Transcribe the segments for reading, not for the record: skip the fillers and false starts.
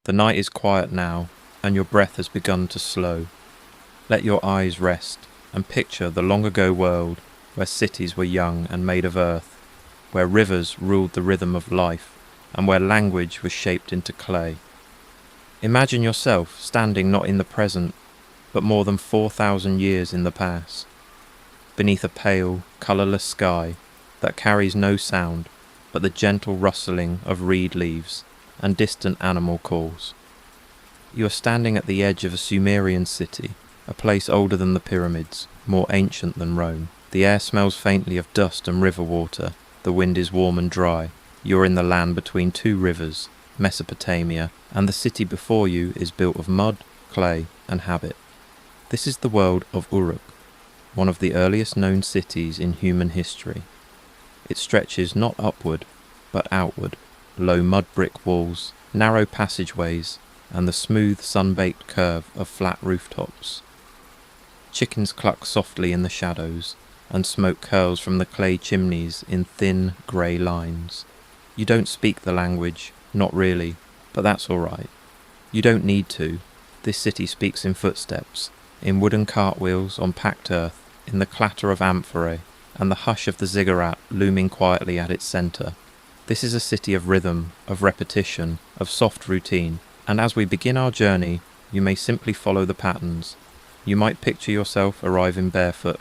The night is quiet now, and your breath has begun to slow. Let your eyes rest, and picture the long-ago world where cities were young and made of earth, where rivers ruled the rhythm of life, and where language was shaped into clay. Imagine yourself standing not in the present, but more than 4,000 years in the past, beneath a pale, colourless sky that carries no sound but the gentle rustling of reed leaves and distant animal calls. You are standing at the edge of a Sumerian city, a place older than the pyramids, more ancient than Rome. The air smells faintly of dust and river water, the wind is warm and dry. You're in the land between two rivers, Mesopotamia, and the city before you is built of mud, clay, and habit. This is the world of Uruk, one of the earliest known cities in human history. It stretches not upward, but outward, low mud brick walls, narrow passageways, and the smooth sun-baked curve of flat rooftops. Chickens cluck softly in the shadows, and smoke curls from the clay chimneys in thin, grey lines. You don't speak the language, not really, but that's all right. You don't need to. This city speaks in footsteps, in wooden cartwheels on packed earth, in the clatter of amphorae, and the hush of the ziggurat looming quietly at its centre. This is a city of rhythm, of repetition, of soft routine, and as we begin our journey, you may simply follow the patterns. You might picture yourself arriving barefoot.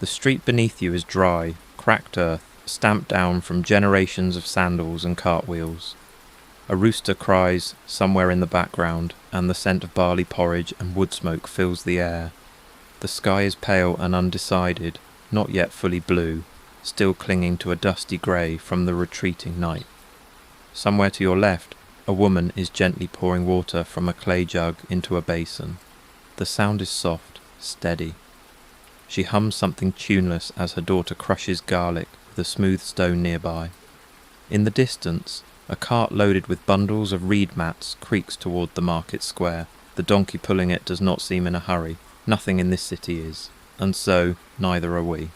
The street beneath you is dry, cracked earth, stamped down from generations of sandals and cartwheels. A rooster cries somewhere in the background, and the scent of barley porridge and wood smoke fills the air. The sky is pale and undecided, not yet fully blue, still clinging to a dusty grey from the retreating night. Somewhere to your left, a woman is gently pouring water from a clay jug into a basin. The sound is soft, steady. She hums something tuneless as her daughter crushes garlic with a smooth stone nearby. In the distance, a cart loaded with bundles of reed mats creaks toward the market square. The donkey pulling it does not seem in a hurry. Nothing in this city is, and so neither are we.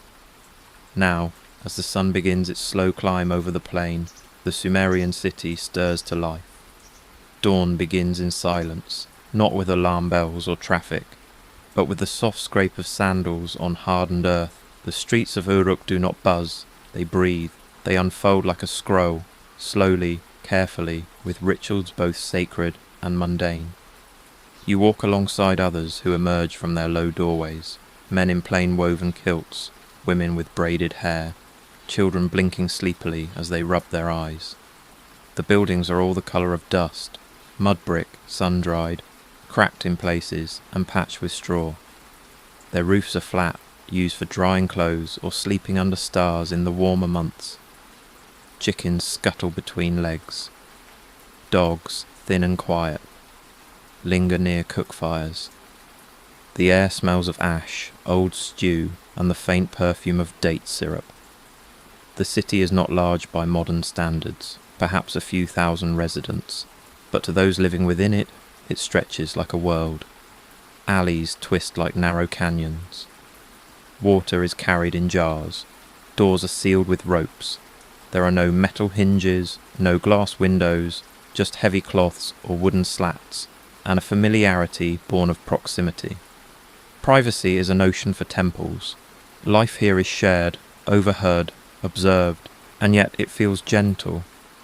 Now, as the sun begins its slow climb over the plain, the Sumerian city stirs to life. Dawn begins in silence, not with alarm bells or traffic, but with the soft scrape of sandals on hardened earth. The streets of Uruk do not buzz, they breathe, they unfold like a scroll, slowly, carefully, with rituals both sacred and mundane. You walk alongside others who emerge from their low doorways, men in plain woven kilts, women with braided hair, children blinking sleepily as they rub their eyes. The buildings are all the colour of dust, mud brick, sun-dried, cracked in places and patched with straw. Their roofs are flat, used for drying clothes or sleeping under stars in the warmer months. Chickens scuttle between legs. Dogs, thin and quiet, linger near cook fires. The air smells of ash, old stew, and the faint perfume of date syrup. The city is not large by modern standards, perhaps a few thousand residents, but to those living within it, it stretches like a world. Alleys twist like narrow canyons. Water is carried in jars. Doors are sealed with ropes. There are no metal hinges, no glass windows, just heavy cloths or wooden slats, and a familiarity born of proximity. Privacy is a notion for temples. Life here is shared, overheard, observed, and yet it feels gentle.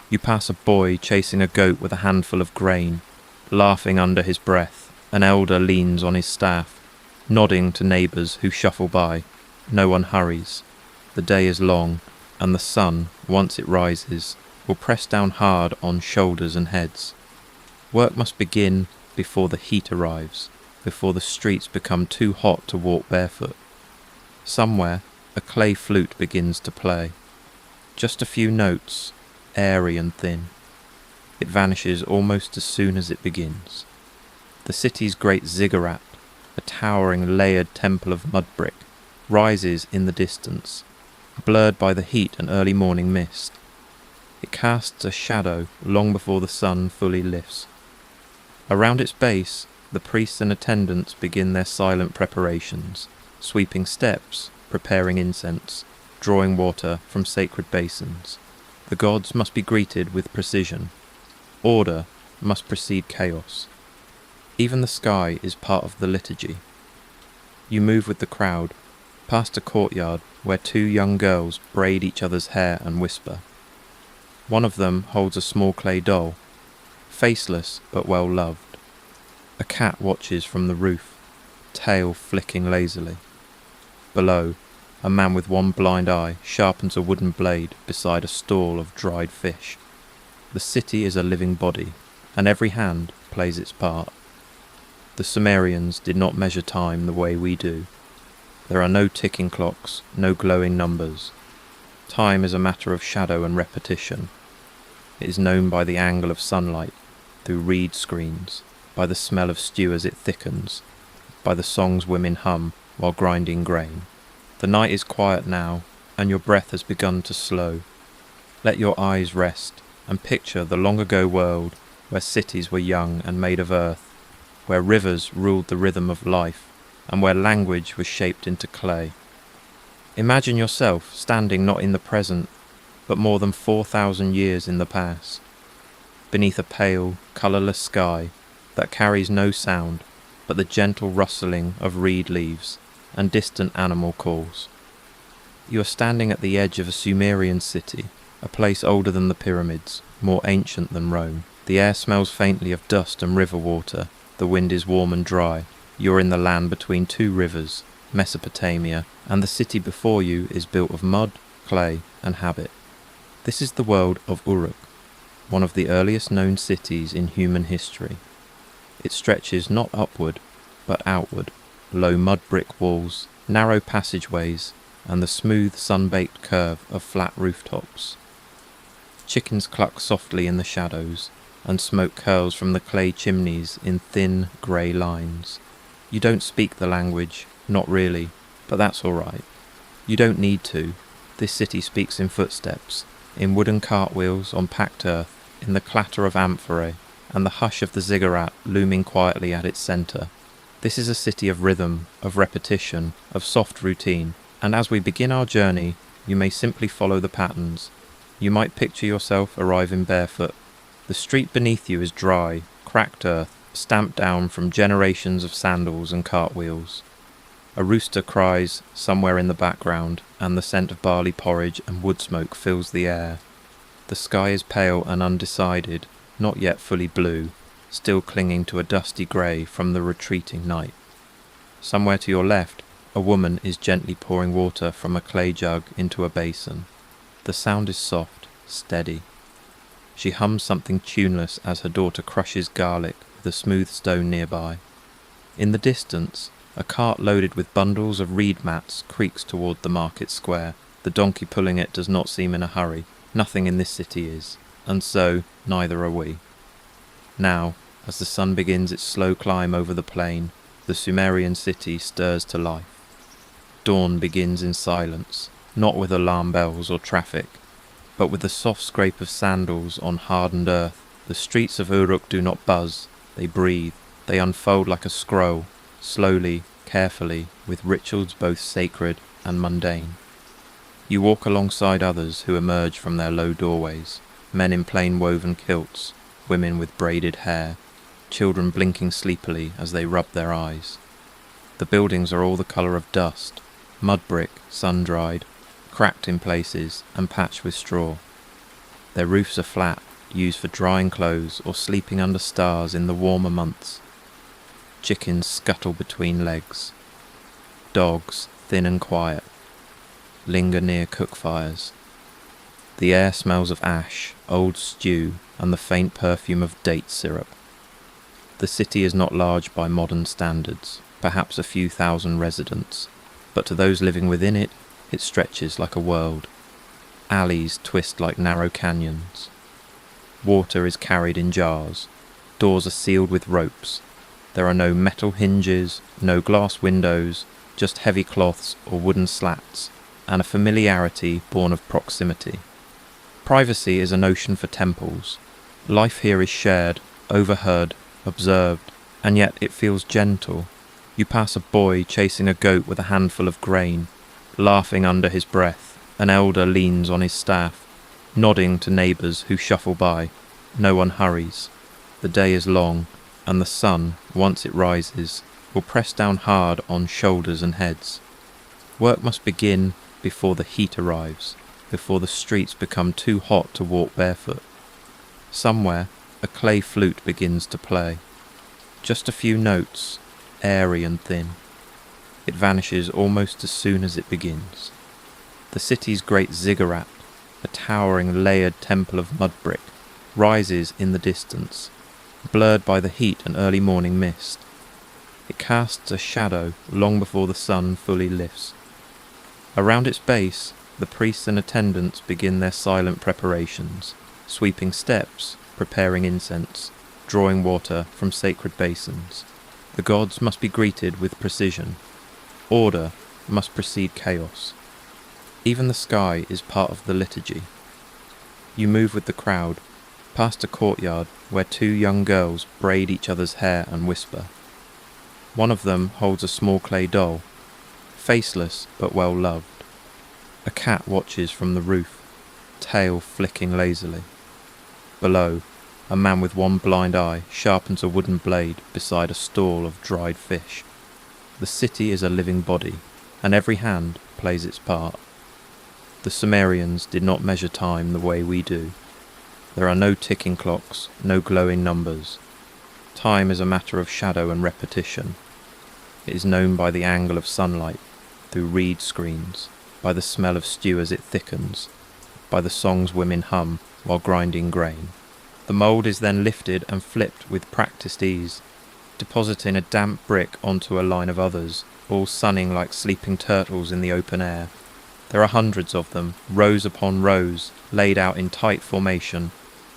You pass a boy chasing a goat with a handful of grain, laughing under his breath. An elder leans on his staff, nodding to neighbours who shuffle by. No one hurries. The day is long, and the sun, once it rises, will press down hard on shoulders and heads. Work must begin before the heat arrives, before the streets become too hot to walk barefoot. Somewhere, a clay flute begins to play. Just a few notes, airy and thin. It vanishes almost as soon as it begins. The city's great ziggurat, a towering layered temple of mud brick, rises in the distance, blurred by the heat and early morning mist. It casts a shadow long before the sun fully lifts. Around its base, the priests and attendants begin their silent preparations, sweeping steps, preparing incense, drawing water from sacred basins. The gods must be greeted with precision. Order, must precede chaos. Even the sky is part of the liturgy. You move with the crowd, past a courtyard where two young girls braid each other's hair and whisper. One of them holds a small clay doll, faceless but well loved. A cat watches from the roof, tail flicking lazily. Below, a man with one blind eye sharpens a wooden blade beside a stall of dried fish. The city is a living body, and every hand plays its part. The Sumerians did not measure time the way we do. There are no ticking clocks, no glowing numbers. Time is a matter of shadow and repetition. It is known by the angle of sunlight, through reed screens, by the smell of stew as it thickens, by the songs women hum while grinding grain. The night is quiet now, and your breath has begun to slow. Let your eyes rest, and picture the long-ago world where cities were young and made of earth, where rivers ruled the rhythm of life, and where language was shaped into clay. Imagine yourself standing not in the present, but more than 4,000 years in the past, beneath a pale, colourless sky that carries no sound but the gentle rustling of reed leaves and distant animal calls. You are standing at the edge of a Sumerian city, a place older than the pyramids, more ancient than Rome. The air smells faintly of dust and river water, the wind is warm and dry. You're in the land between two rivers, Mesopotamia, and the city before you is built of mud, clay, and habit. This is the world of Uruk, one of the earliest known cities in human history. It stretches not upward, but outward, low mud brick walls, narrow passageways, and the smooth sun-baked curve of flat rooftops. Chickens cluck softly in the shadows, and smoke curls from the clay chimneys in thin, grey lines. You don't speak the language, not really, but that's all right. You don't need to. This city speaks in footsteps, in wooden cartwheels on packed earth, in the clatter of amphorae, and the hush of the ziggurat looming quietly at its centre. This is a city of rhythm, of repetition, of soft routine, and as we begin our journey, you may simply follow the patterns. You might picture yourself arriving barefoot. The street beneath you is dry, cracked earth, stamped down from generations of sandals and cartwheels. A rooster cries somewhere in the background, and the scent of barley porridge and wood smoke fills the air. The sky is pale and undecided, not yet fully blue, still clinging to a dusty grey from the retreating night. Somewhere to your left, a woman is gently pouring water from a clay jug into a basin. The sound is soft, steady. She hums something tuneless as her daughter crushes garlic with a smooth stone nearby. In the distance, a cart loaded with bundles of reed mats creaks toward the market square. The donkey pulling it does not seem in a hurry. Nothing in this city is, and so neither are we. Now, as the sun begins its slow climb over the plain, the Sumerian city stirs to life. Dawn begins in silence, not with alarm bells or traffic, but with the soft scrape of sandals on hardened earth. The streets of Uruk do not buzz, they breathe, they unfold like a scroll, slowly, carefully, with rituals both sacred and mundane. You walk alongside others who emerge from their low doorways, men in plain woven kilts, women with braided hair, children blinking sleepily as they rub their eyes. The buildings are all the colour of dust, mud brick, sun-dried, cracked in places and patched with straw. Their roofs are flat, used for drying clothes or sleeping under stars in the warmer months. Chickens scuttle between legs. Dogs, thin and quiet, linger near cook fires. The air smells of ash, old stew, and the faint perfume of date syrup. The city is not large by modern standards, perhaps a few thousand residents, but to those living within it, it stretches like a world. Alleys twist like narrow canyons. Water is carried in jars. Doors are sealed with ropes. There are no metal hinges, no glass windows, just heavy cloths or wooden slats, and a familiarity born of proximity. Privacy is a notion for temples. Life here is shared, overheard, observed, and yet it feels gentle. You pass a boy chasing a goat with a handful of grain, laughing under his breath. An elder leans on his staff, nodding to neighbours who shuffle by. No one hurries. The day is long, and the sun, once it rises, will press down hard on shoulders and heads. Work must begin before the heat arrives, before the streets become too hot to walk barefoot. Somewhere, a clay flute begins to play. Just a few notes, airy and thin. It vanishes almost as soon as it begins. The city's great ziggurat, a towering layered temple of mud brick, rises in the distance, blurred by the heat and early morning mist. It casts a shadow long before the sun fully lifts. Around its base, the priests and attendants begin their silent preparations, sweeping steps, preparing incense, drawing water from sacred basins. The gods must be greeted with precision. Order must precede chaos. Even the sky is part of the liturgy. You move with the crowd, past a courtyard where two young girls braid each other's hair and whisper. One of them holds a small clay doll, faceless but well loved. A cat watches from the roof, tail flicking lazily. Below, a man with one blind eye sharpens a wooden blade beside a stall of dried fish. The city is a living body, and every hand plays its part. The Sumerians did not measure time the way we do. There are no ticking clocks, no glowing numbers. Time is a matter of shadow and repetition. It is known by the angle of sunlight, through reed screens, by the smell of stew as it thickens, by the songs women hum while grinding grain. The mould is then lifted and flipped with practiced ease, depositing a damp brick onto a line of others, all sunning like sleeping turtles in the open air. There are hundreds of them, rows upon rows, laid out in tight formation,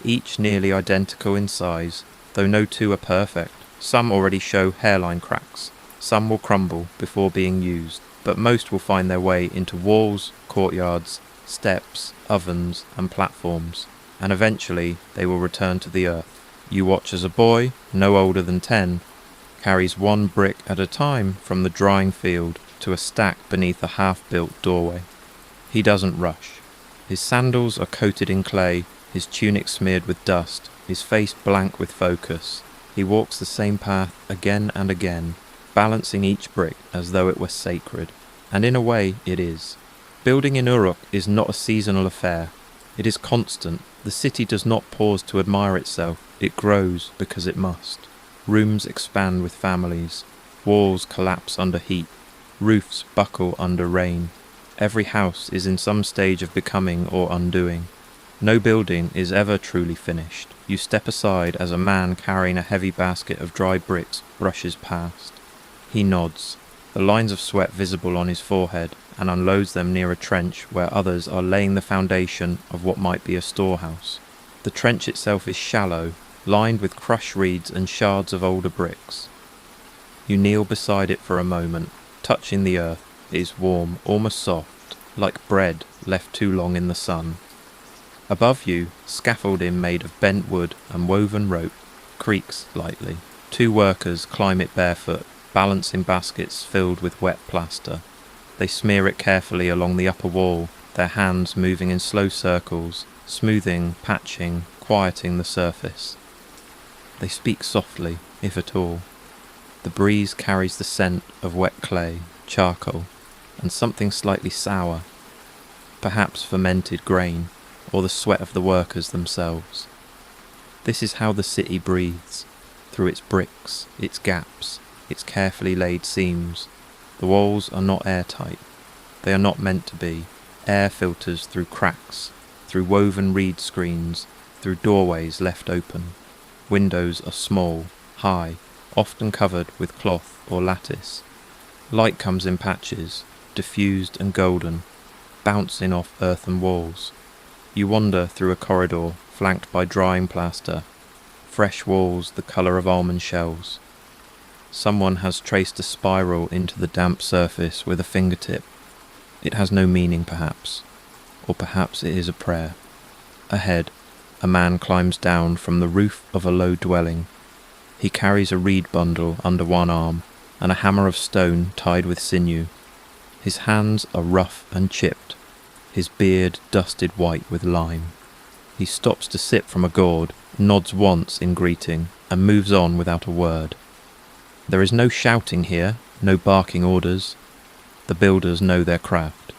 each nearly identical in size, though no two are perfect. Some already show hairline cracks, some will crumble before being used, but most will find their way into walls, courtyards, steps, ovens and platforms, and eventually they will return to the earth. You watch as a boy, no older than 10, carries one brick at a time from the drying field to a stack beneath a half-built doorway. He doesn't rush. His sandals are coated in clay, his tunic smeared with dust, his face blank with focus. He walks the same path again and again, balancing each brick as though it were sacred. And in a way it is. Building in Uruk is not a seasonal affair. It is constant. The city does not pause to admire itself. It grows because it must. Rooms expand with families. Walls collapse under heat. Roofs buckle under rain. Every house is in some stage of becoming or undoing. No building is ever truly finished. You step aside as a man carrying a heavy basket of dry bricks brushes past. He nods, the lines of sweat visible on his forehead, and unloads them near a trench where others are laying the foundation of what might be a storehouse. The trench itself is shallow, lined with crushed reeds and shards of older bricks. You kneel beside it for a moment, touching the earth. It is warm, almost soft, like bread left too long in the sun. Above you, scaffolding made of bent wood and woven rope creaks lightly. Two workers climb it barefoot, balancing baskets filled with wet plaster. They smear it carefully along the upper wall, their hands moving in slow circles, smoothing, patching, quieting the surface. They speak softly, if at all. The breeze carries the scent of wet clay, charcoal, and something slightly sour, perhaps fermented grain, or the sweat of the workers themselves. This is how the city breathes, through its bricks, its gaps, its carefully laid seams. The walls are not airtight. They are not meant to be. Air filters through cracks, through woven reed screens, through doorways left open. Windows are small, high, often covered with cloth or lattice. Light comes in patches, diffused and golden, bouncing off earthen walls. You wander through a corridor flanked by drying plaster, fresh walls the colour of almond shells. Someone has traced a spiral into the damp surface with a fingertip. It has no meaning perhaps, or perhaps it is a prayer. Ahead, a man climbs down from the roof of a low dwelling. He carries a reed bundle under one arm and a hammer of stone tied with sinew. His hands are rough and chipped, his beard dusted white with lime. He stops to sip from a gourd, nods once in greeting, and moves on without a word. There is no shouting here, no barking orders. The builders know their craft.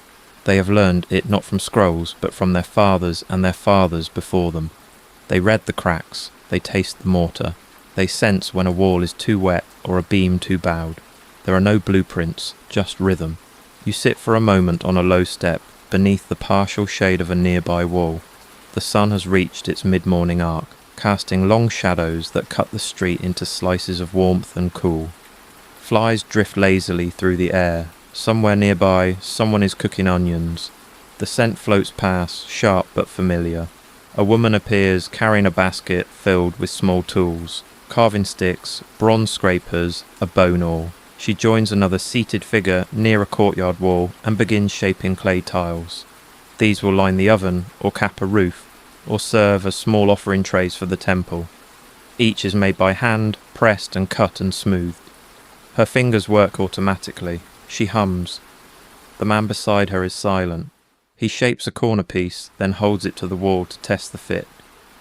They have learned it not from scrolls, but from their fathers and their fathers before them. They read the cracks, they taste the mortar. They sense when a wall is too wet or a beam too bowed. There are no blueprints, just rhythm. You sit for a moment on a low step, beneath the partial shade of a nearby wall. The sun has reached its mid-morning arc, casting long shadows that cut the street into slices of warmth and cool. Flies drift lazily through the air. Somewhere nearby, someone is cooking onions. The scent floats past, sharp but familiar. A woman appears carrying a basket filled with small tools, carving sticks, bronze scrapers, a bone awl. She joins another seated figure near a courtyard wall and begins shaping clay tiles. These will line the oven or cap a roof, or serve as small offering trays for the temple. Each is made by hand, pressed and cut and smoothed. Her fingers work automatically. She hums. The man beside her is silent. He shapes a corner piece, then holds it to the wall to test the fit.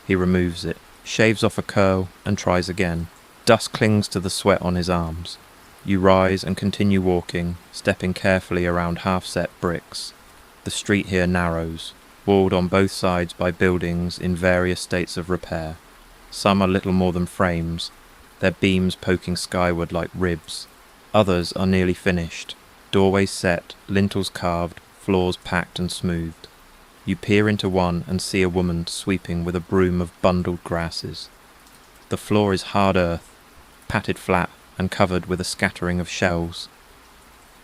He removes it, shaves off a curl, and tries again. Dust clings to the sweat on his arms. You rise and continue walking, stepping carefully around half-set bricks. The street here narrows, walled on both sides by buildings in various states of repair. Some are little more than frames, their beams poking skyward like ribs. Others are nearly finished, doorways set, lintels carved, floors packed and smoothed. You peer into one and see a woman sweeping with a broom of bundled grasses. The floor is hard earth, patted flat and covered with a scattering of shells.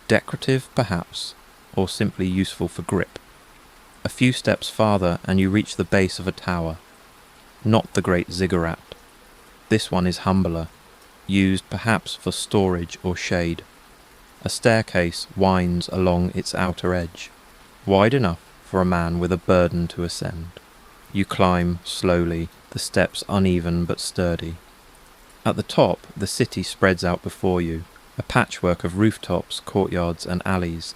Decorative, perhaps, or simply useful for grip. A few steps farther and you reach the base of a tower. Not the great ziggurat. This one is humbler, used perhaps for storage or shade. A staircase winds along its outer edge, wide enough for a man with a burden to ascend. You climb slowly, the steps uneven but sturdy. At the top, the city spreads out before you, a patchwork of rooftops, courtyards and alleys.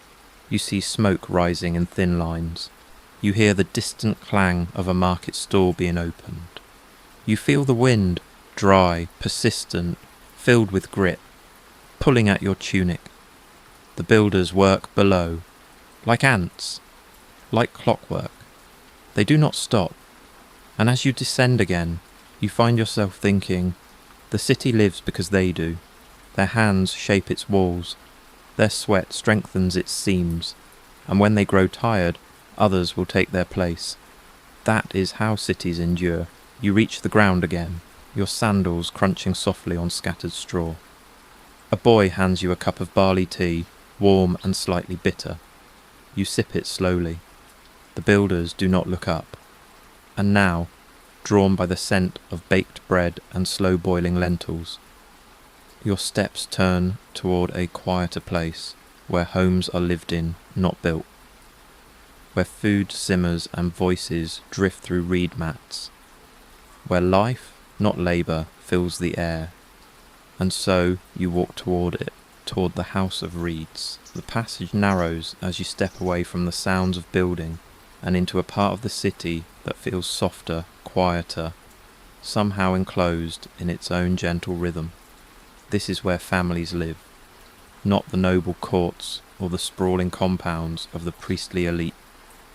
You see smoke rising in thin lines. You hear the distant clang of a market stall being opened. You feel the wind, dry, persistent, filled with grit, pulling at your tunic. The builders work below, like ants, like clockwork. They do not stop, and as you descend again, you find yourself thinking, the city lives because they do. Their hands shape its walls, their sweat strengthens its seams, and when they grow tired, others will take their place. That is how cities endure. You reach the ground again, your sandals crunching softly on scattered straw. A boy hands you a cup of barley tea, warm and slightly bitter. You sip it slowly. The builders do not look up. And now, drawn by the scent of baked bread and slow-boiling lentils, your steps turn toward a quieter place, where homes are lived in, not built. Where food simmers and voices drift through reed mats. Where life, not labour, fills the air. And so you walk toward it, toward the house of reeds. The passage narrows as you step away from the sounds of building and into a part of the city that feels softer, quieter, somehow enclosed in its own gentle rhythm. This is where families live, not the noble courts or the sprawling compounds of the priestly elite,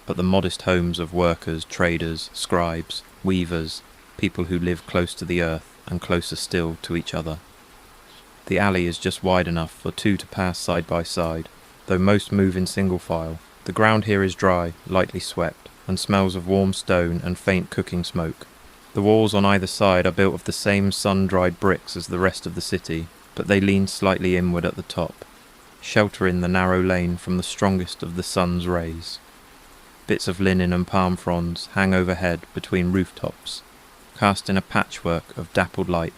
but the modest homes of workers, traders, scribes, weavers, people who live close to the earth and closer still to each other. The alley is just wide enough for two to pass side by side, though most move in single file. The ground here is dry, lightly swept, and smells of warm stone and faint cooking smoke. The walls on either side are built of the same sun-dried bricks as the rest of the city, but they lean slightly inward at the top, sheltering the narrow lane from the strongest of the sun's rays. Bits of linen and palm fronds hang overhead between rooftops, casting a patchwork of dappled light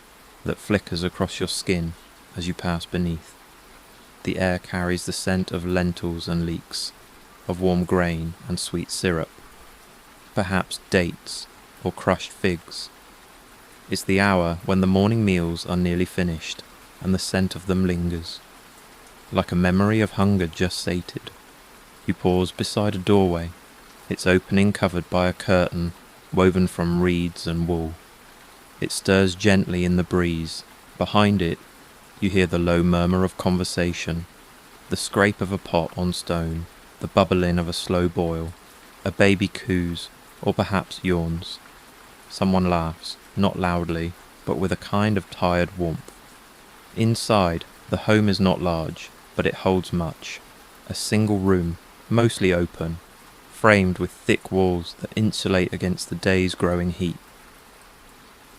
that flickers across your skin as you pass beneath. The air carries the scent of lentils and leeks, of warm grain and sweet syrup, perhaps dates or crushed figs. It's the hour when the morning meals are nearly finished and the scent of them lingers, like a memory of hunger just sated. You pause beside a doorway, its opening covered by a curtain woven from reeds and wool. It stirs gently in the breeze. Behind it, you hear the low murmur of conversation, the scrape of a pot on stone, the bubbling of a slow boil. A baby coos, or perhaps yawns. Someone laughs, not loudly, but with a kind of tired warmth. Inside, the home is not large, but it holds much. A single room, mostly open, framed with thick walls that insulate against the day's growing heat.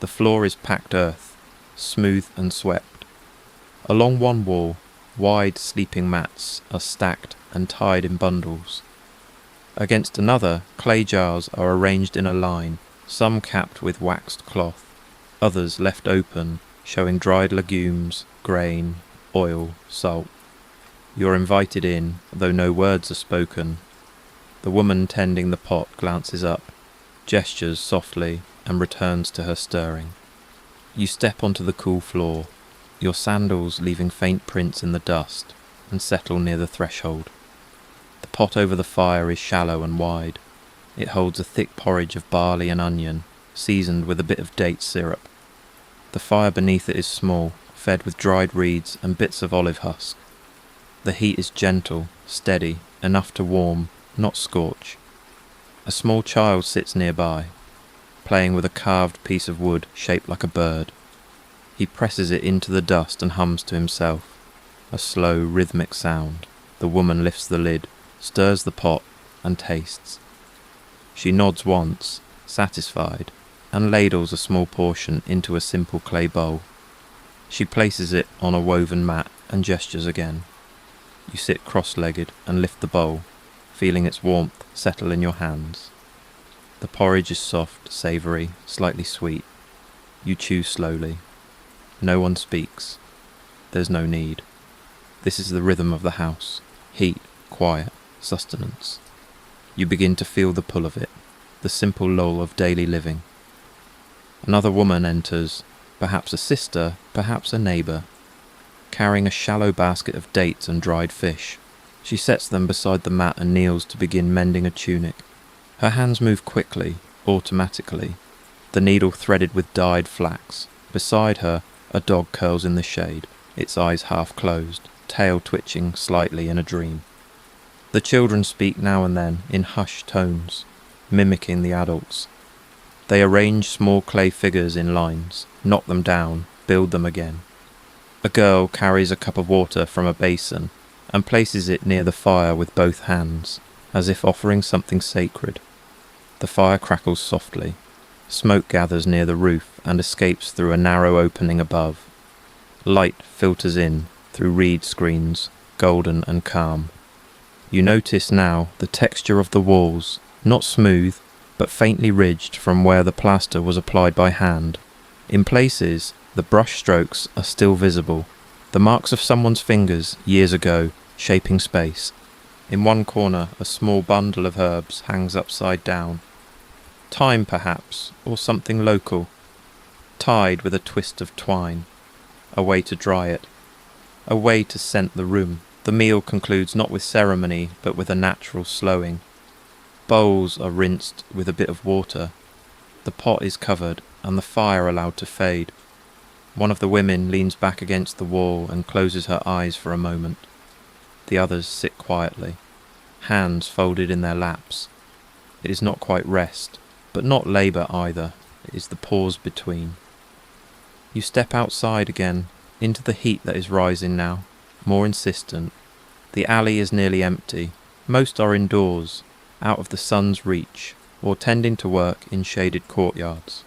The floor is packed earth, smooth and swept. Along one wall, wide sleeping mats are stacked and tied in bundles. Against another, clay jars are arranged in a line, some capped with waxed cloth, others left open, showing dried legumes, grain, oil, salt. You're invited in, though no words are spoken. The woman tending the pot glances up, gestures softly, and returns to her stirring. You step onto the cool floor, your sandals leaving faint prints in the dust, and settle near the threshold. The pot over the fire is shallow and wide. It holds a thick porridge of barley and onion, seasoned with a bit of date syrup. The fire beneath it is small, fed with dried reeds and bits of olive husk. The heat is gentle, steady, enough to warm, not scorch. A small child sits nearby, playing with a carved piece of wood shaped like a bird. He presses it into the dust and hums to himself, a slow, rhythmic sound. The woman lifts the lid, stirs the pot, and tastes. She nods once, satisfied, and ladles a small portion into a simple clay bowl. She places it on a woven mat and gestures again. You sit cross-legged and lift the bowl, feeling its warmth settle in your hands. The porridge is soft, savoury, slightly sweet. You chew slowly. No one speaks. There's no need. This is the rhythm of the house. Heat, quiet, sustenance. You begin to feel the pull of it, the simple lull of daily living. Another woman enters, perhaps a sister, perhaps a neighbour, carrying a shallow basket of dates and dried fish. She sets them beside the mat and kneels to begin mending a tunic. Her hands move quickly, automatically, the needle threaded with dyed flax. Beside her, a dog curls in the shade, its eyes half closed, tail twitching slightly in a dream. The children speak now and then in hushed tones, mimicking the adults. They arrange small clay figures in lines, knock them down, build them again. A girl carries a cup of water from a basin and places it near the fire with both hands, as if offering something sacred. The fire crackles softly. Smoke gathers near the roof and escapes through a narrow opening above. Light filters in through reed screens, golden and calm. You notice now the texture of the walls, not smooth, but faintly ridged from where the plaster was applied by hand. In places, the brush strokes are still visible, the marks of someone's fingers years ago, shaping space. In one corner, a small bundle of herbs hangs upside down. Thyme, perhaps, or something local, tied with a twist of twine. A way to dry it. A way to scent the room. The meal concludes not with ceremony, but with a natural slowing. Bowls are rinsed with a bit of water. The pot is covered, and the fire allowed to fade. One of the women leans back against the wall and closes her eyes for a moment. The others sit quietly, hands folded in their laps. It is not quite rest, but not labour either. It is the pause between. You step outside again, into the heat that is rising now, more insistent. The alley is nearly empty. Most are indoors, out of the sun's reach, or tending to work in shaded courtyards.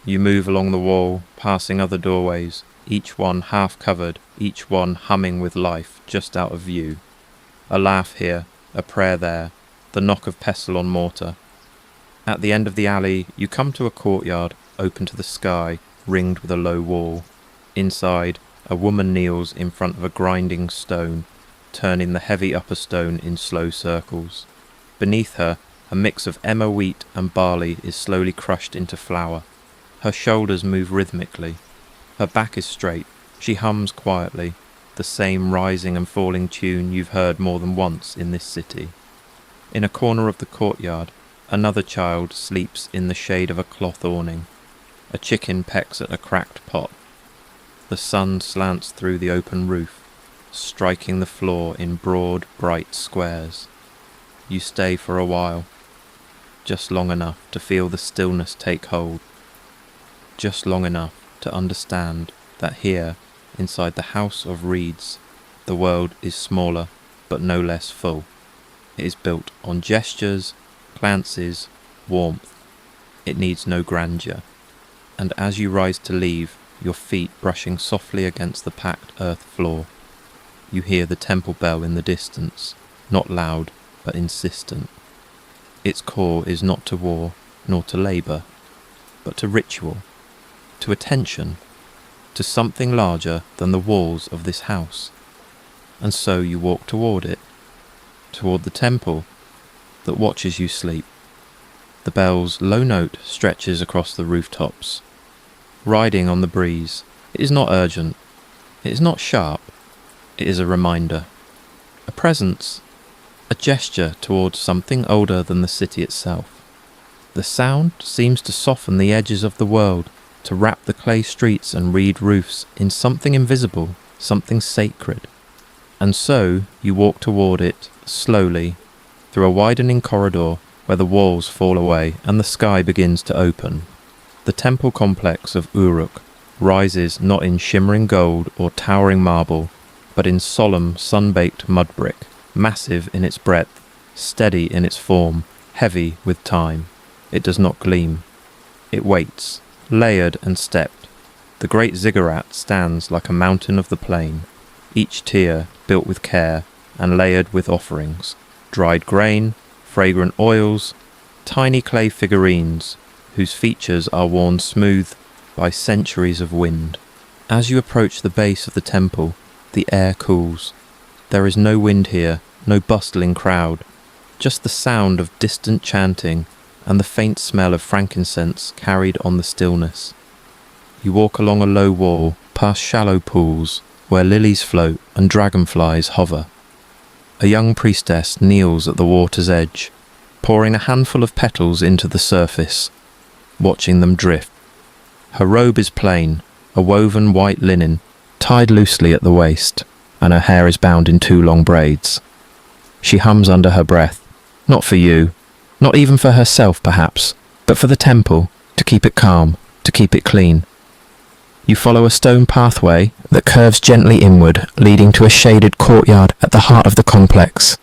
You move along the wall, passing other doorways, each one half covered, each one humming with life just out of view. A laugh here, a prayer there, the knock of pestle on mortar. At the end of the alley, you come to a courtyard open to the sky, ringed with a low wall. Inside, a woman kneels in front of a grinding stone, turning the heavy upper stone in slow circles. Beneath her, a mix of emmer wheat and barley is slowly crushed into flour. Her shoulders move rhythmically. Her back is straight. She hums quietly, the same rising and falling tune you've heard more than once in this city. In a corner of the courtyard, Another child sleeps in the shade of a cloth awning. A chicken pecks at a cracked pot. The sun slants through the open roof, striking the floor in broad, bright squares. You stay for a while, just long enough to feel the stillness take hold, just long enough to understand that here, inside the house of reeds, the world is smaller but no less full. It is built on gestures, glances, warmth. It needs no grandeur. And as you rise to leave, your feet brushing softly against the packed earth floor, you hear the temple bell in the distance, not loud but insistent. Its call is not to war nor to labour, but to ritual, to attention, to something larger than the walls of this house. And so you walk toward it, toward the temple that watches you sleep. The bell's low note stretches across the rooftops, riding on the breeze. It is not urgent, it is not sharp, it is a reminder, a presence, a gesture towards something older than the city itself. The sound seems to soften the edges of the world, to wrap the clay streets and reed roofs in something invisible, something sacred. And so you walk toward it, slowly, through a widening corridor where the walls fall away and the sky begins to open. The temple complex of Uruk rises not in shimmering gold or towering marble, but in solemn, sun-baked mud brick, massive in its breadth, steady in its form, heavy with time. It does not gleam. It waits, layered and stepped. The great ziggurat stands like a mountain of the plain, each tier built with care and layered with offerings, dried grain, fragrant oils, tiny clay figurines, whose features are worn smooth by centuries of wind. As you approach the base of the temple, the air cools. There is no wind here, no bustling crowd, just the sound of distant chanting and the faint smell of frankincense carried on the stillness. You walk along a low wall, past shallow pools, where lilies float and dragonflies hover. A young priestess kneels at the water's edge, pouring a handful of petals into the surface, watching them drift. Her robe is plain, a woven white linen, tied loosely at the waist, and her hair is bound in 2 long braids. She hums under her breath, not for you, not even for herself perhaps, but for the temple, to keep it calm, to keep it clean. You follow a stone pathway that curves gently inward, leading to a shaded courtyard at the heart of the complex.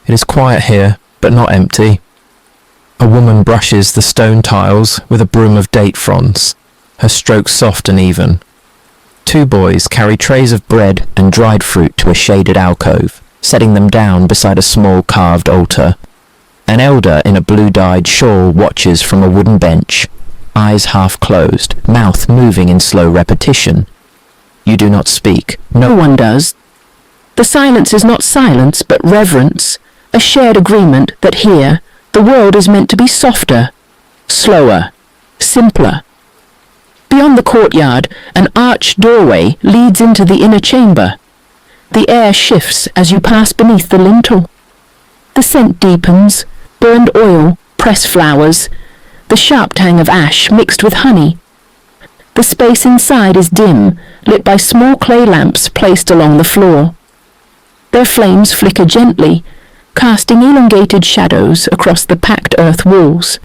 It is quiet here, but not empty. A woman brushes the stone tiles with a broom of date fronds, her strokes soft and even. 2 boys carry trays of bread and dried fruit to a shaded alcove, setting them down beside a small carved altar. An elder in a blue-dyed shawl watches from a wooden bench, eyes half closed, mouth moving in slow repetition. You do not speak. No one does. The silence is not silence, but reverence, a shared agreement that here, the world is meant to be softer, slower, simpler. Beyond the courtyard, an arched doorway leads into the inner chamber. The air shifts as you pass beneath the lintel. The scent deepens, burned oil, pressed flowers, the sharp tang of ash mixed with honey. The space inside is dim, lit by small clay lamps placed along the floor. Their flames flicker gently, casting elongated shadows across the packed earth walls.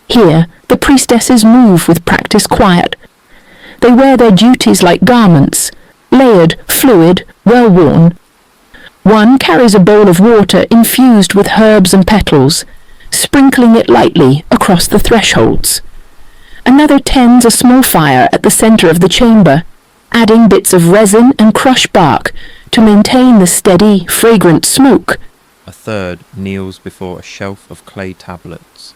Here, the priestesses move with practiced quiet. They wear their duties like garments, layered, fluid, well-worn. One carries a bowl of water infused with herbs and petals, sprinkling it lightly across the thresholds. Another tends a small fire at the center of the chamber, adding bits of resin and crushed bark to maintain the steady, fragrant smoke. A third kneels before a shelf of clay tablets,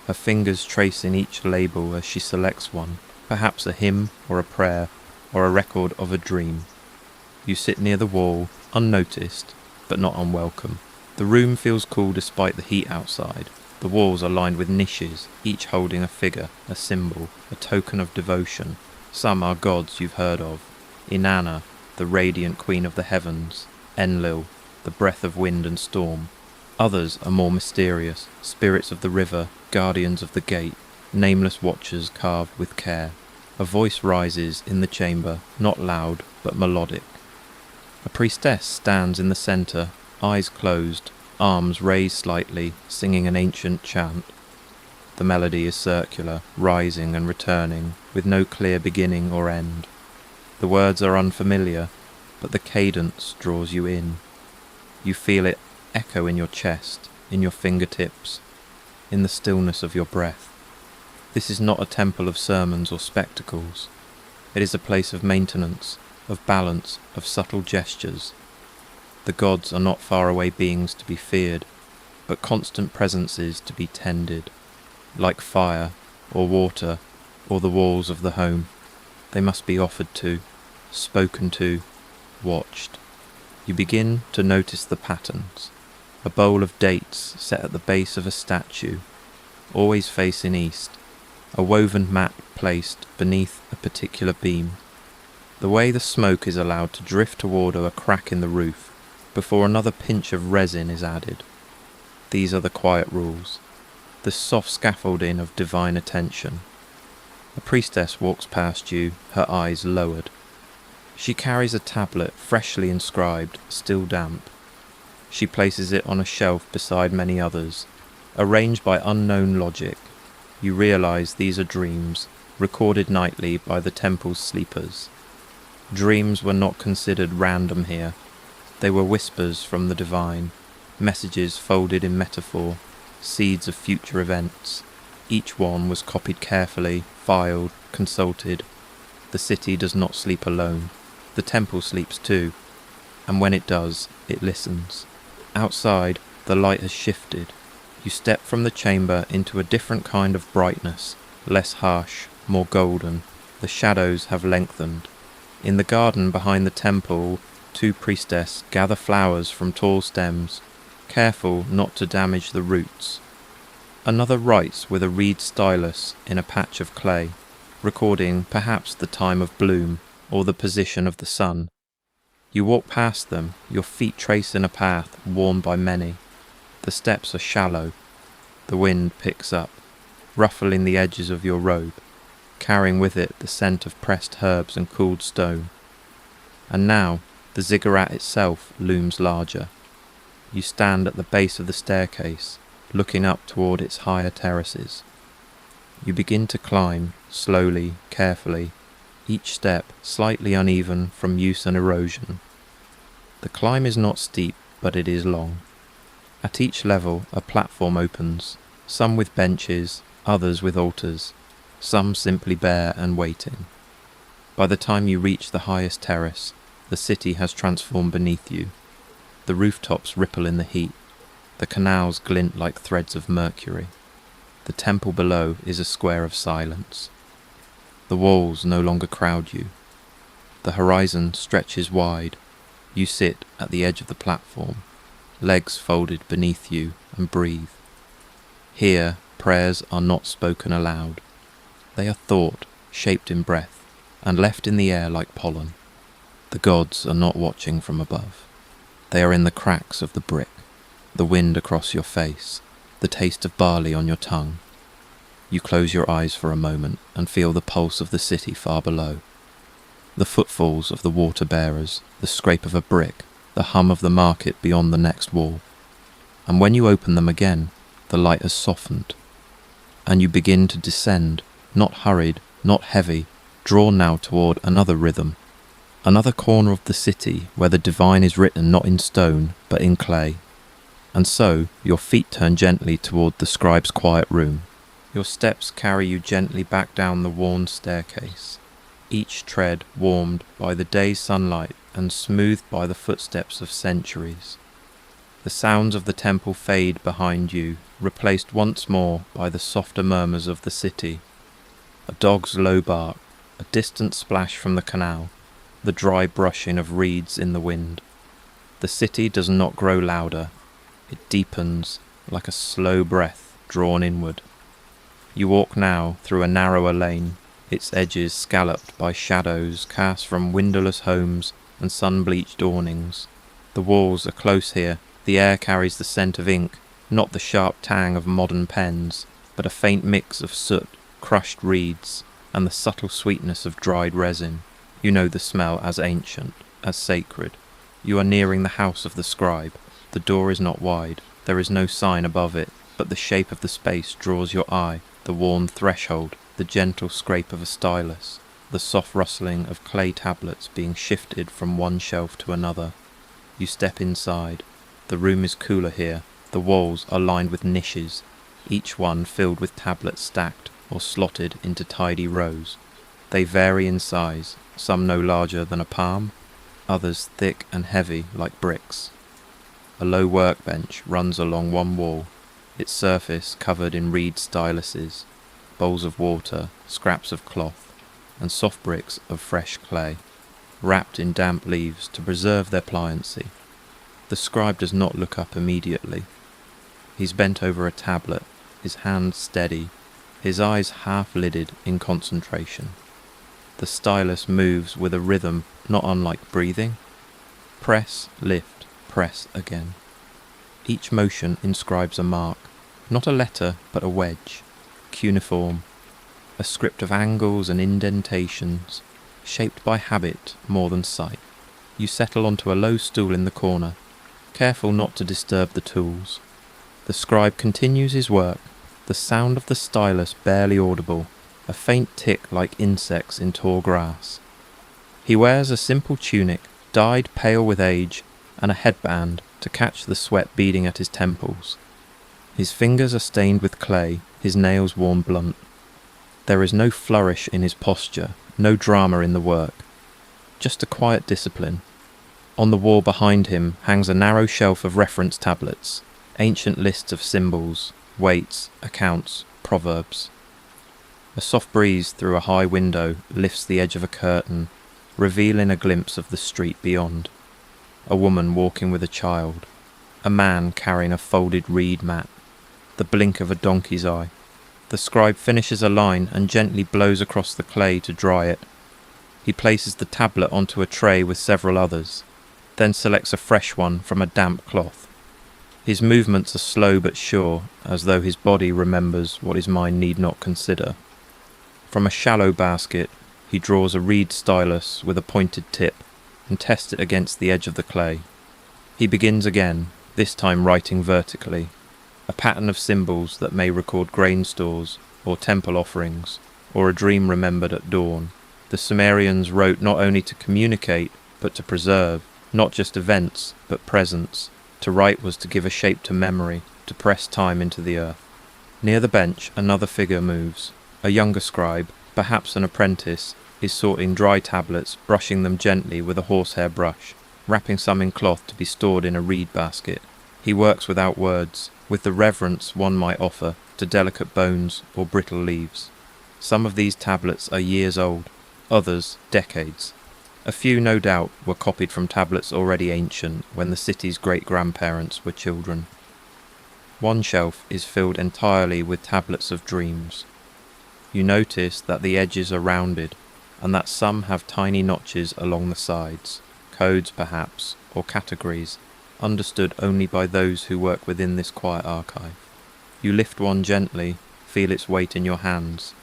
her fingers tracing each label as she selects one, perhaps a hymn or a prayer or a record of a dream. You sit near the wall, unnoticed, but not unwelcome. The room feels cool despite the heat outside. The walls are lined with niches, each holding a figure, a symbol, a token of devotion. Some are gods you've heard of. Inanna, the radiant queen of the heavens. Enlil, the breath of wind and storm. Others are more mysterious, spirits of the river, guardians of the gate, nameless watchers carved with care. A voice rises in the chamber, not loud, but melodic. A priestess stands in the centre, eyes closed, arms raised slightly, singing an ancient chant. The melody is circular, rising and returning, with no clear beginning or end. The words are unfamiliar, but the cadence draws you in. You feel it echo in your chest, in your fingertips, in the stillness of your breath. This is not a temple of sermons or spectacles. It is a place of maintenance, of balance, of subtle gestures. The gods are not faraway beings to be feared, but constant presences to be tended. Like fire, or water, or the walls of the home, they must be offered to, spoken to, watched. You begin to notice the patterns. A bowl of dates set at the base of a statue, always facing east. A woven mat placed beneath a particular beam. The way the smoke is allowed to drift toward a crack in the roof before another pinch of resin is added. These are the quiet rules, the soft scaffolding of divine attention. A priestess walks past you, her eyes lowered. She carries a tablet freshly inscribed, still damp. She places it on a shelf beside many others, arranged by unknown logic. You realize these are dreams, recorded nightly by the temple's sleepers. Dreams were not considered random here. They were whispers from the divine, messages folded in metaphor, seeds of future events. Each one was copied carefully, filed, consulted. The city does not sleep alone. The temple sleeps too, and when it does, it listens. Outside, the light has shifted. You step from the chamber into a different kind of brightness, less harsh, more golden. The shadows have lengthened. In the garden behind the temple, two priestesses gather flowers from tall stems, careful not to damage the roots. Another writes with a reed stylus in a patch of clay, recording perhaps the time of bloom or the position of the sun. You walk past them, your feet tracing a path worn by many. The steps are shallow. The wind picks up, ruffling the edges of your robe, carrying with it the scent of pressed herbs and cooled stone. And now the ziggurat itself looms larger. You stand at the base of the staircase, looking up toward its higher terraces. You begin to climb, slowly, carefully, each step slightly uneven from use and erosion. The climb is not steep, but it is long. At each level a platform opens, some with benches, others with altars, some simply bare and waiting. By the time you reach the highest terrace, the city has transformed beneath you. The rooftops ripple in the heat. The canals glint like threads of mercury. The temple below is a square of silence. The walls no longer crowd you. The horizon stretches wide. You sit at the edge of the platform, legs folded beneath you, and breathe. Here, prayers are not spoken aloud. They are thought, shaped in breath, and left in the air like pollen. The gods are not watching from above. They are in the cracks of the brick, the wind across your face, the taste of barley on your tongue. You close your eyes for a moment and feel the pulse of the city far below. The footfalls of the water bearers, the scrape of a brick, the hum of the market beyond the next wall. And when you open them again, the light has softened, and you begin to descend, not hurried, not heavy, drawn now toward another rhythm, another corner of the city where the divine is written not in stone, but in clay. And so your feet turn gently toward the scribe's quiet room. Your steps carry you gently back down the worn staircase, each tread warmed by the day's sunlight and smoothed by the footsteps of centuries. The sounds of the temple fade behind you, replaced once more by the softer murmurs of the city. A dog's low bark, a distant splash from the canal, the dry brushing of reeds in the wind. The city does not grow louder. It deepens like a slow breath drawn inward. You walk now through a narrower lane, its edges scalloped by shadows cast from windowless homes and sun-bleached awnings. The walls are close here, The air carries the scent of ink, not the sharp tang of modern pens, but a faint mix of soot, crushed reeds, and the subtle sweetness of dried resin. You know the smell as ancient, as sacred. You are nearing the house of the scribe. The door is not wide, there is no sign above it, but the shape of the space draws your eye, the worn threshold, the gentle scrape of a stylus, the soft rustling of clay tablets being shifted from one shelf to another. You step inside. The room is cooler here. The walls are lined with niches, each one filled with tablets stacked or slotted into tidy rows. They vary in size, some no larger than a palm, others thick and heavy like bricks. A low workbench runs along one wall, its surface covered in reed styluses, bowls of water, scraps of cloth, and soft bricks of fresh clay, wrapped in damp leaves to preserve their pliancy. The scribe does not look up immediately. He's bent over a tablet, his hand steady, his eyes half-lidded in concentration. The stylus moves with a rhythm not unlike breathing. Press, lift, press again. Each motion inscribes a mark, not a letter but a wedge, cuneiform, a script of angles and indentations, shaped by habit more than sight. You settle onto a low stool in the corner, careful not to disturb the tools. The scribe continues his work, the sound of the stylus barely audible, a faint tick like insects in tall grass. He wears a simple tunic, dyed pale with age, and a headband to catch the sweat beading at his temples. His fingers are stained with clay, his nails worn blunt. There is no flourish in his posture, no drama in the work, just a quiet discipline. On the wall behind him hangs a narrow shelf of reference tablets, ancient lists of symbols, weights, accounts, proverbs. A soft breeze through a high window lifts the edge of a curtain, revealing a glimpse of the street beyond. A woman walking with a child, a man carrying a folded reed mat, the blink of a donkey's eye. The scribe finishes a line and gently blows across the clay to dry it. He places the tablet onto a tray with several others, then selects a fresh one from a damp cloth. His movements are slow but sure, as though his body remembers what his mind need not consider. From a shallow basket, he draws a reed stylus with a pointed tip and tests it against the edge of the clay. He begins again, this time writing vertically, a pattern of symbols that may record grain stores, or temple offerings, or a dream remembered at dawn. The Sumerians wrote not only to communicate, but to preserve, not just events, but presence. To write was to give a shape to memory, to press time into the earth. Near the bench, another figure moves. A younger scribe, perhaps an apprentice, is sorting dry tablets, brushing them gently with a horsehair brush, wrapping some in cloth to be stored in a reed basket. He works without words, with the reverence one might offer to delicate bones or brittle leaves. Some of these tablets are years old, others decades. A few, no doubt, were copied from tablets already ancient when the city's great-grandparents were children. One shelf is filled entirely with tablets of dreams. You notice that the edges are rounded, and that some have tiny notches along the sides, codes perhaps, or categories, understood only by those who work within this quiet archive. You lift one gently, feel its weight in your hands.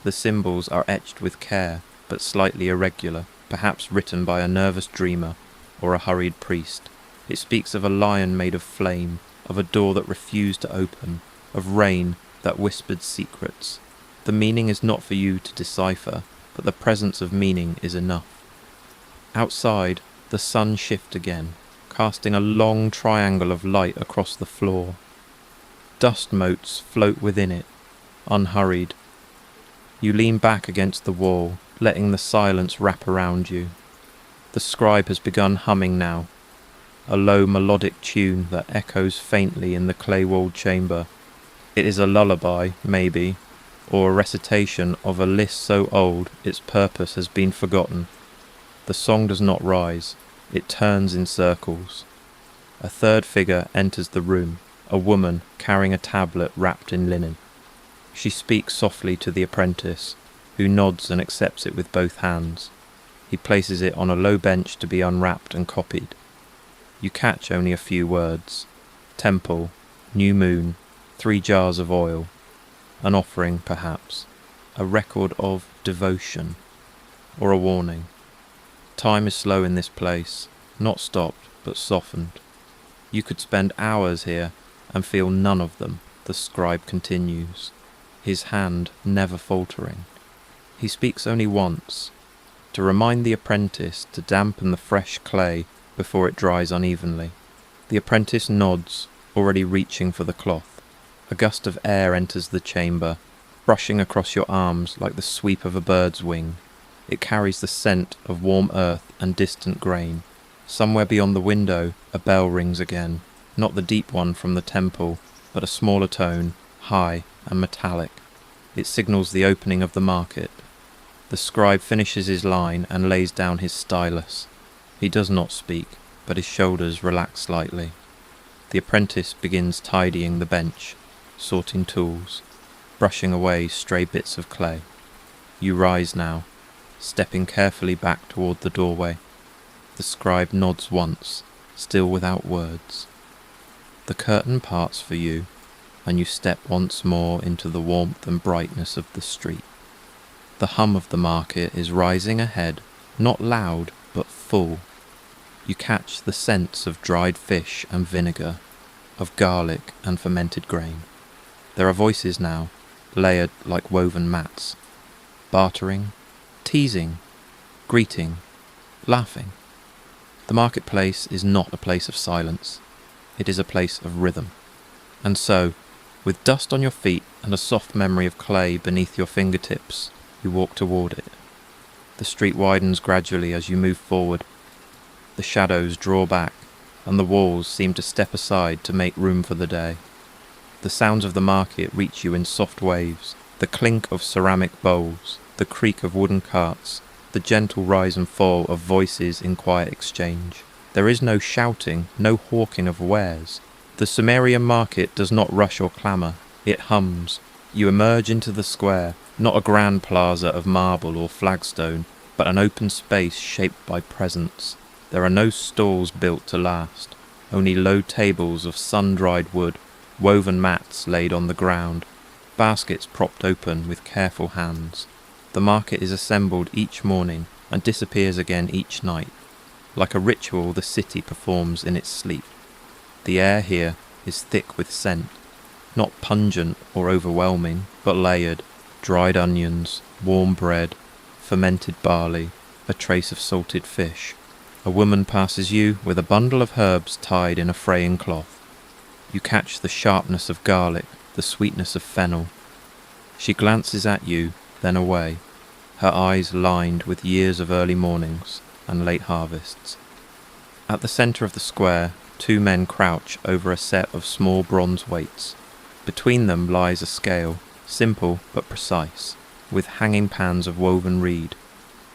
The symbols are etched with care, but slightly irregular, perhaps written by a nervous dreamer or a hurried priest. It speaks of a lion made of flame, of a door that refused to open, of rain that whispered secrets. The meaning is not for you to decipher, but the presence of meaning is enough. Outside, the sun shifts again, casting a long triangle of light across the floor. Dust motes float within it, unhurried. You lean back against the wall, letting the silence wrap around you. The scribe has begun humming now, a low melodic tune that echoes faintly in the clay-walled chamber. It is a lullaby, maybe, or a recitation of a list so old its purpose has been forgotten. The song does not rise, it turns in circles. A third figure enters the room, a woman carrying a tablet wrapped in linen. She speaks softly to the apprentice, who nods and accepts it with both hands. He places it on a low bench to be unwrapped and copied. You catch only a few words. Temple, new moon, 3 jars of oil, an offering perhaps, a record of devotion, or a warning. Time is slow in this place, not stopped but softened. You could spend hours here and feel none of them, the scribe continues, his hand never faltering. He speaks only once, to remind the apprentice to dampen the fresh clay before it dries unevenly. The apprentice nods, already reaching for the cloth. A gust of air enters the chamber, brushing across your arms like the sweep of a bird's wing. It carries the scent of warm earth and distant grain. Somewhere beyond the window, a bell rings again, not the deep one from the temple, but a smaller tone, high and metallic. It signals the opening of the market. The scribe finishes his line and lays down his stylus. He does not speak, but his shoulders relax slightly. The apprentice begins tidying the bench, sorting tools, brushing away stray bits of clay. You rise now, stepping carefully back toward the doorway. The scribe nods once, still without words. The curtain parts for you, and you step once more into the warmth and brightness of the street. The hum of the market is rising ahead, not loud, but full. You catch the scents of dried fish and vinegar, of garlic and fermented grain. There are voices now, layered like woven mats, bartering, teasing, greeting, laughing. The marketplace is not a place of silence. It is a place of rhythm. And so, with dust on your feet and a soft memory of clay beneath your fingertips, you walk toward it. The street widens gradually as you move forward. The shadows draw back, and the walls seem to step aside to make room for the day. The sounds of the market reach you in soft waves, the clink of ceramic bowls, the creak of wooden carts, the gentle rise and fall of voices in quiet exchange. There is no shouting, no hawking of wares. The Sumerian market does not rush or clamour, it hums. You emerge into the square, not a grand plaza of marble or flagstone, but an open space shaped by presence. There are no stalls built to last, only low tables of sun-dried wood, woven mats laid on the ground, baskets propped open with careful hands. The market is assembled each morning and disappears again each night. Like a ritual the city performs in its sleep. The air here is thick with scent, not pungent or overwhelming, but layered. Dried onions, warm bread, fermented barley, a trace of salted fish. A woman passes you with a bundle of herbs tied in a fraying cloth. You catch the sharpness of garlic, the sweetness of fennel. She glances at you, then away, her eyes lined with years of early mornings and late harvests. At the centre of the square, 2 men crouch over a set of small bronze weights. Between them lies a scale, simple but precise, with hanging pans of woven reed.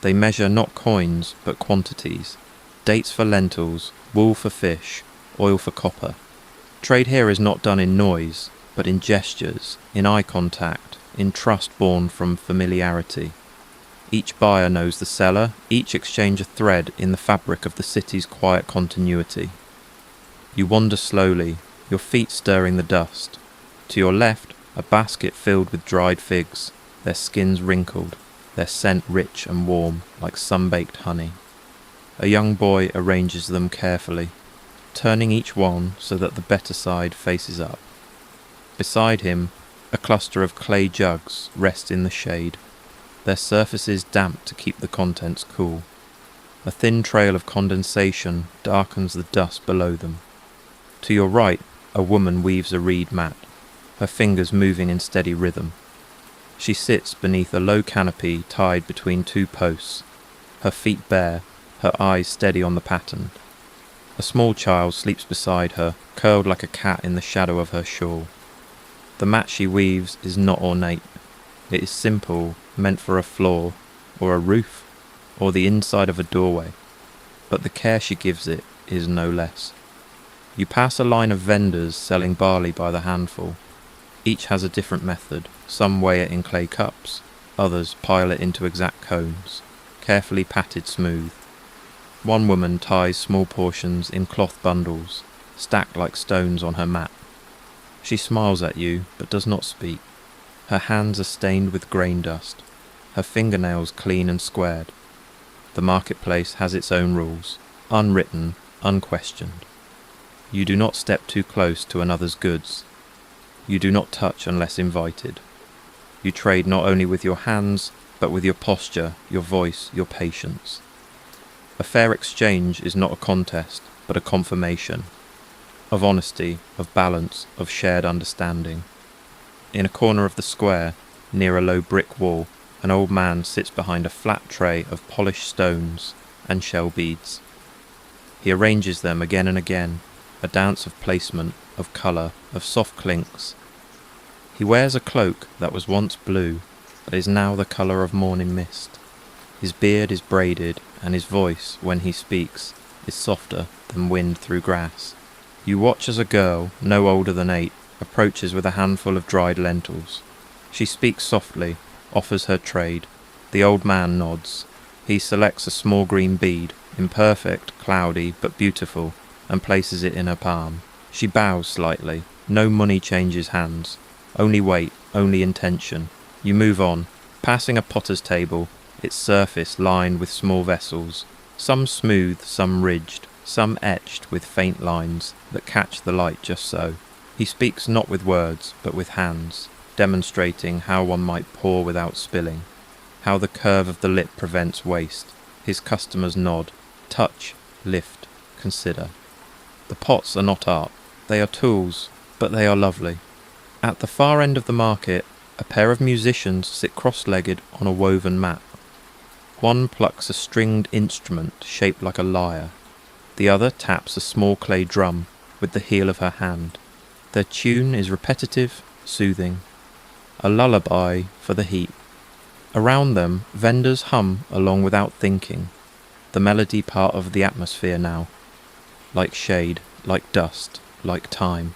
They measure not coins but quantities, dates for lentils, wool for fish, oil for copper. Trade here is not done in noise, but in gestures, in eye contact, in trust born from familiarity. Each buyer knows the seller, each exchange a thread in the fabric of the city's quiet continuity. You wander slowly, your feet stirring the dust. To your left, a basket filled with dried figs, their skins wrinkled, their scent rich and warm like sun-baked honey. A young boy arranges them carefully, turning each one so that the better side faces up. Beside him, a cluster of clay jugs rest in the shade, their surfaces damp to keep the contents cool. A thin trail of condensation darkens the dust below them. To your right, a woman weaves a reed mat, her fingers moving in steady rhythm. She sits beneath a low canopy tied between 2 posts, her feet bare, her eyes steady on the pattern. A small child sleeps beside her, curled like a cat in the shadow of her shawl. The mat she weaves is not ornate. It is simple, meant for a floor, or a roof, or the inside of a doorway, but the care she gives it is no less. You pass a line of vendors selling barley by the handful. Each has a different method. Some weigh it in clay cups, others pile it into exact cones, carefully patted smooth. One woman ties small portions in cloth bundles, stacked like stones on her mat. She smiles at you, but does not speak. Her hands are stained with grain dust, her fingernails clean and squared. The marketplace has its own rules, unwritten, unquestioned. You do not step too close to another's goods. You do not touch unless invited. You trade not only with your hands, but with your posture, your voice, your patience. A fair exchange is not a contest, but a confirmation of honesty, of balance, of shared understanding. In a corner of the square, near a low brick wall, an old man sits behind a flat tray of polished stones and shell beads. He arranges them again and again, a dance of placement, of colour, of soft clinks. He wears a cloak that was once blue, but is now the colour of morning mist. His beard is braided, and his voice, when he speaks, is softer than wind through grass. You watch as a girl, no older than 8, approaches with a handful of dried lentils. She speaks softly, offers her trade. The old man nods. He selects a small green bead, imperfect, cloudy, but beautiful, and places it in her palm. She bows slightly. No money changes hands. Only weight, only intention. You move on, passing a potter's table, its surface lined with small vessels, some smooth, some ridged, some etched with faint lines that catch the light just so. He speaks not with words, but with hands, demonstrating how one might pour without spilling, how the curve of the lip prevents waste. His customers nod, touch, lift, consider. The pots are not art, they are tools, but they are lovely. At the far end of the market, a pair of musicians sit cross-legged on a woven mat. One plucks a stringed instrument shaped like a lyre. The other taps a small clay drum with the heel of her hand. Their tune is repetitive, soothing, a lullaby for the heat. Around them, vendors hum along without thinking, the melody part of the atmosphere now, like shade, like dust, like time.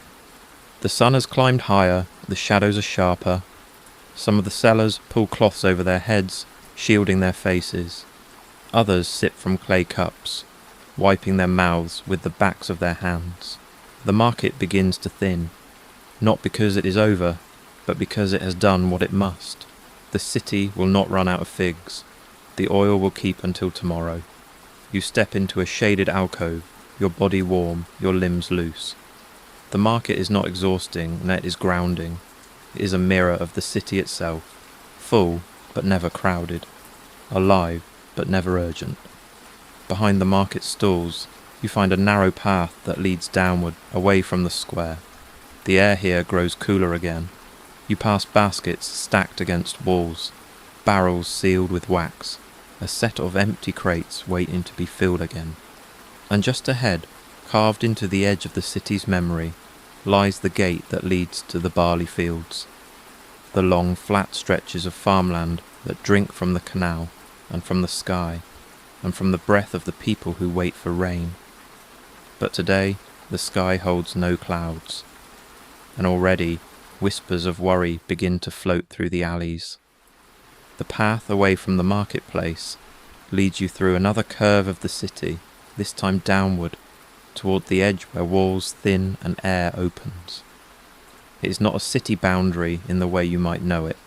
The sun has climbed higher, the shadows are sharper. Some of the sellers pull cloths over their heads, shielding their faces. Others sip from clay cups, wiping their mouths with the backs of their hands. The market begins to thin, not because it is over, but because it has done what it must. The city will not run out of figs. The oil will keep until tomorrow. You step into a shaded alcove, your body warm, your limbs loose. The market is not exhausting, and it is grounding. It is a mirror of the city itself, full but never crowded, alive but never urgent. Behind the market stalls, you find a narrow path that leads downward, away from the square. The air here grows cooler again. You pass baskets stacked against walls, barrels sealed with wax, a set of empty crates waiting to be filled again. And just ahead, carved into the edge of the city's memory, lies the gate that leads to the barley fields, the long flat stretches of farmland that drink from the canal and from the sky and from the breath of the people who wait for rain. But today the sky holds no clouds, and already whispers of worry begin to float through the alleys. The path away from the marketplace leads you through another curve of the city, this time downward, toward the edge where walls thin and air opens. It is not a city boundary in the way you might know it.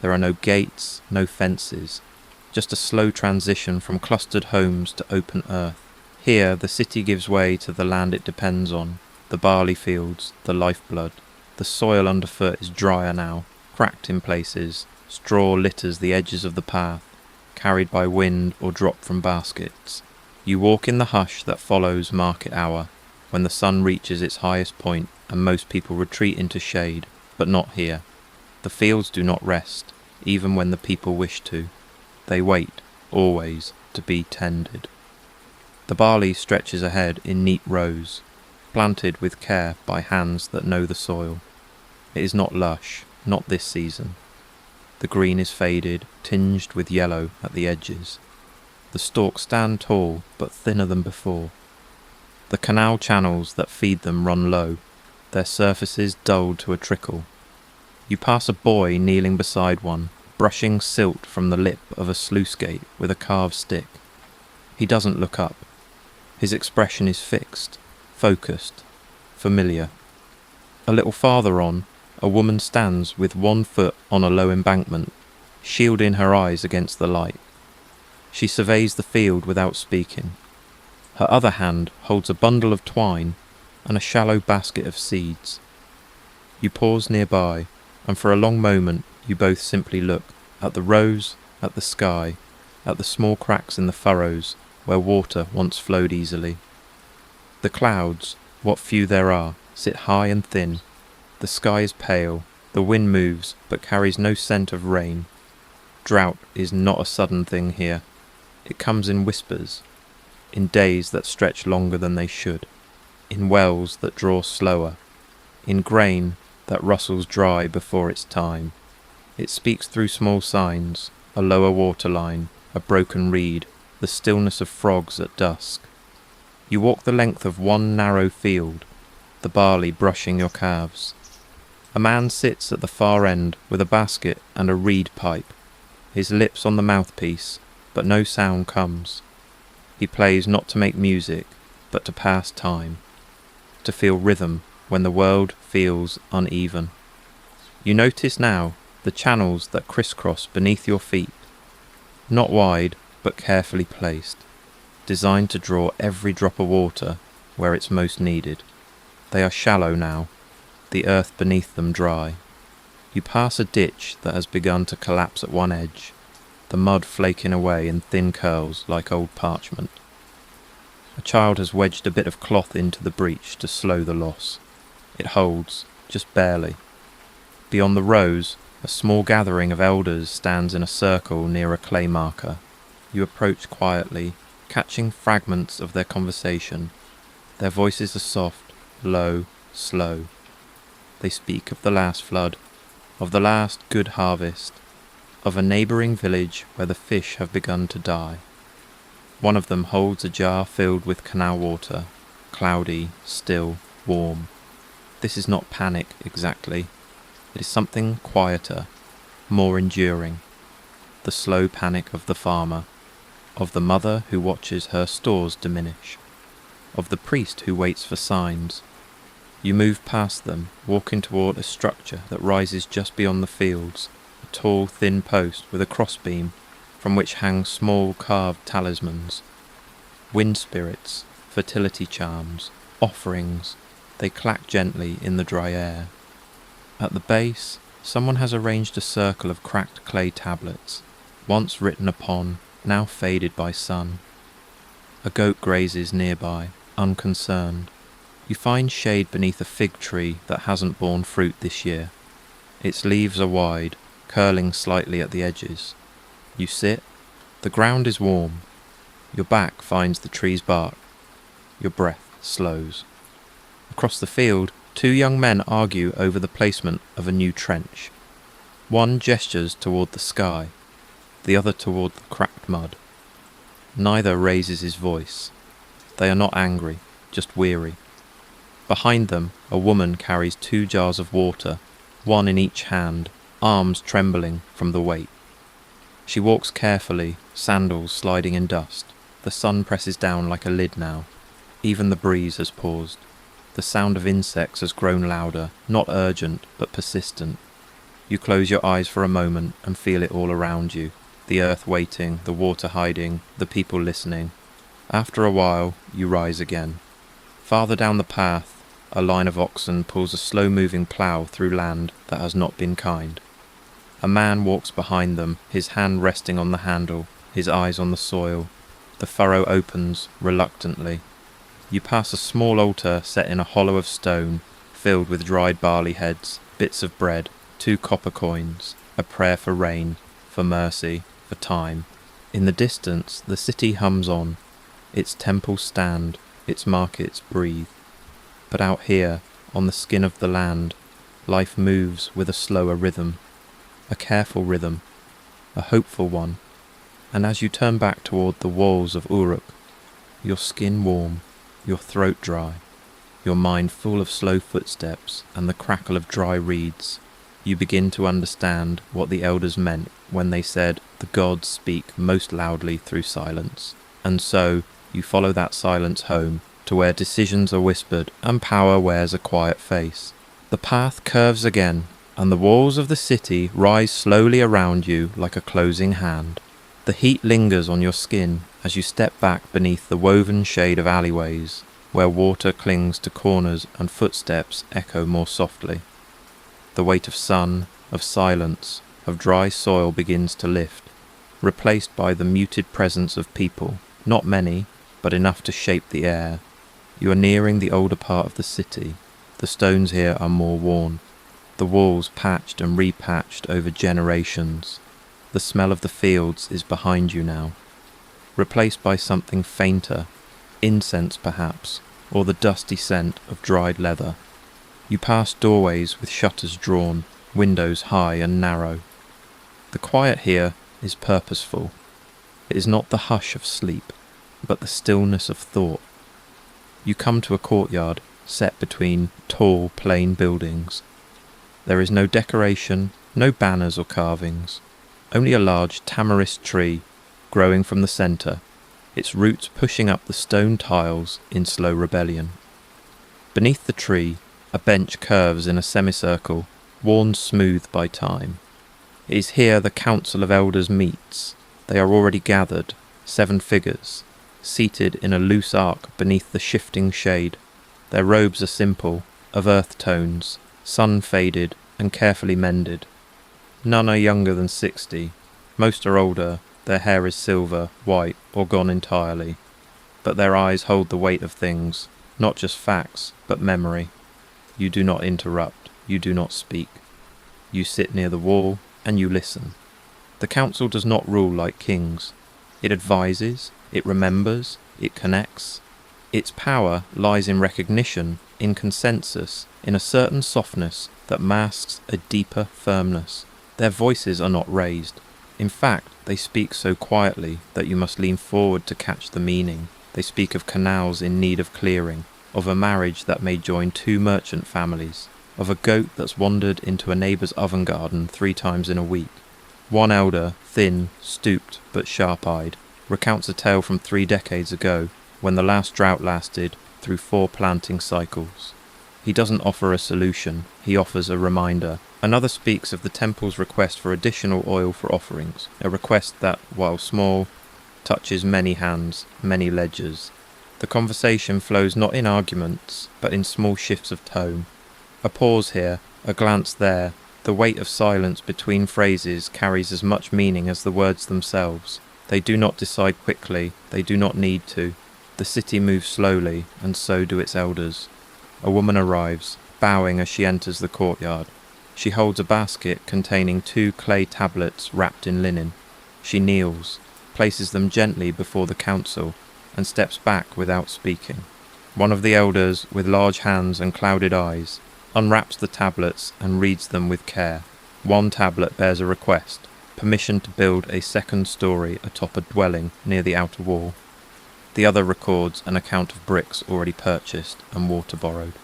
There are no gates, no fences, just a slow transition from clustered homes to open earth. Here the city gives way to the land it depends on, the barley fields, the lifeblood. The soil underfoot is drier now, cracked in places, straw litters the edges of the path, carried by wind or dropped from baskets. You walk in the hush that follows market hour, when the sun reaches its highest point and most people retreat into shade, but not here. The fields do not rest, even when the people wish to. They wait, always, to be tended. The barley stretches ahead in neat rows, planted with care by hands that know the soil. It is not lush, not this season. The green is faded, tinged with yellow at the edges. The stalks stand tall, but thinner than before. The canal channels that feed them run low, their surfaces dulled to a trickle. You pass a boy kneeling beside one, brushing silt from the lip of a sluice gate with a carved stick. He doesn't look up. His expression is fixed, focused, familiar. A little farther on, a woman stands with one foot on a low embankment, shielding her eyes against the light. She surveys the field without speaking. Her other hand holds a bundle of twine and a shallow basket of seeds. You pause nearby, and for a long moment you both simply look at the rose, at the sky, at the small cracks in the furrows where water once flowed easily. The clouds, what few there are, sit high and thin. The sky is pale, the wind moves but carries no scent of rain. Drought is not a sudden thing here. It comes in whispers, in days that stretch longer than they should, in wells that draw slower, in grain that rustles dry before its time. It speaks through small signs, a lower waterline, a broken reed, the stillness of frogs at dusk. You walk the length of one narrow field, the barley brushing your calves. A man sits at the far end with a basket and a reed pipe, his lips on the mouthpiece, but no sound comes. He plays not to make music, but to pass time, to feel rhythm when the world feels uneven. You notice now the channels that crisscross beneath your feet, not wide, but carefully placed, designed to draw every drop of water where it's most needed. They are shallow now, the earth beneath them dry. You pass a ditch that has begun to collapse at one edge, the mud flaking away in thin curls like old parchment. A child has wedged a bit of cloth into the breach to slow the loss. It holds, just barely. Beyond the rows, a small gathering of elders stands in a circle near a clay marker. You approach quietly, catching fragments of their conversation. Their voices are soft, low, slow. They speak of the last flood, of the last good harvest, of a neighbouring village where the fish have begun to die. One of them holds a jar filled with canal water, cloudy, still, warm. This is not panic exactly. It is something quieter, more enduring. The slow panic of the farmer, of the mother who watches her stores diminish, of the priest who waits for signs. You move past them, walking toward a structure that rises just beyond the fields, a tall, thin post with a crossbeam from which hang small carved talismans. Wind spirits, fertility charms, offerings, they clack gently in the dry air. At the base, someone has arranged a circle of cracked clay tablets, once written upon, now faded by sun. A goat grazes nearby, unconcerned. You find shade beneath a fig tree that hasn't borne fruit this year. Its leaves are wide, curling slightly at the edges. You sit. The ground is warm. Your back finds the tree's bark. Your breath slows. Across the field, two young men argue over the placement of a new trench. One gestures toward the sky, the other toward the cracked mud. Neither raises his voice. They are not angry, just weary. Behind them, a woman carries 2 jars of water, one in each hand, arms trembling from the weight. She walks carefully, sandals sliding in dust. The sun presses down like a lid now. Even the breeze has paused. The sound of insects has grown louder, not urgent, but persistent. You close your eyes for a moment and feel it all around you. The earth waiting, the water hiding, the people listening. After a while, you rise again. Farther down the path, a line of oxen pulls a slow-moving plough through land that has not been kind. A man walks behind them, his hand resting on the handle, his eyes on the soil. The furrow opens, reluctantly. You pass a small altar set in a hollow of stone, filled with dried barley heads, bits of bread, 2 copper coins, a prayer for rain, for mercy, for time. In the distance, the city hums on. Its temples stand, its markets breathe. But out here, on the skin of the land, life moves with a slower rhythm, a careful rhythm, a hopeful one. And as you turn back toward the walls of Uruk, your skin warm, your throat dry, your mind full of slow footsteps and the crackle of dry reeds, you begin to understand what the elders meant when they said, "The gods speak most loudly through silence." And so you follow that silence home to where decisions are whispered and power wears a quiet face. The path curves again, and the walls of the city rise slowly around you like a closing hand. The heat lingers on your skin as you step back beneath the woven shade of alleyways, where water clings to corners and footsteps echo more softly. The weight of sun, of silence, of dry soil begins to lift, replaced by the muted presence of people, not many, but enough to shape the air. You are nearing the older part of the city. The stones here are more worn, the walls patched and repatched over generations. The smell of the fields is behind you now, replaced by something fainter, incense perhaps, or the dusty scent of dried leather. You pass doorways with shutters drawn, windows high and narrow. The quiet here is purposeful. It is not the hush of sleep, but the stillness of thought. You come to a courtyard set between tall, plain buildings. There is no decoration, no banners or carvings, only a large tamarisk tree growing from the centre, its roots pushing up the stone tiles in slow rebellion. Beneath the tree, a bench curves in a semicircle, worn smooth by time. It is here the council of elders meets. They are already gathered, 7 figures, seated in a loose arc beneath the shifting shade. Their robes are simple, of earth tones, sun-faded and carefully mended. None are younger than 60. Most are older. Their hair is silver, white, or gone entirely. But their eyes hold the weight of things, not just facts, but memory. You do not interrupt. You do not speak. You sit near the wall, and you listen. The council does not rule like kings. It advises, it remembers, it connects. Its power lies in recognition, in consensus, in a certain softness that masks a deeper firmness. Their voices are not raised. In fact, they speak so quietly that you must lean forward to catch the meaning. They speak of canals in need of clearing, of a marriage that may join 2 merchant families, of a goat that's wandered into a neighbour's oven garden 3 times in a week. One elder, thin, stooped, but sharp-eyed, recounts a tale from 3 decades ago, when the last drought lasted through 4 planting cycles. He doesn't offer a solution, he offers a reminder. Another speaks of the temple's request for additional oil for offerings, a request that, while small, touches many hands, many ledgers. The conversation flows not in arguments, but in small shifts of tone. A pause here, a glance there. The weight of silence between phrases carries as much meaning as the words themselves. They do not decide quickly, they do not need to. The city moves slowly, and so do its elders. A woman arrives, bowing as she enters the courtyard. She holds a basket containing 2 clay tablets wrapped in linen. She kneels, places them gently before the council, and steps back without speaking. One of the elders, with large hands and clouded eyes, unwraps the tablets and reads them with care. One tablet bears a request, permission to build a 2nd story atop a dwelling near the outer wall. The other records an account of bricks already purchased and water borrowed.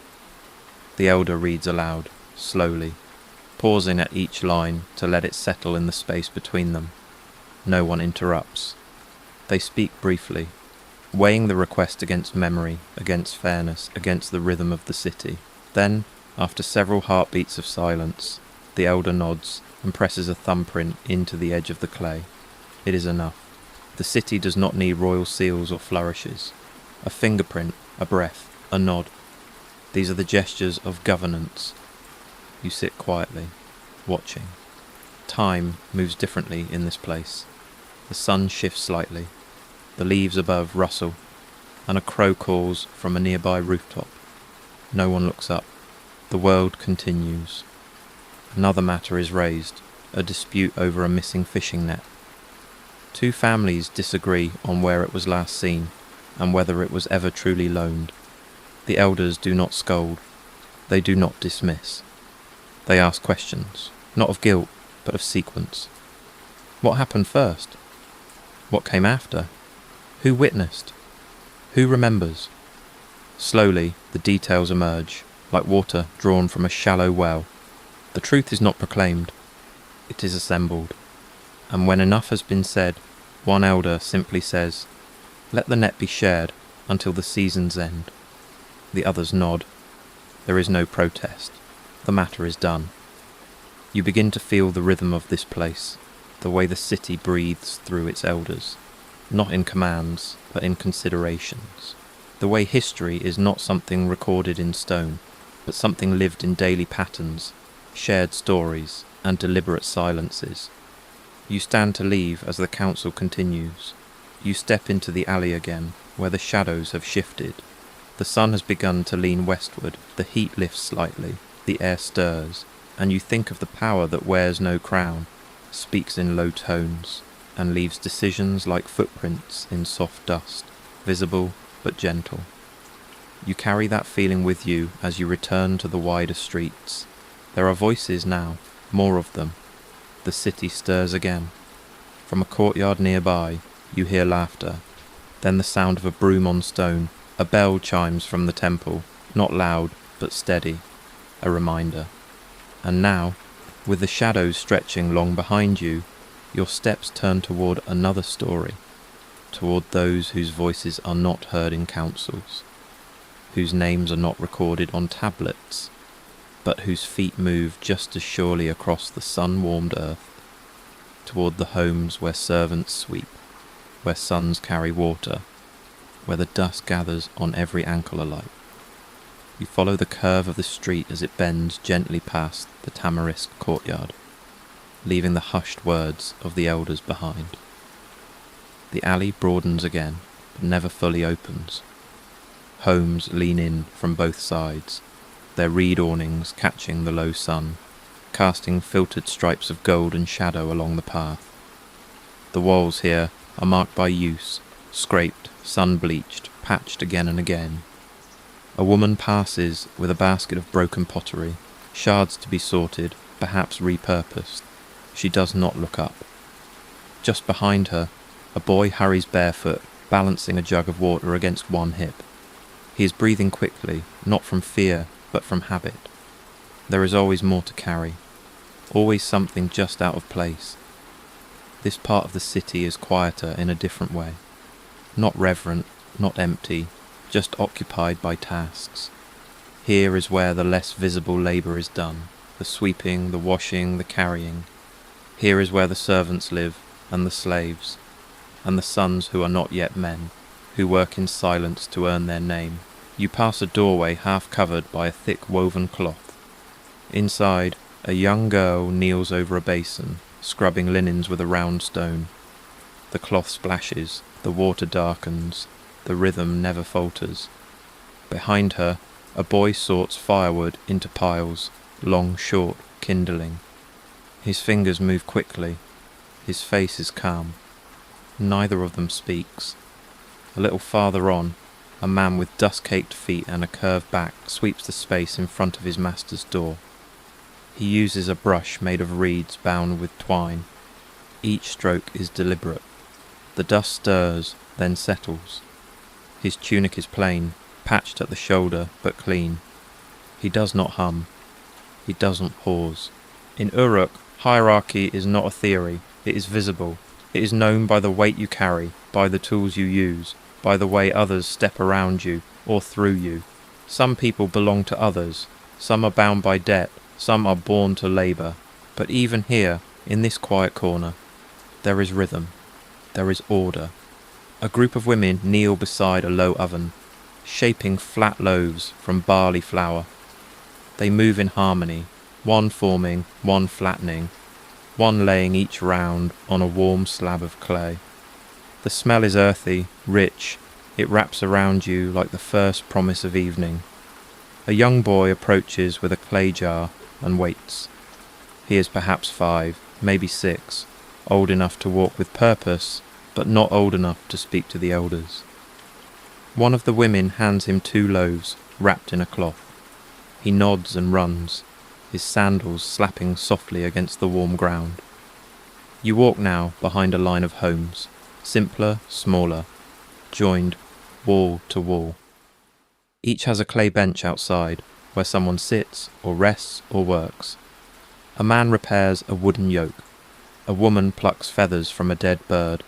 The elder reads aloud, slowly, pausing at each line to let it settle in the space between them. No one interrupts. They speak briefly, weighing the request against memory, against fairness, against the rhythm of the city. Then, after several heartbeats of silence, the elder nods and presses a thumbprint into the edge of the clay. It is enough. The city does not need royal seals or flourishes. A fingerprint, a breath, a nod. These are the gestures of governance. You sit quietly, watching. Time moves differently in this place. The sun shifts slightly. The leaves above rustle, and a crow calls from a nearby rooftop. No one looks up. The world continues. Another matter is raised, a dispute over a missing fishing net. 2 families disagree on where it was last seen, and whether it was ever truly loaned. The elders do not scold. They do not dismiss. They ask questions, not of guilt, but of sequence. What happened first? What came after? Who witnessed? Who remembers? Slowly, the details emerge, like water drawn from a shallow well. The truth is not proclaimed. It is assembled. And when enough has been said, one elder simply says, Let the net be shared until the season's end. The others nod. There is no protest. The matter is done. You begin to feel the rhythm of this place, the way the city breathes through its elders, not in commands, but in considerations. The way history is not something recorded in stone, but something lived in daily patterns, shared stories, and deliberate silences. You stand to leave as the council continues. You step into the alley again, where the shadows have shifted. The sun has begun to lean westward, the heat lifts slightly, the air stirs, and you think of the power that wears no crown, speaks in low tones, and leaves decisions like footprints in soft dust, visible but gentle. You carry that feeling with you as you return to the wider streets. There are voices now, more of them. The city stirs again. From a courtyard nearby, you hear laughter, then the sound of a broom on stone. A bell chimes from the temple, not loud but steady, a reminder. And now, with the shadows stretching long behind you, your steps turn toward another story, toward those whose voices are not heard in councils, whose names are not recorded on tablets, but whose feet move just as surely across the sun-warmed earth, toward the homes where servants sweep, where sons carry water, where the dust gathers on every ankle alike. You follow the curve of the street as it bends gently past the tamarisk courtyard, leaving the hushed words of the elders behind. The alley broadens again, but never fully opens. Homes lean in from both sides, their reed awnings catching the low sun, casting filtered stripes of gold and shadow along the path. The walls here are marked by use, scraped, sun-bleached, patched again and again. A woman passes with a basket of broken pottery, shards to be sorted, perhaps repurposed. She does not look up. Just behind her, a boy hurries barefoot, balancing a jug of water against one hip. He is breathing quickly, not from fear, but from habit. There is always more to carry, always something just out of place. This part of the city is quieter in a different way. Not reverent, not empty, just occupied by tasks. Here is where the less visible labour is done, the sweeping, the washing, the carrying. Here is where the servants live, and the slaves, and the sons who are not yet men, who work in silence to earn their name. You pass a doorway half covered by a thick woven cloth. Inside, a young girl kneels over a basin, scrubbing linens with a round stone. The cloth splashes, the water darkens, the rhythm never falters. Behind her, a boy sorts firewood into piles, long, short, kindling. His fingers move quickly. His face is calm. Neither of them speaks. A little farther on, a man with dust-caked feet and a curved back sweeps the space in front of his master's door. He uses a brush made of reeds bound with twine. Each stroke is deliberate. The dust stirs, then settles. His tunic is plain, patched at the shoulder, but clean. He does not hum. He doesn't pause. In Uruk, hierarchy is not a theory. It is visible. It is known by the weight you carry, by the tools you use, by the way others step around you or through you. Some people belong to others. Some are bound by debt. Some are born to labour. But even here, in this quiet corner, there is rhythm. There is order. A group of women kneel beside a low oven, shaping flat loaves from barley flour. They move in harmony, one forming, one flattening, one laying each round on a warm slab of clay. The smell is earthy, rich. It wraps around you like the first promise of evening. A young boy approaches with a clay jar and waits. He is perhaps 5, maybe 6, old enough to walk with purpose, but not old enough to speak to the elders. One of the women hands him 2 loaves, wrapped in a cloth. He nods and runs, his sandals slapping softly against the warm ground. You walk now behind a line of homes, simpler, smaller, joined wall to wall. Each has a clay bench outside, where someone sits or rests or works. A man repairs a wooden yoke. A woman plucks feathers from a dead bird.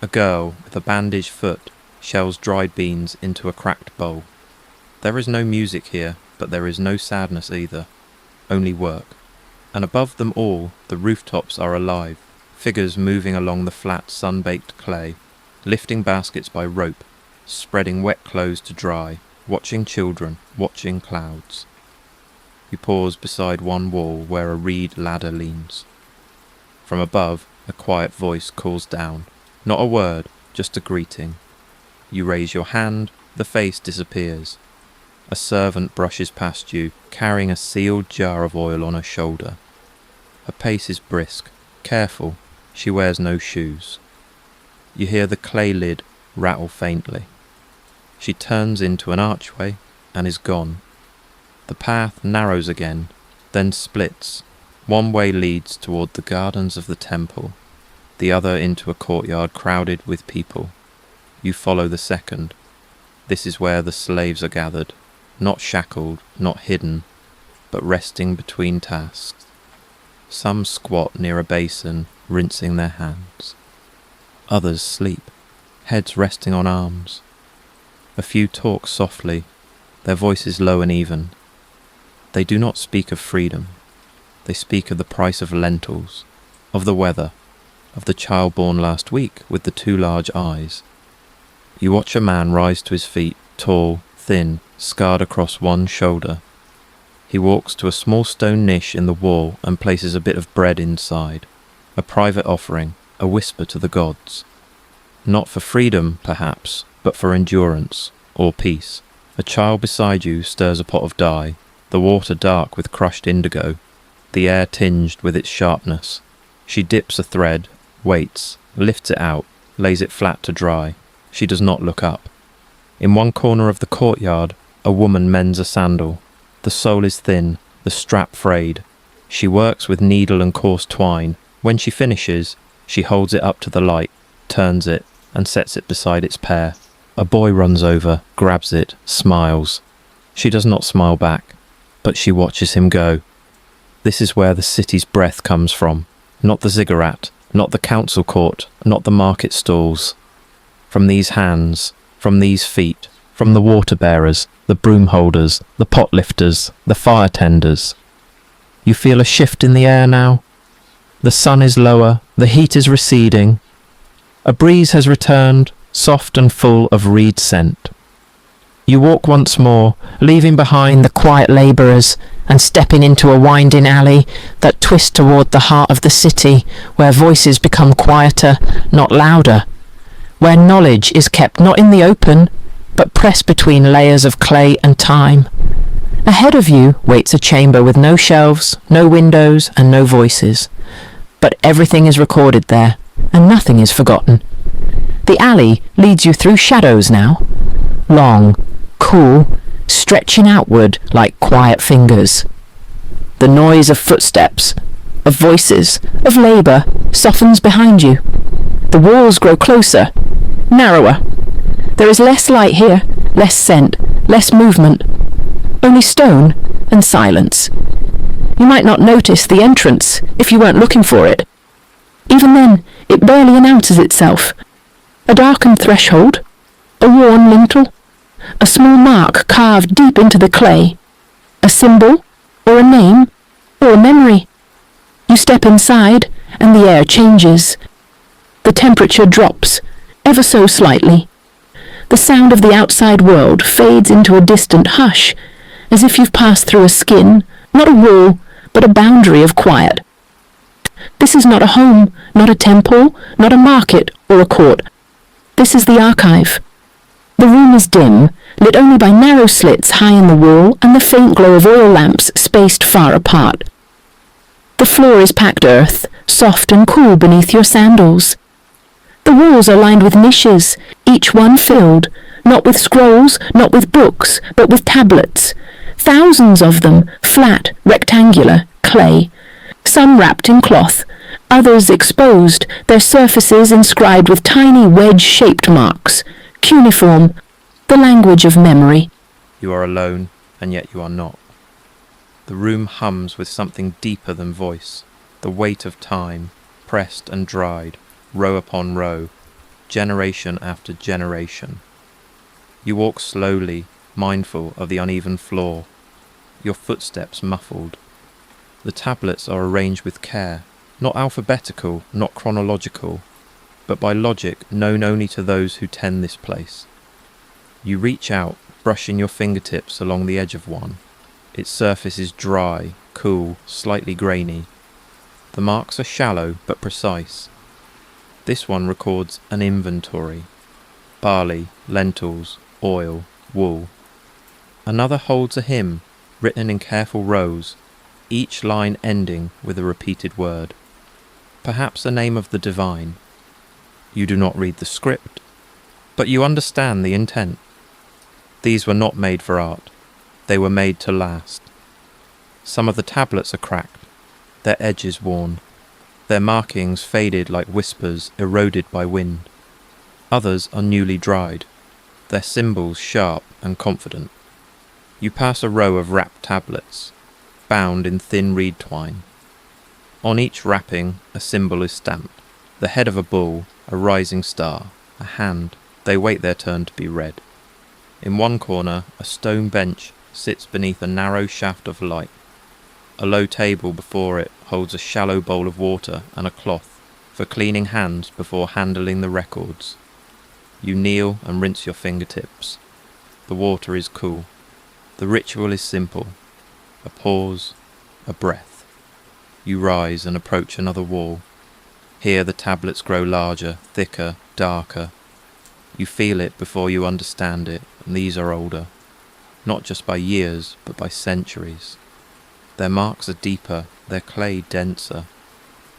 A girl with a bandaged foot shells dried beans into a cracked bowl. There is no music here, but there is no sadness either, only work. And above them all, the rooftops are alive, figures moving along the flat sun-baked clay, lifting baskets by rope, spreading wet clothes to dry, watching children, watching clouds. You pause beside one wall where a reed ladder leans. From above, a quiet voice calls down, not a word, just a greeting. You raise your hand, the face disappears. A servant brushes past you, carrying a sealed jar of oil on her shoulder. Her pace is brisk, careful, she wears no shoes. You hear the clay lid rattle faintly. She turns into an archway and is gone. The path narrows again, then splits. One way leads toward the gardens of the temple, the other into a courtyard crowded with people. You follow the second. This is where the slaves are gathered, not shackled, not hidden, but resting between tasks. Some squat near a basin, rinsing their hands. Others sleep, heads resting on arms. A few talk softly, their voices low and even. They do not speak of freedom. They speak of the price of lentils, of the weather, of the child born last week with the 2 large eyes. You watch a man rise to his feet, tall, thin, scarred across one shoulder. He walks to a small stone niche in the wall and places a bit of bread inside, a private offering, a whisper to the gods. Not for freedom, perhaps, but for endurance, or peace. A child beside you stirs a pot of dye, the water dark with crushed indigo, the air tinged with its sharpness. She dips a thread, waits, lifts it out, lays it flat to dry. She does not look up. In one corner of the courtyard, a woman mends a sandal. The sole is thin, the strap frayed. She works with needle and coarse twine. When she finishes, she holds it up to the light, turns it, and sets it beside its pair. A boy runs over, grabs it, smiles. She does not smile back, but she watches him go. This is where the city's breath comes from. Not the ziggurat, not the council court, not the market stalls. From these hands, from these feet, from the water bearers, the broom holders, the pot lifters, the fire tenders. You feel a shift in the air now. The sun is lower, the heat is receding. A breeze has returned, soft and full of reed scent. You walk once more, leaving behind the quiet labourers and stepping into a winding alley that twists toward the heart of the city, where voices become quieter, not louder, where knowledge is kept not in the open, but pressed between layers of clay and time. Ahead of you waits a chamber with no shelves, no windows, and no voices. But everything is recorded there, and nothing is forgotten. The alley leads you through shadows now, long, cool, stretching outward like quiet fingers. The noise of footsteps, of voices, of labour softens behind you. The walls grow closer, narrower. There is less light here, less scent, less movement. Only stone and silence. You might not notice the entrance if you weren't looking for it. Even then, it barely announces itself. A darkened threshold, a worn lintel, a small mark carved deep into the clay, a symbol, or a name, or a memory. You step inside, and the air changes. The temperature drops, ever so slightly. The sound of the outside world fades into a distant hush, as if you've passed through a skin, not a wall, but a boundary of quiet. This is not a home, not a temple, not a market or a court. This is the archive. The room is dim, lit only by narrow slits high in the wall and the faint glow of oil lamps spaced far apart. The floor is packed earth, soft and cool beneath your sandals. The walls are lined with niches, each one filled, not with scrolls, not with books, but with tablets. Thousands of them, flat, rectangular, clay. Some wrapped in cloth, others exposed, their surfaces inscribed with tiny wedge-shaped marks. Cuneiform, the language of memory. You are alone, and yet you are not. The room hums with something deeper than voice, the weight of time, pressed and dried, row upon row. generation after generation. You walk slowly, mindful of the uneven floor, your footsteps muffled. The tablets are arranged with care, not alphabetical, not chronological, but by logic known only to those who tend this place. You reach out, brushing your fingertips along the edge of one. Its surface is dry, cool, slightly grainy. The marks are shallow but precise. This one records an inventory: barley, lentils, oil, wool. Another holds a hymn, written in careful rows, each line ending with a repeated word. Perhaps a name of the divine. You do not read the script, but you understand the intent. These were not made for art. They were made to last. Some of the tablets are cracked, their edges worn, their markings faded like whispers eroded by wind. Others are newly dried, their symbols sharp and confident. You pass a row of wrapped tablets, bound in thin reed twine. On each wrapping, a symbol is stamped: the head of a bull, a rising star, a hand. They wait their turn to be read. In one corner, a stone bench sits beneath a narrow shaft of light. A low table before it holds a shallow bowl of water and a cloth for cleaning hands before handling the records. You kneel and rinse your fingertips. The water is cool. The ritual is simple: a pause, a breath. You rise and approach another wall. Here the tablets grow larger, thicker, darker. You feel it before you understand it, and these are older, not just by years, but by centuries. Their marks are deeper, their clay denser.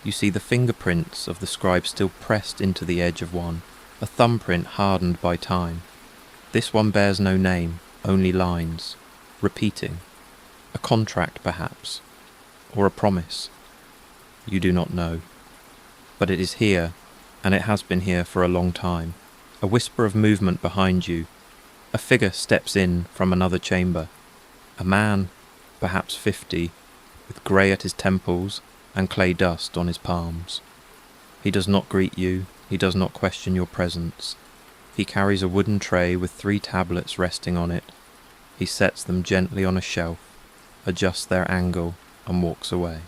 You see the fingerprints of the scribe still pressed into the edge of one, a thumbprint hardened by time. This one bears no name, only lines, repeating. A contract, perhaps, or a promise. You do not know. But it is here, and it has been here for a long time. A whisper of movement behind you. A figure steps in from another chamber. A man, perhaps 50, with grey at his temples and clay dust on his palms. He does not greet you, he does not question your presence. He carries a wooden tray with 3 tablets resting on it. He sets them gently on a shelf, adjusts their angle, and walks away.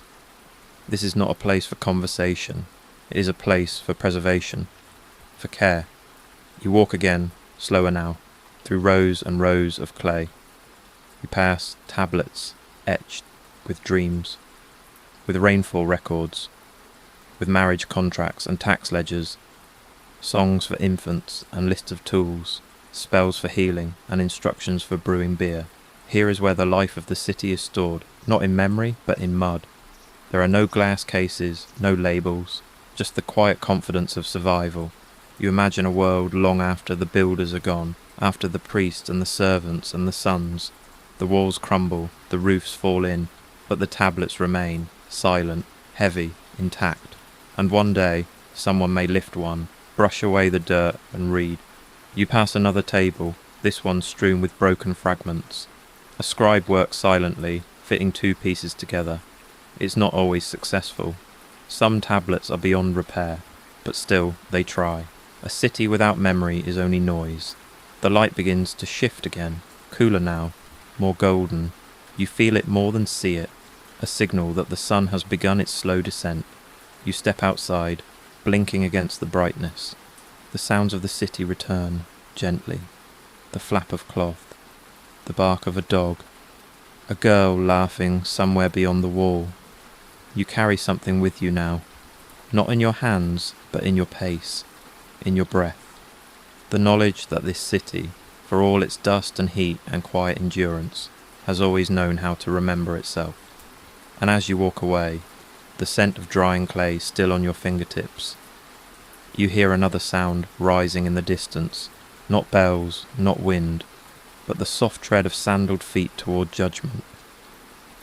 This is not a place for conversation. It is a place for preservation, for care. You walk again, slower now, through rows and rows of clay. You pass tablets etched with dreams, with rainfall records, with marriage contracts and tax ledgers, songs for infants and lists of tools, spells for healing and instructions for brewing beer. Here is where the life of the city is stored, not in memory, but in mud. There are no glass cases, no labels, just the quiet confidence of survival. You imagine a world long after the builders are gone, after the priests and the servants and the sons. The walls crumble, the roofs fall in, but the tablets remain, silent, heavy, intact. And one day, someone may lift one, brush away the dirt and read. You pass another table, this one strewn with broken fragments. A scribe works silently, fitting 2 pieces together. It's not always successful. Some tablets are beyond repair, but still, they try. A city without memory is only noise. The light begins to shift again, cooler now, more golden. You feel it more than see it, a signal that the sun has begun its slow descent. You step outside, blinking against the brightness. The sounds of the city return, gently. The flap of cloth, the bark of a dog, a girl laughing somewhere beyond the wall. You carry something with you now, not in your hands, but in your pace, in your breath. The knowledge that this city, for all its dust and heat and quiet endurance, has always known how to remember itself. And as you walk away, the scent of drying clay still on your fingertips, you hear another sound rising in the distance, not bells, not wind, but the soft tread of sandaled feet toward judgment.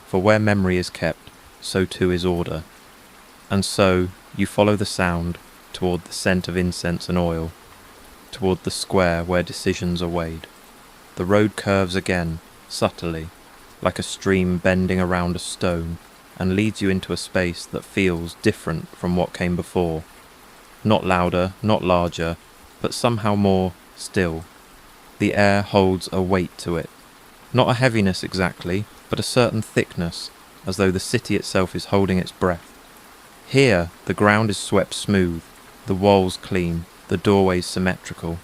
For where memory is kept, so too is order. And so you follow the sound toward the scent of incense and oil, toward the square where decisions are weighed. The road curves again, subtly, like a stream bending around a stone, and leads you into a space that feels different from what came before. Not louder, not larger, but somehow more still. The air holds a weight to it. Not a heaviness exactly, but a certain thickness, as though the city itself is holding its breath. Here, the ground is swept smooth, the walls clean, the doorways symmetrical.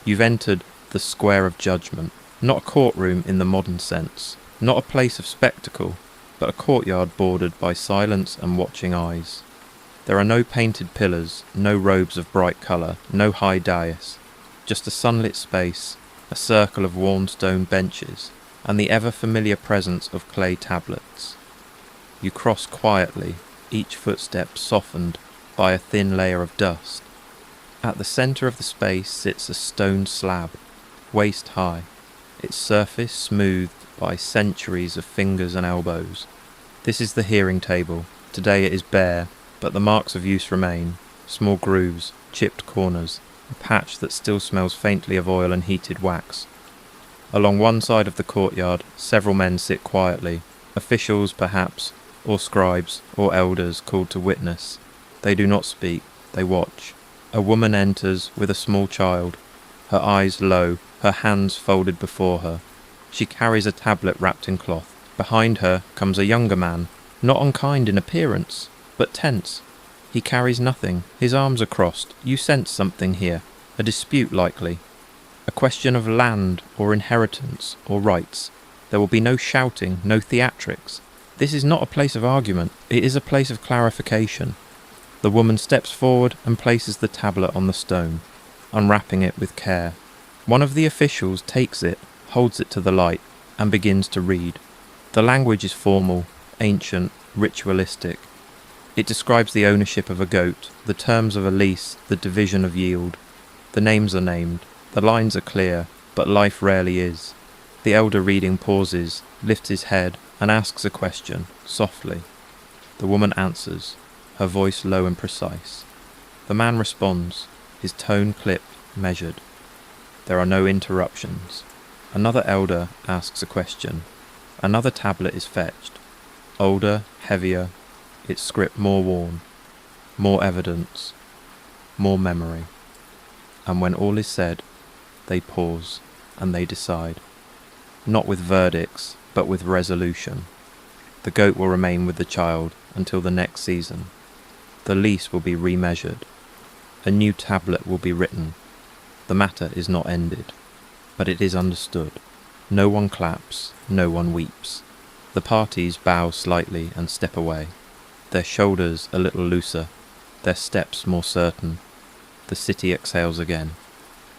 You've entered the Square of Judgment, not a courtroom in the modern sense, not a place of spectacle, but a courtyard bordered by silence and watching eyes. There are no painted pillars, no robes of bright colour, no high dais, just a sunlit space, a circle of worn stone benches, and the ever-familiar presence of clay tablets. You cross quietly, each footstep softened by a thin layer of dust. At the centre of the space sits a stone slab, waist high, its surface smoothed by centuries of fingers and elbows. This is the hearing table. Today it is bare, but the marks of use remain, small grooves, chipped corners, a patch that still smells faintly of oil and heated wax. Along one side of the courtyard, several men sit quietly, officials perhaps, or scribes, or elders called to witness. They do not speak, they watch. A woman enters with a small child, her eyes low, her hands folded before her. She carries a tablet wrapped in cloth. Behind her comes a younger man, not unkind in appearance, but tense. He carries nothing, his arms are crossed. You sense something here, a dispute likely. A question of land or inheritance or rights. There will be no shouting, no theatrics. This is not a place of argument, it is a place of clarification. The woman steps forward and places the tablet on the stone, unwrapping it with care. One of the officials takes it, holds it to the light, and begins to read. The language is formal, ancient, ritualistic. It describes the ownership of a goat, the terms of a lease, the division of yield. The names are named, the lines are clear, but life rarely is. The elder reading pauses, lifts his head, and asks a question, softly. The woman answers, her voice low and precise. The man responds, his tone clipped, measured. There are no interruptions. Another elder asks a question. Another tablet is fetched. Older, heavier, its script more worn, more evidence, more memory. And when all is said, they pause and they decide. Not with verdicts, but with resolution. The goat will remain with the child until the next season. The lease will be remeasured. A new tablet will be written. The matter is not ended, but it is understood. No one claps, no one weeps. The parties bow slightly and step away, their shoulders a little looser, their steps more certain. The city exhales again.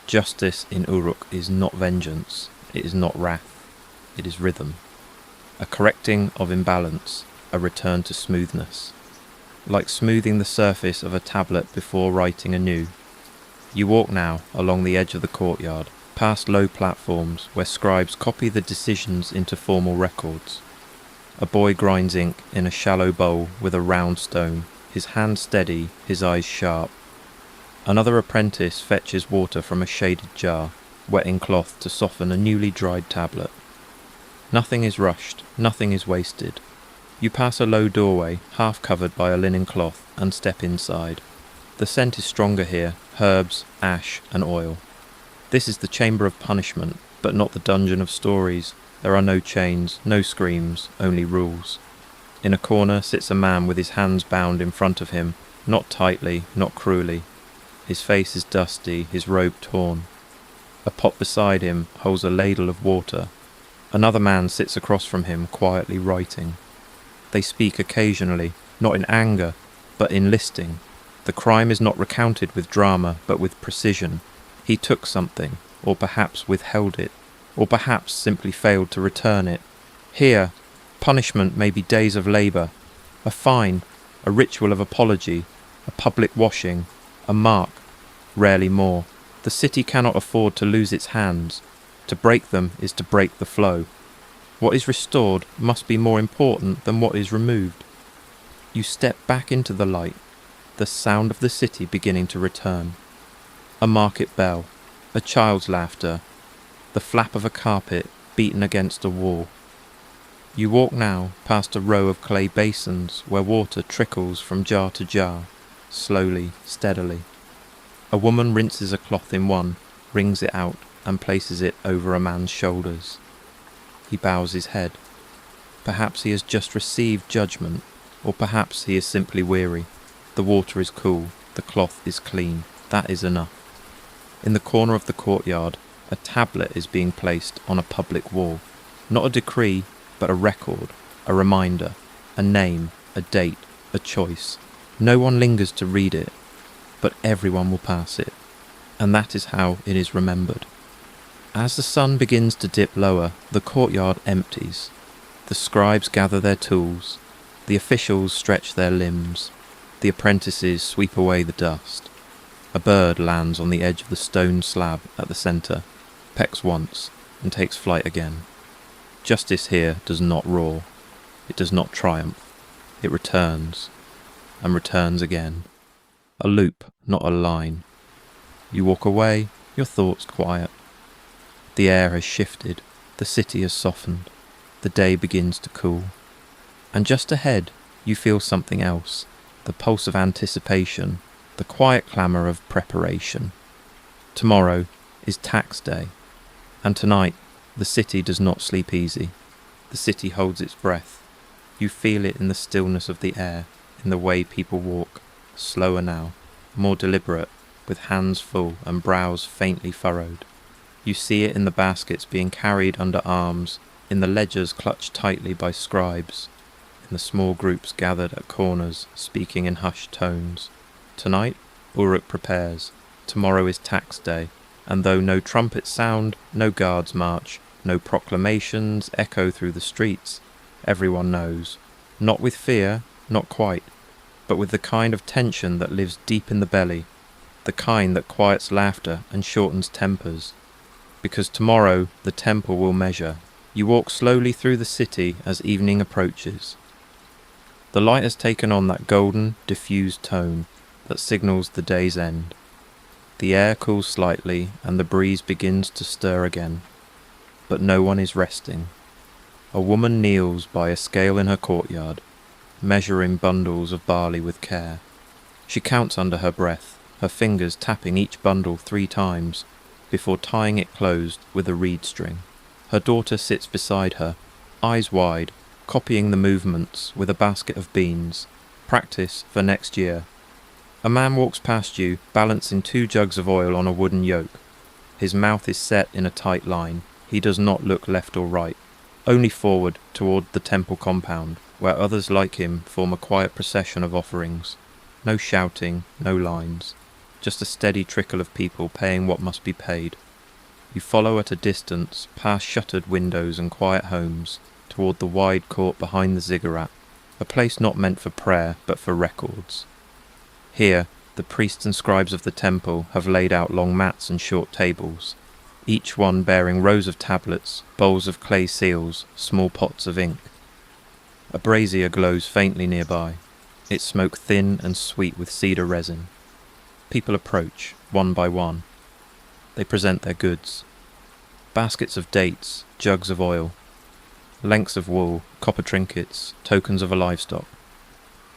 Justice in Uruk is not vengeance, it is not wrath, it is rhythm. A correcting of imbalance, a return to smoothness. Like smoothing the surface of a tablet before writing anew. You walk now along the edge of the courtyard, past low platforms where scribes copy the decisions into formal records. A boy grinds ink in a shallow bowl with a round stone, his hand steady, his eyes sharp. Another apprentice fetches water from a shaded jar, wetting cloth to soften a newly dried tablet. Nothing is rushed, nothing is wasted. You pass a low doorway, half covered by a linen cloth, and step inside. The scent is stronger here, herbs, ash, and oil. This is the chamber of punishment, but not the dungeon of stories. There are no chains, no screams, only rules. In a corner sits a man with his hands bound in front of him, not tightly, not cruelly. His face is dusty, his robe torn. A pot beside him holds a ladle of water. Another man sits across from him, quietly writing. They speak occasionally, not in anger, but in listing. The crime is not recounted with drama, but with precision. He took something, or perhaps withheld it, or perhaps simply failed to return it. Here, punishment may be days of labour, a fine, a ritual of apology, a public washing, a mark, rarely more. The city cannot afford to lose its hands. To break them is to break the flow. What is restored must be more important than what is removed. You step back into the light, the sound of the city beginning to return. A market bell, a child's laughter, the flap of a carpet beaten against a wall. You walk now past a row of clay basins where water trickles from jar to jar, slowly, steadily. A woman rinses a cloth in one, wrings it out, and places it over a man's shoulders. He bows his head. Perhaps he has just received judgment, or perhaps he is simply weary. The water is cool, the cloth is clean. That is enough. In the corner of the courtyard, a tablet is being placed on a public wall. Not a decree, but a record, a reminder, a name, a date, a choice. No one lingers to read it, but everyone will pass it, and that is how it is remembered. As the sun begins to dip lower, the courtyard empties. The scribes gather their tools, the officials stretch their limbs, the apprentices sweep away the dust. A bird lands on the edge of the stone slab at the centre, pecks once, and takes flight again. Justice here does not roar. It does not triumph. It returns, and returns again. A loop, not a line. You walk away, your thoughts quiet. The air has shifted, the city has softened, the day begins to cool. And just ahead, you feel something else, the pulse of anticipation, the quiet clamour of preparation. Tomorrow is tax day, and tonight the city does not sleep easy. The city holds its breath. You feel it in the stillness of the air, in the way people walk, slower now, more deliberate, with hands full and brows faintly furrowed. You see it in the baskets being carried under arms, in the ledgers clutched tightly by scribes, in the small groups gathered at corners, speaking in hushed tones. Tonight, Uruk prepares. Tomorrow is tax day, and though no trumpets sound, no guards march, no proclamations echo through the streets, everyone knows. Not with fear, not quite, but with the kind of tension that lives deep in the belly, the kind that quiets laughter and shortens tempers. Because tomorrow the temple will measure. You walk slowly through the city as evening approaches. The light has taken on that golden, diffused tone that signals the day's end. The air cools slightly and the breeze begins to stir again. But no one is resting. A woman kneels by a scale in her courtyard, measuring bundles of barley with care. She counts under her breath, her fingers tapping each bundle 3 times, before tying it closed with a reed string. Her daughter sits beside her, eyes wide, copying the movements with a basket of beans. Practice for next year. A man walks past you, balancing 2 jugs of oil on a wooden yoke. His mouth is set in a tight line. He does not look left or right, only forward toward the temple compound, where others like him form a quiet procession of offerings. No shouting, no lines. Just a steady trickle of people paying what must be paid. You follow at a distance, past shuttered windows and quiet homes, toward the wide court behind the ziggurat, a place not meant for prayer but for records. Here, the priests and scribes of the temple have laid out long mats and short tables, each one bearing rows of tablets, bowls of clay seals, small pots of ink. A brazier glows faintly nearby, its smoke thin and sweet with cedar resin. People approach, one by one. They present their goods. Baskets of dates, jugs of oil, lengths of wool, copper trinkets, tokens of a livestock.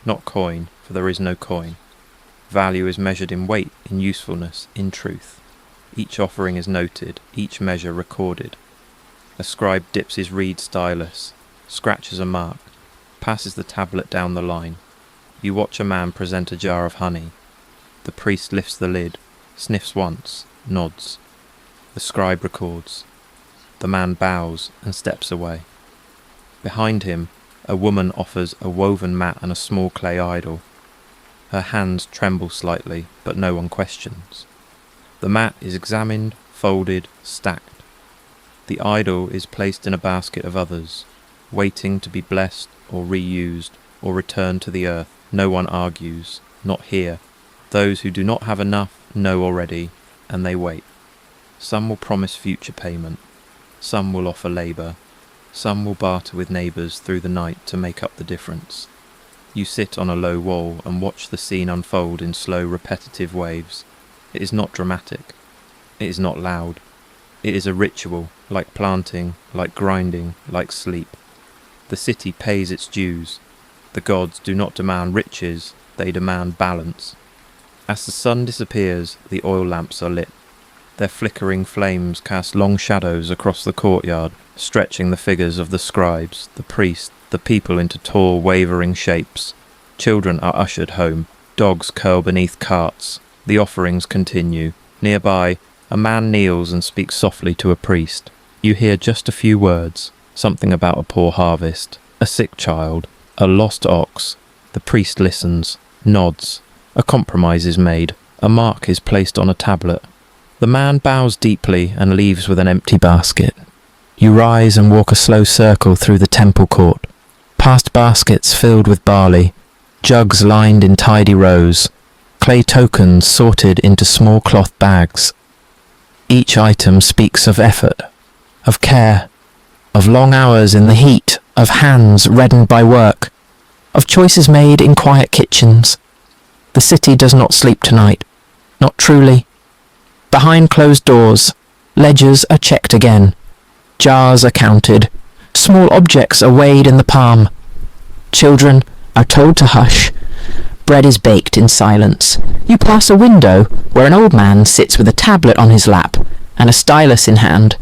Not coin, for there is no coin. Value is measured in weight, in usefulness, in truth. Each offering is noted, each measure recorded. A scribe dips his reed stylus, scratches a mark, passes the tablet down the line. You watch a man present a jar of honey. The priest lifts the lid, sniffs once, nods. The scribe records. The man bows and steps away. Behind him, a woman offers a woven mat and a small clay idol. Her hands tremble slightly, but no one questions. The mat is examined, folded, stacked. The idol is placed in a basket of others, waiting to be blessed or reused or returned to the earth. No one argues, not here. Those who do not have enough know already, and they wait. Some will promise future payment. Some will offer labour. Some will barter with neighbours through the night to make up the difference. You sit on a low wall and watch the scene unfold in slow, repetitive waves. It is not dramatic. It is not loud. It is a ritual, like planting, like grinding, like sleep. The city pays its dues. The gods do not demand riches, they demand balance. As the sun disappears, the oil lamps are lit. Their flickering flames cast long shadows across the courtyard, stretching the figures of the scribes, the priest, the people into tall, wavering shapes. Children are ushered home. Dogs curl beneath carts. The offerings continue. Nearby, a man kneels and speaks softly to a priest. You hear just a few words, something about a poor harvest, a sick child, a lost ox. The priest listens, nods. A compromise is made. A mark is placed on a tablet. The man bows deeply and leaves with an empty basket. You rise and walk a slow circle through the temple court, past baskets filled with barley, jugs lined in tidy rows, clay tokens sorted into small cloth bags. Each item speaks of effort, of care, of long hours in the heat, of hands reddened by work, of choices made in quiet kitchens. The city does not sleep tonight, not truly. Behind closed doors, ledgers are checked again. Jars are counted. Small objects are weighed in the palm. Children are told to hush. Bread is baked in silence. You pass a window where an old man sits with a tablet on his lap and a stylus in hand.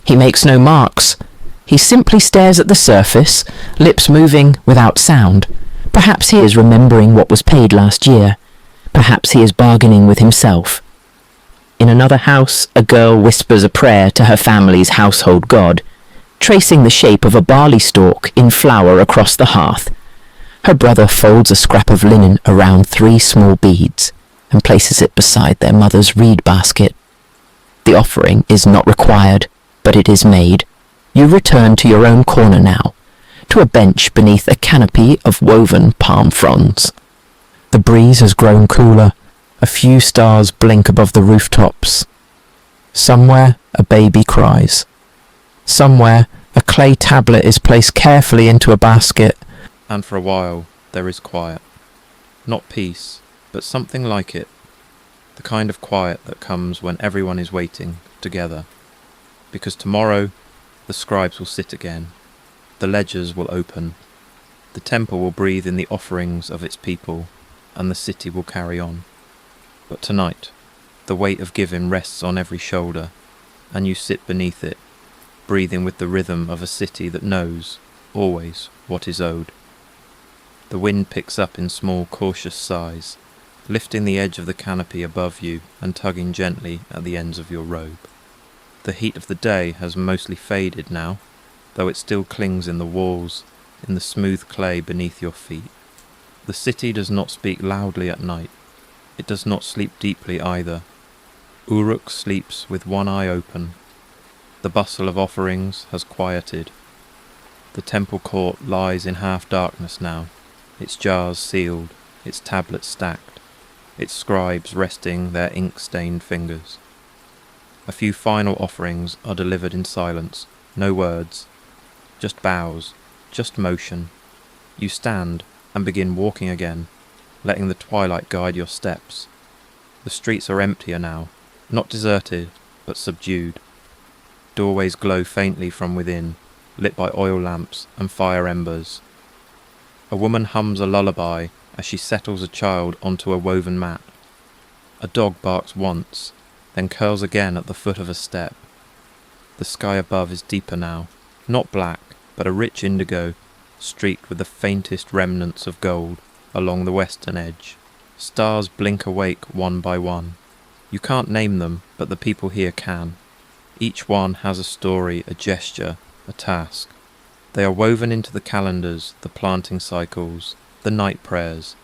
He makes no marks. He simply stares at the surface, lips moving without sound. Perhaps he is remembering what was paid last year. Perhaps he is bargaining with himself. In another house, a girl whispers a prayer to her family's household god, tracing the shape of a barley stalk in flower across the hearth. Her brother folds a scrap of linen around 3 small beads and places it beside their mother's reed basket. The offering is not required, but it is made. You return to your own corner now, to a bench beneath a canopy of woven palm fronds. The breeze has grown cooler. A few stars blink above the rooftops. Somewhere a baby cries. Somewhere a clay tablet is placed carefully into a basket. And for a while there is quiet. Not peace, but something like it. The kind of quiet that comes when everyone is waiting together. Because tomorrow the scribes will sit again. The ledgers will open. The temple will breathe in the offerings of its people, and the city will carry on. But tonight, the weight of giving rests on every shoulder, and you sit beneath it, breathing with the rhythm of a city that knows, always, what is owed. The wind picks up in small, cautious sighs, lifting the edge of the canopy above you and tugging gently at the ends of your robe. The heat of the day has mostly faded now, though it still clings in the walls, in the smooth clay beneath your feet. The city does not speak loudly at night. It does not sleep deeply either. Uruk sleeps with one eye open. The bustle of offerings has quieted. The temple court lies in half darkness now, its jars sealed, its tablets stacked, its scribes resting their ink-stained fingers. A few final offerings are delivered in silence, no words, just bows, just motion. You stand and begin walking again, letting the twilight guide your steps. The streets are emptier now, not deserted, but subdued. Doorways glow faintly from within, lit by oil lamps and fire embers. A woman hums a lullaby as she settles a child onto a woven mat. A dog barks once, then curls again at the foot of a step. The sky above is deeper now, not black, but a rich indigo, streaked with the faintest remnants of gold along the western edge. Stars blink awake one by one. You can't name them, but the people here can. Each one has a story, a gesture, a task. They are woven into the calendars, the planting cycles, the night prayers.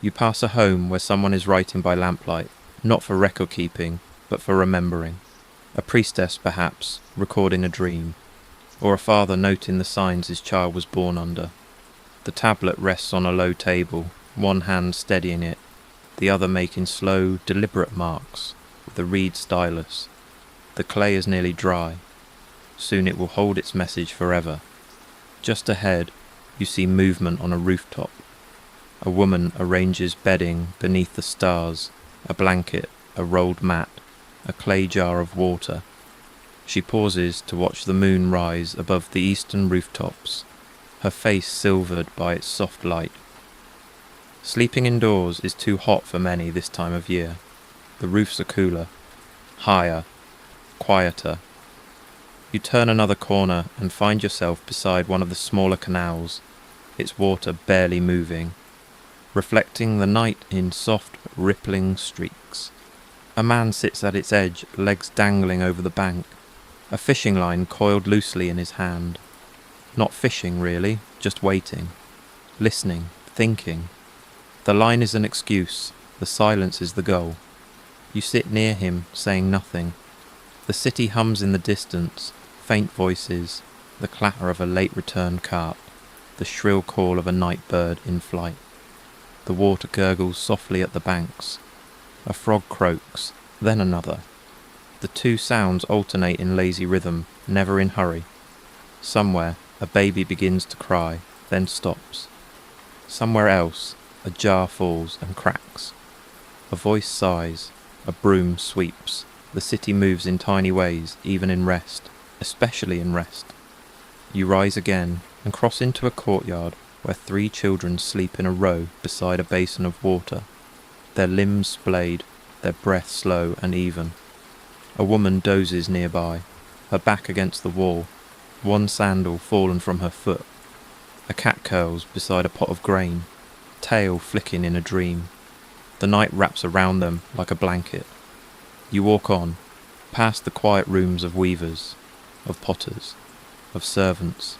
You pass a home where someone is writing by lamplight, not for record keeping, but for remembering. A priestess, perhaps, recording a dream, or a father noting the signs his child was born under. The tablet rests on a low table, one hand steadying it, the other making slow, deliberate marks with a reed stylus. The clay is nearly dry. Soon it will hold its message forever. Just ahead, you see movement on a rooftop. A woman arranges bedding beneath the stars, a blanket, a rolled mat, a clay jar of water. She pauses to watch the moon rise above the eastern rooftops, her face silvered by its soft light. Sleeping indoors is too hot for many this time of year. The roofs are cooler, higher, quieter. You turn another corner and find yourself beside one of the smaller canals, its water barely moving, reflecting the night in soft, rippling streaks. A man sits at its edge, legs dangling over the bank, a fishing line coiled loosely in his hand. Not fishing, really, just waiting, listening, thinking. The line is an excuse, the silence is the goal. You sit near him, saying nothing. The city hums in the distance, faint voices, the clatter of a late-returned cart, the shrill call of a night bird in flight. The water gurgles softly at the banks. A frog croaks, then another. The two sounds alternate in lazy rhythm, never in hurry. Somewhere, a baby begins to cry, then stops. Somewhere else, a jar falls and cracks. A voice sighs, a broom sweeps. The city moves in tiny ways, even in rest, especially in rest. You rise again and cross into a courtyard where 3 children sleep in a row beside a basin of water, their limbs splayed, their breath slow and even. A woman dozes nearby, her back against the wall, one sandal fallen from her foot. A cat curls beside a pot of grain, tail flicking in a dream. The night wraps around them like a blanket. You walk on, past the quiet rooms of weavers, of potters, of servants.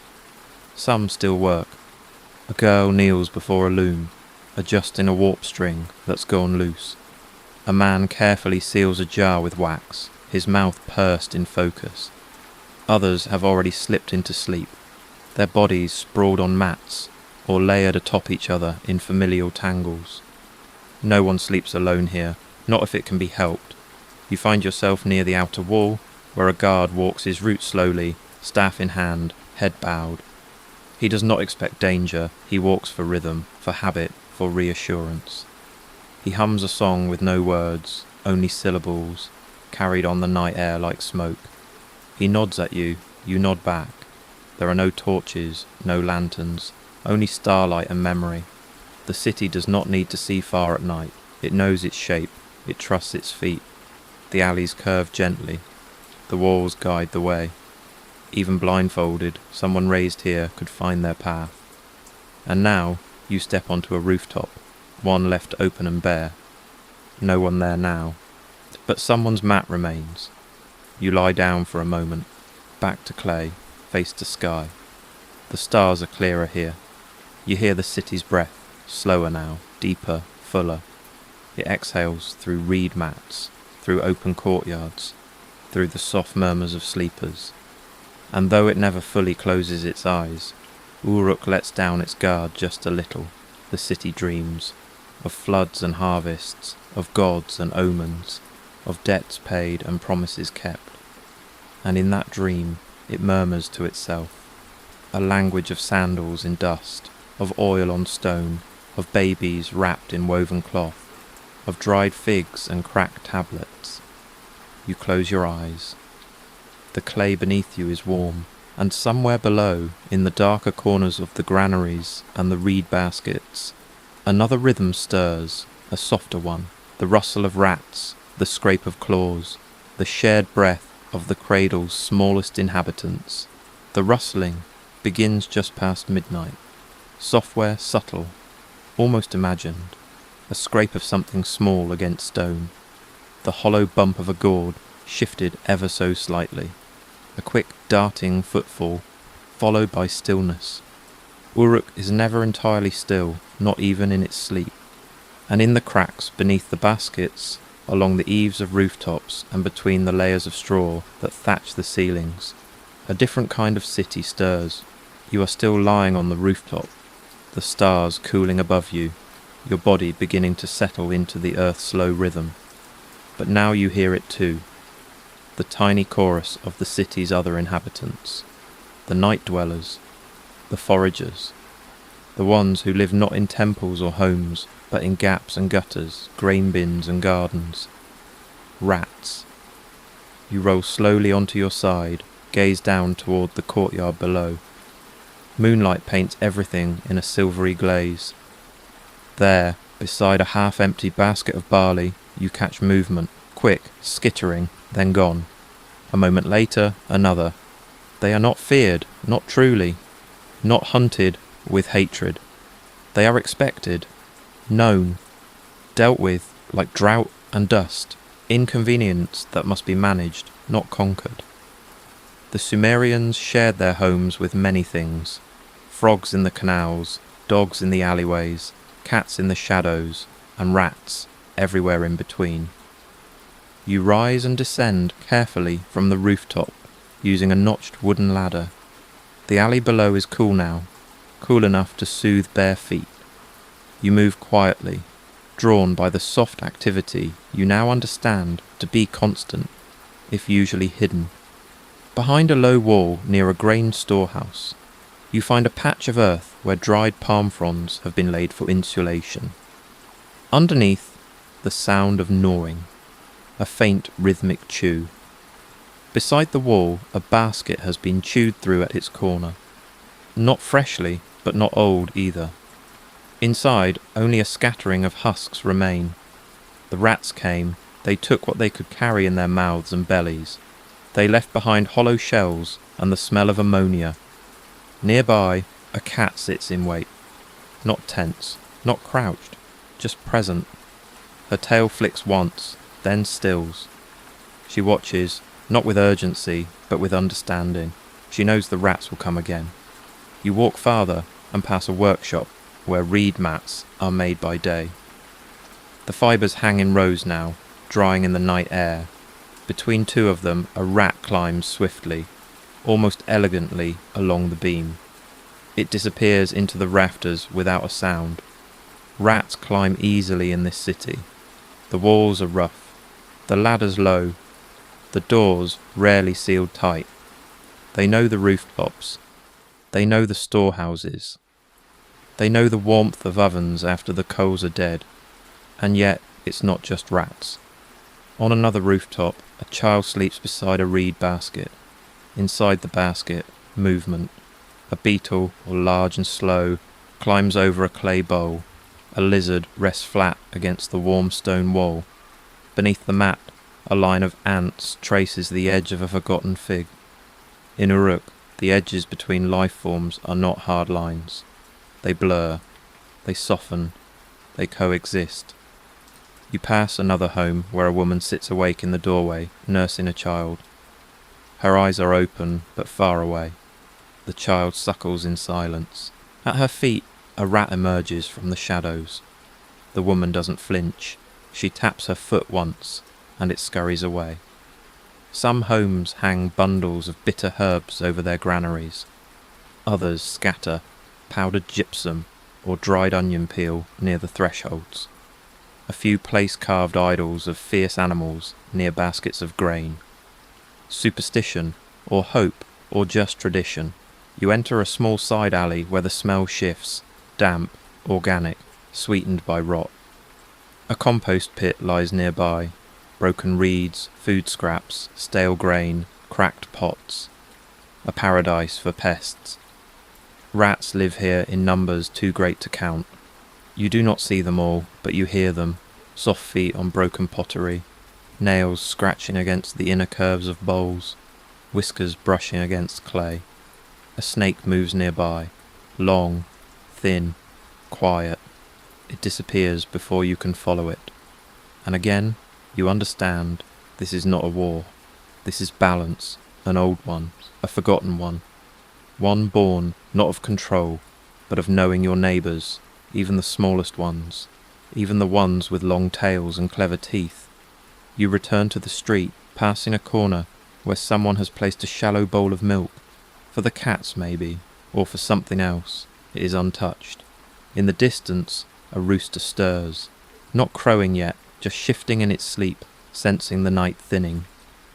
Some still work. A girl kneels before a loom, adjusting a warp string that's gone loose. A man carefully seals a jar with wax, his mouth pursed in focus. Others have already slipped into sleep, their bodies sprawled on mats or layered atop each other in familial tangles. No one sleeps alone here, not if it can be helped. You find yourself near the outer wall, where a guard walks his route slowly, staff in hand, head bowed. He does not expect danger, he walks for rhythm, for habit, for reassurance. He hums a song with no words, only syllables, carried on the night air like smoke. He nods at you, you nod back. There are no torches, no lanterns, only starlight and memory. The city does not need to see far at night. It knows its shape, it trusts its feet. The alleys curve gently. The walls guide the way. Even blindfolded, someone raised here could find their path. And now, you step onto a rooftop, one left open and bare. No one there now. But someone's mat remains. You lie down for a moment, back to clay, face to sky. The stars are clearer here. You hear the city's breath, slower now, deeper, fuller. It exhales through reed mats, through open courtyards, through the soft murmurs of sleepers. And though it never fully closes its eyes, Uruk lets down its guard just a little. The city dreams, of floods and harvests, of gods and omens, of debts paid and promises kept. And in that dream, it murmurs to itself, a language of sandals in dust, of oil on stone, of babies wrapped in woven cloth, of dried figs and cracked tablets. You close your eyes. The clay beneath you is warm, and somewhere below, in the darker corners of the granaries and the reed baskets, another rhythm stirs, a softer one, the rustle of rats, the scrape of claws, the shared breath of the cradle's smallest inhabitants. The rustling begins just past midnight. Software subtle, almost imagined, a scrape of something small against stone. The hollow bump of a gourd shifted ever so slightly. A quick darting footfall, followed by stillness. Uruk is never entirely still, not even in its sleep. And in the cracks beneath the baskets, along the eaves of rooftops and between the layers of straw that thatch the ceilings, a different kind of city stirs. You are still lying on the rooftop, the stars cooling above you, your body beginning to settle into the earth's slow rhythm. But now you hear it too, the tiny chorus of the city's other inhabitants, the night dwellers, the foragers, the ones who live not in temples or homes, but in gaps and gutters, grain bins and gardens. Rats. You roll slowly onto your side, gaze down toward the courtyard below. Moonlight paints everything in a silvery glaze. There, beside a half-empty basket of barley, you catch movement, quick, skittering, then gone. A moment later, another. They are not feared, not truly, not hunted with hatred. They are expected, known, dealt with like drought and dust, inconvenience that must be managed, not conquered. The Sumerians shared their homes with many things: frogs in the canals, dogs in the alleyways, cats in the shadows, and rats everywhere in between. You rise and descend carefully from the rooftop, using a notched wooden ladder. The alley below is cool now, cool enough to soothe bare feet. You move quietly, drawn by the soft activity you now understand to be constant, if usually hidden. Behind a low wall near a grain storehouse, you find a patch of earth where dried palm fronds have been laid for insulation. Underneath, the sound of gnawing, a faint rhythmic chew. Beside the wall, a basket has been chewed through at its corner. Not freshly, but not old either. Inside, only a scattering of husks remain. The rats came, they took what they could carry in their mouths and bellies. They left behind hollow shells and the smell of ammonia. Nearby, a cat sits in wait. Not tense, not crouched, just present. Her tail flicks once, then stills. She watches, not with urgency, but with understanding. She knows the rats will come again. You walk farther and pass a workshop where reed mats are made by day. The fibres hang in rows now, drying in the night air. Between two of them, a rat climbs swiftly, almost elegantly, along the beam. It disappears into the rafters without a sound. Rats climb easily in this city. The walls are rough, the ladders low, the doors rarely sealed tight. They know the rooftops. They know the storehouses. They know the warmth of ovens after the coals are dead. And yet, it's not just rats. On another rooftop, a child sleeps beside a reed basket. Inside the basket, movement. A beetle, or large and slow, climbs over a clay bowl. A lizard rests flat against the warm stone wall. Beneath the mat, a line of ants traces the edge of a forgotten fig. In Uruk, the edges between life forms are not hard lines. They blur, they soften, they coexist. You pass another home where a woman sits awake in the doorway, nursing a child. Her eyes are open, but far away. The child suckles in silence. At her feet, a rat emerges from the shadows. The woman doesn't flinch. She taps her foot once, and it scurries away. Some homes hang bundles of bitter herbs over their granaries. Others scatter powdered gypsum or dried onion peel near the thresholds. A few place-carved idols of fierce animals near baskets of grain. Superstition, or hope, or just tradition. You enter a small side alley where the smell shifts, damp, organic, sweetened by rot. A compost pit lies nearby. Broken reeds, food scraps, stale grain, cracked pots. A paradise for pests. Rats live here in numbers too great to count. You do not see them all, but you hear them, soft feet on broken pottery, nails scratching against the inner curves of bowls, whiskers brushing against clay. A snake moves nearby, long, thin, quiet. It disappears before you can follow it. And again, you understand, this is not a war. This is balance, an old one, a forgotten one. One born, not of control, but of knowing your neighbours, even the smallest ones, even the ones with long tails and clever teeth. You return to the street, passing a corner where someone has placed a shallow bowl of milk. For the cats, maybe, or for something else. It is untouched. In the distance, a rooster stirs, not crowing yet, just shifting in its sleep, sensing the night thinning.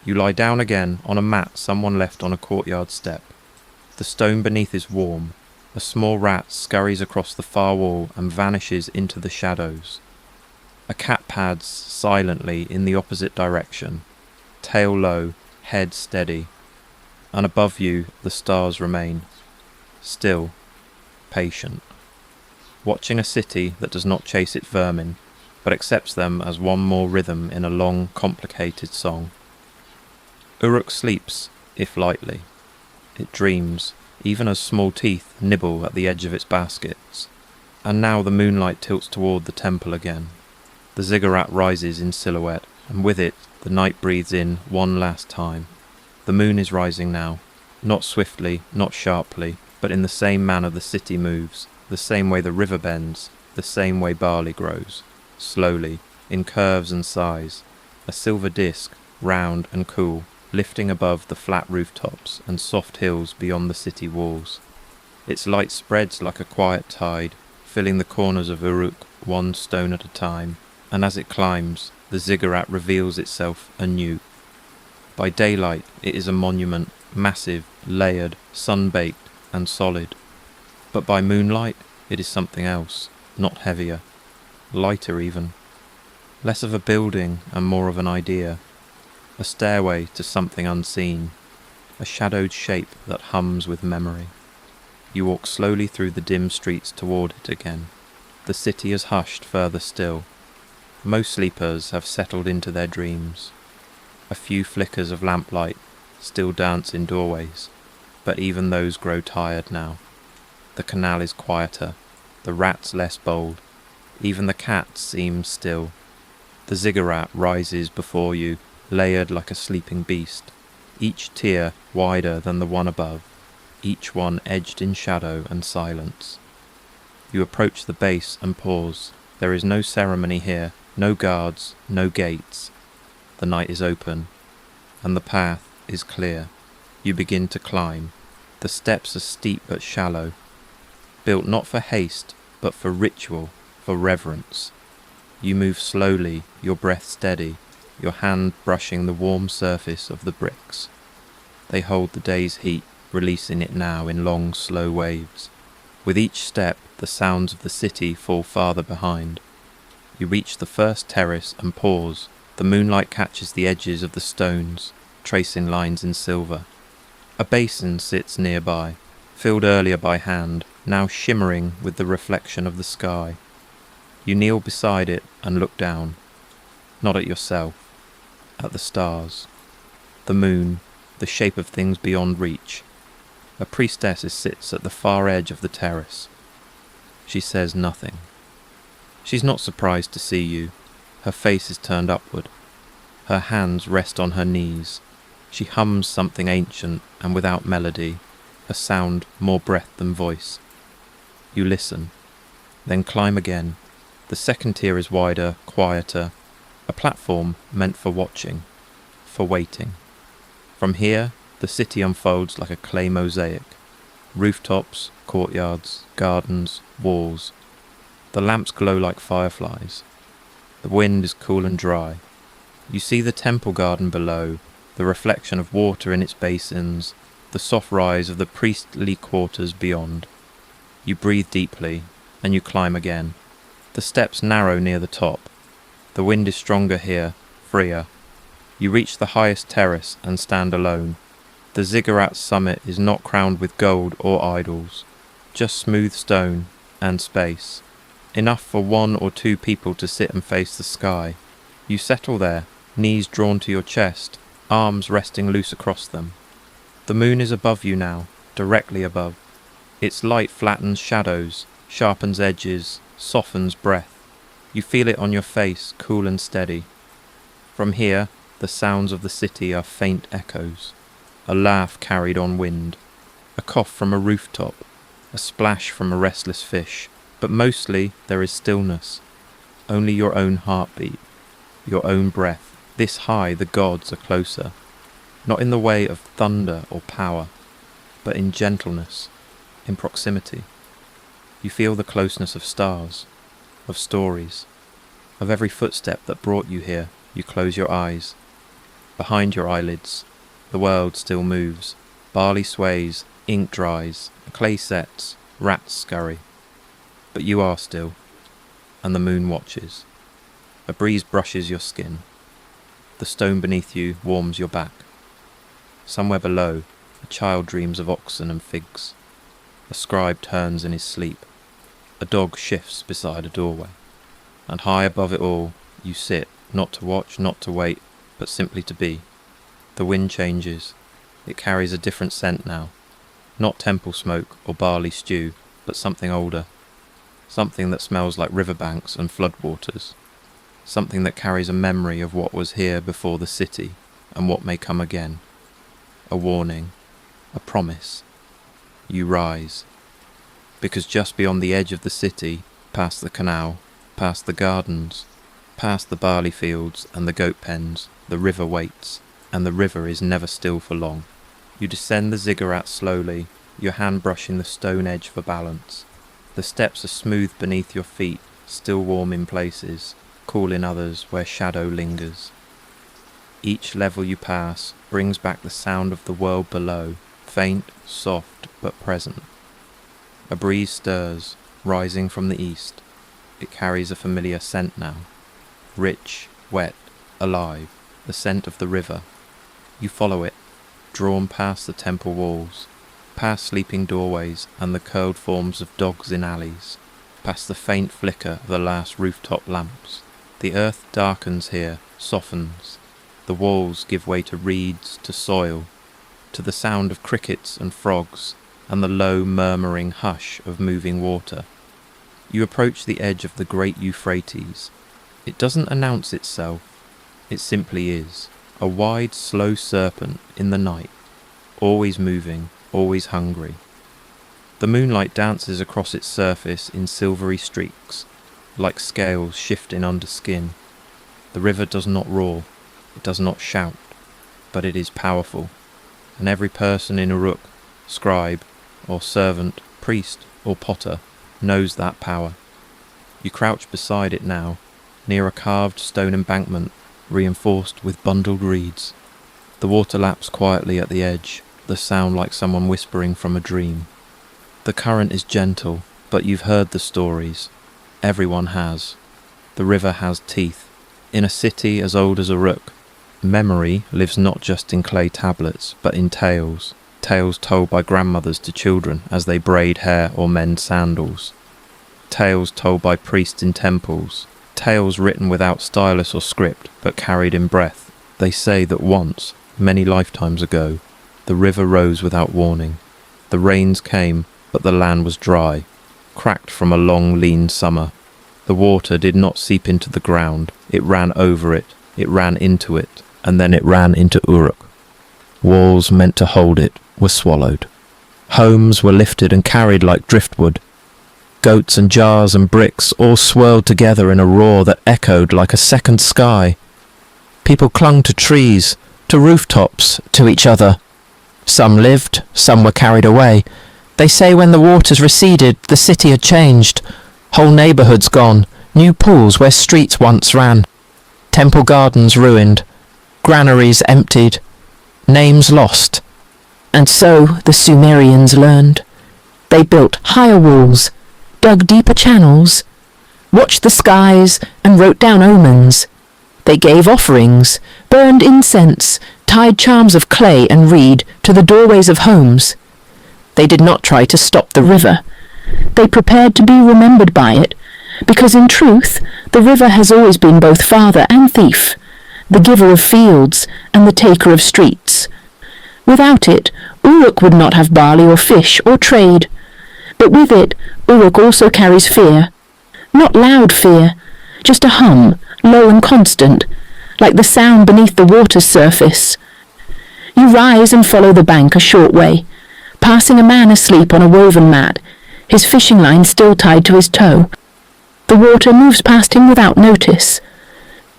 You lie down again on a mat someone left on a courtyard step. The stone beneath is warm. A small rat scurries across the far wall and vanishes into the shadows. A cat pads silently in the opposite direction, tail low, head steady. And above you the stars remain, still, patient. watching a city that does not chase its vermin, but accepts them as one more rhythm in a long, complicated song. Uruk sleeps, if lightly. It dreams, even as small teeth nibble at the edge of its baskets. And now the moonlight tilts toward the temple again. The ziggurat rises in silhouette, and with it the night breathes in one last time. The moon is rising now, not swiftly, not sharply, but in the same manner the city moves, the same way the river bends, the same way barley grows, slowly, in curves and sighs, a silver disk, round and cool, lifting above the flat rooftops and soft hills beyond the city walls. Its light spreads like a quiet tide, filling the corners of Uruk one stone at a time, and as it climbs, the ziggurat reveals itself anew. By daylight it is a monument, massive, layered, sun-baked and solid. But by moonlight it is something else, not heavier, lighter even. Less of a building and more of an idea. A stairway to something unseen, a shadowed shape that hums with memory. You walk slowly through the dim streets toward it again. The city has hushed further still. Most sleepers have settled into their dreams. A few flickers of lamplight still dance in doorways, but even those grow tired now. The canal is quieter, the rats less bold, even the cat seems still. The ziggurat rises before you, layered like a sleeping beast, each tier wider than the one above, each one edged in shadow and silence. You approach the base and pause. There is no ceremony here, no guards, no gates. The night is open, and the path is clear. You begin to climb. The steps are steep but shallow, built not for haste, but for ritual, for reverence. You move slowly, your breath steady, your hand brushing the warm surface of the bricks. They hold the day's heat, releasing it now in long, slow waves. With each step, the sounds of the city fall farther behind. You reach the first terrace and pause. The moonlight catches the edges of the stones, tracing lines in silver. A basin sits nearby, filled earlier by hand, now shimmering with the reflection of the sky. You kneel beside it and look down, not at yourself, at the stars, the moon, the shape of things beyond reach. A priestess sits at the far edge of the terrace. She says nothing. She's not surprised to see you. Her face is turned upward. Her hands rest on her knees. She hums something ancient and without melody, a sound more breath than voice. You listen, then climb again. The second tier is wider, quieter, a platform meant for watching, for waiting. From here, the city unfolds like a clay mosaic. Rooftops, courtyards, gardens, walls. The lamps glow like fireflies. The wind is cool and dry. You see the temple garden below, the reflection of water in its basins, the soft rise of the priestly quarters beyond. You breathe deeply, and you climb again. The steps narrow near the top. The wind is stronger here, freer. You reach the highest terrace and stand alone. The ziggurat's summit is not crowned with gold or idols, just smooth stone and space, enough for one or two people to sit and face the sky. You settle there, knees drawn to your chest, arms resting loose across them. The moon is above you now, directly above. Its light flattens shadows, sharpens edges, softens breath. You feel it on your face, cool and steady. From here, the sounds of the city are faint echoes. A laugh carried on wind, a cough from a rooftop, a splash from a restless fish, but mostly there is stillness, only your own heartbeat, your own breath. This high the gods are closer, not in the way of thunder or power, but in gentleness, in proximity. You feel the closeness of stars, of stories, of every footstep that brought you here. You close your eyes. Behind your eyelids, the world still moves. Barley sways, ink dries, clay sets, rats scurry. But you are still, and the moon watches. A breeze brushes your skin. The stone beneath you warms your back. Somewhere below, a child dreams of oxen and figs. A scribe turns in his sleep. A dog shifts beside a doorway, and high above it all, you sit, not to watch, not to wait, but simply to be. The wind changes. It carries a different scent now. Not temple smoke or barley stew, but something older. Something that smells like riverbanks and floodwaters. Something that carries a memory of what was here before the city and what may come again. A warning. A promise. You rise. Because just beyond the edge of the city, past the canal, past the gardens, past the barley fields and the goat pens, the river waits, and the river is never still for long. You descend the ziggurats slowly, your hand brushing the stone edge for balance. The steps are smooth beneath your feet, still warm in places, cool in others where shadow lingers. Each level you pass brings back the sound of the world below, faint, soft, but present. A breeze stirs, rising from the east. It carries a familiar scent now. Rich, wet, alive, the scent of the river. You follow it, drawn past the temple walls, past sleeping doorways and the curled forms of dogs in alleys, past the faint flicker of the last rooftop lamps. The earth darkens here, softens. The walls give way to reeds, to soil, to the sound of crickets and frogs, and the low murmuring hush of moving water. You approach the edge of the great Euphrates. It doesn't announce itself, it simply is, a wide, slow serpent in the night, always moving, always hungry. The moonlight dances across its surface in silvery streaks, like scales shifting under skin. The river does not roar, it does not shout, but it is powerful, and every person in Uruk, scribe, or servant, priest, or potter, knows that power. You crouch beside it now, near a carved stone embankment, reinforced with bundled reeds. The water laps quietly at the edge, the sound like someone whispering from a dream. The current is gentle, but you've heard the stories. Everyone has. The river has teeth. In a city as old as Uruk, memory lives not just in clay tablets, but in tales. Tales told by grandmothers to children as they braid hair or mend sandals. Tales told by priests in temples. Tales written without stylus or script, but carried in breath. They say that once, many lifetimes ago, the river rose without warning. The rains came, but the land was dry, cracked from a long, lean summer. The water did not seep into the ground. It ran over it, it ran into it, and then it ran into Uruk. Walls meant to hold it were swallowed. Homes were lifted and carried like driftwood. Goats and jars and bricks all swirled together in a roar that echoed like a second sky. People clung to trees, to rooftops, to each other. Some lived, some were carried away. They say when the waters receded, the city had changed. Whole neighbourhoods gone, new pools where streets once ran. Temple gardens ruined, granaries emptied, names lost. And so the Sumerians learned. They built higher walls, dug deeper channels, watched the skies and wrote down omens. They gave offerings, burned incense, tied charms of clay and reed to the doorways of homes. They did not try to stop the river. They prepared to be remembered by it, because in truth the river has always been both father and thief, the giver of fields and the taker of streets. Without it, Uruk would not have barley or fish or trade. But with it, Uruk also carries fear. Not loud fear, just a hum, low and constant, like the sound beneath the water's surface. You rise and follow the bank a short way, passing a man asleep on a woven mat, his fishing line still tied to his toe. The water moves past him without notice.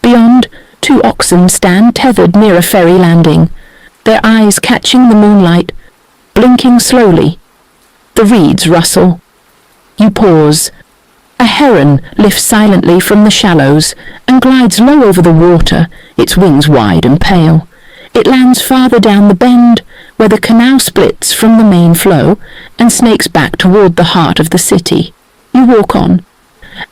Beyond, 2 oxen stand tethered near a ferry landing, their eyes catching the moonlight, blinking slowly. The reeds rustle. You pause. A heron lifts silently from the shallows and glides low over the water, its wings wide and pale. It lands farther down the bend, where the canal splits from the main flow and snakes back toward the heart of the city. You walk on.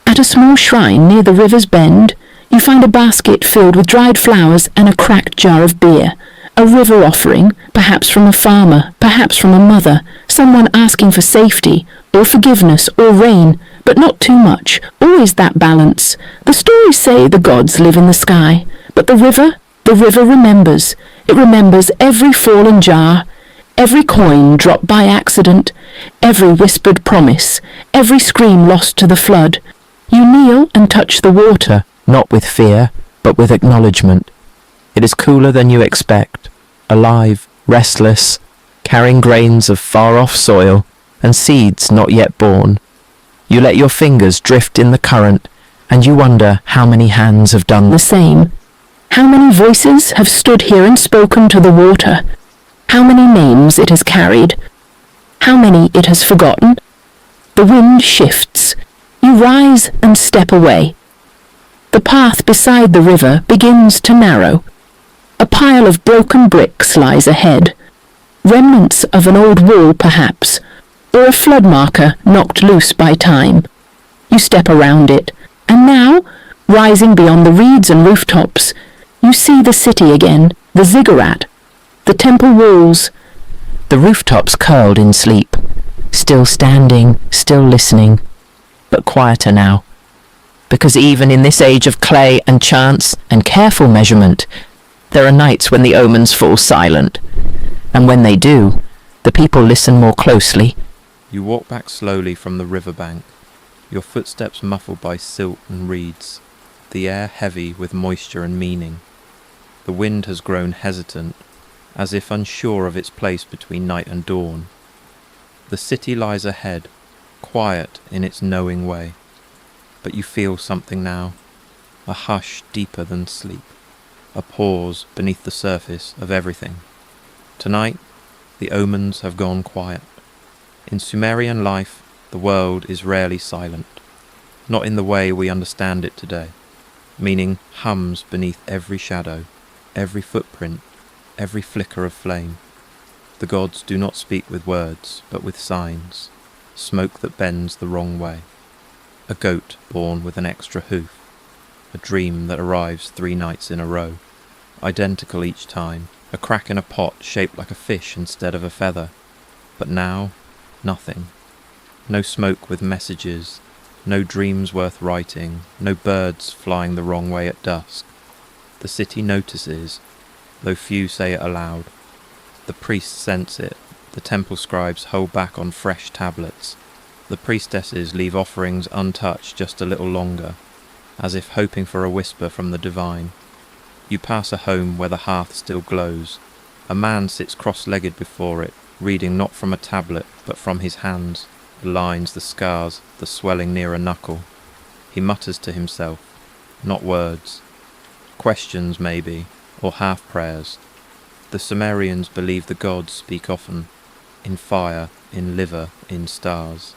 At a small shrine near the river's bend, you find a basket filled with dried flowers and a cracked jar of beer, A river offering, perhaps from a farmer, perhaps from a mother, someone asking for safety, or forgiveness, or rain, but not too much, always that balance. The stories say the gods live in the sky, but the river remembers. It remembers every fallen jar, every coin dropped by accident, every whispered promise, every scream lost to the flood. You kneel and touch the water, not with fear, but with acknowledgement. It is cooler than you expect, alive, restless, carrying grains of far-off soil and seeds not yet born. You let your fingers drift in the current, and you wonder how many hands have done the same. How many voices have stood here and spoken to the water? How many names it has carried? How many it has forgotten? The wind shifts. You rise and step away. The path beside the river begins to narrow. A pile of broken bricks lies ahead. Remnants of an old wall, perhaps, or a flood marker knocked loose by time. You step around it, and now, rising beyond the reeds and rooftops, you see the city again, the ziggurat, the temple walls, the rooftops curled in sleep, still standing, still listening, but quieter now. Because even in this age of clay and chants and careful measurement, there are nights when the omens fall silent, and when they do, the people listen more closely. You walk back slowly from the riverbank, your footsteps muffled by silt and reeds, the air heavy with moisture and meaning. The wind has grown hesitant, as if unsure of its place between night and dawn. The city lies ahead, quiet in its knowing way. But you feel something now, a hush deeper than sleep, a pause beneath the surface of everything. Tonight, the omens have gone quiet. In Sumerian life, the world is rarely silent, not in the way we understand it today, meaning hums beneath every shadow, every footprint, every flicker of flame. The gods do not speak with words, but with signs, smoke that bends the wrong way. A goat born with an extra hoof, a dream that arrives 3 nights in a row, identical each time, a crack in a pot shaped like a fish instead of a feather. But now, nothing. No smoke with messages, no dreams worth writing, no birds flying the wrong way at dusk. The city notices, though few say it aloud. The priests sense it, the temple scribes hold back on fresh tablets. The priestesses leave offerings untouched just a little longer, as if hoping for a whisper from the divine. You pass a home where the hearth still glows. A man sits cross-legged before it, reading not from a tablet, but from his hands, the lines, the scars, the swelling near a knuckle. He mutters to himself, not words. Questions, maybe, or half-prayers. The Sumerians believe the gods speak often, in fire, in liver, in stars.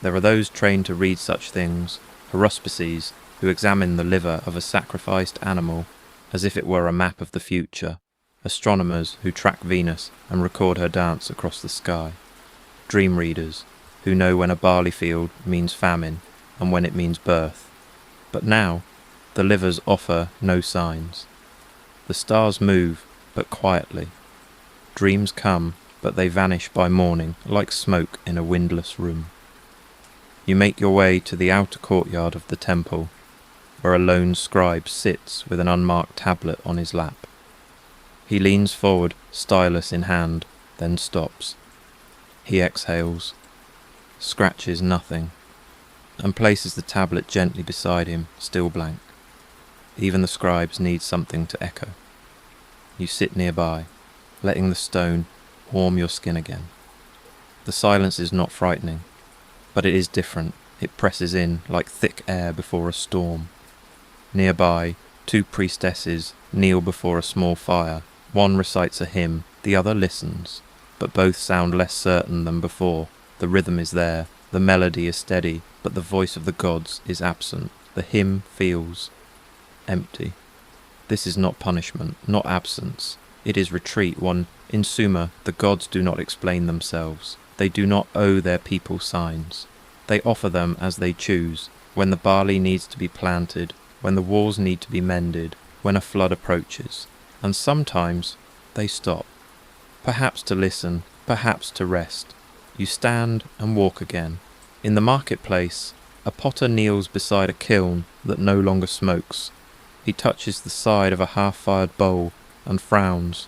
There are those trained to read such things, haruspices, who examine the liver of a sacrificed animal as if it were a map of the future, astronomers who track Venus and record her dance across the sky, dream readers who know when a barley field means famine and when it means birth. But now, the livers offer no signs. The stars move, but quietly. Dreams come, but they vanish by morning like smoke in a windless room. You make your way to the outer courtyard of the temple, where a lone scribe sits with an unmarked tablet on his lap. He leans forward, stylus in hand, then stops. He exhales, scratches nothing, and places the tablet gently beside him, still blank. Even the scribes need something to echo. You sit nearby, letting the stone warm your skin again. The silence is not frightening, but it is different. It presses in like thick air before a storm. Nearby, 2 priestesses kneel before a small fire. One recites a hymn, the other listens, but both sound less certain than before. The rhythm is there, the melody is steady, but the voice of the gods is absent. The hymn feels empty. This is not punishment, not absence. It is retreat. In Sumer, the gods do not explain themselves. They do not owe their people signs. They offer them as they choose, when the barley needs to be planted, when the walls need to be mended, when a flood approaches. And sometimes, They stop, perhaps to listen, perhaps to rest. You stand and walk again. In the marketplace, a potter kneels beside a kiln that no longer smokes. He touches the side of a half-fired bowl and frowns.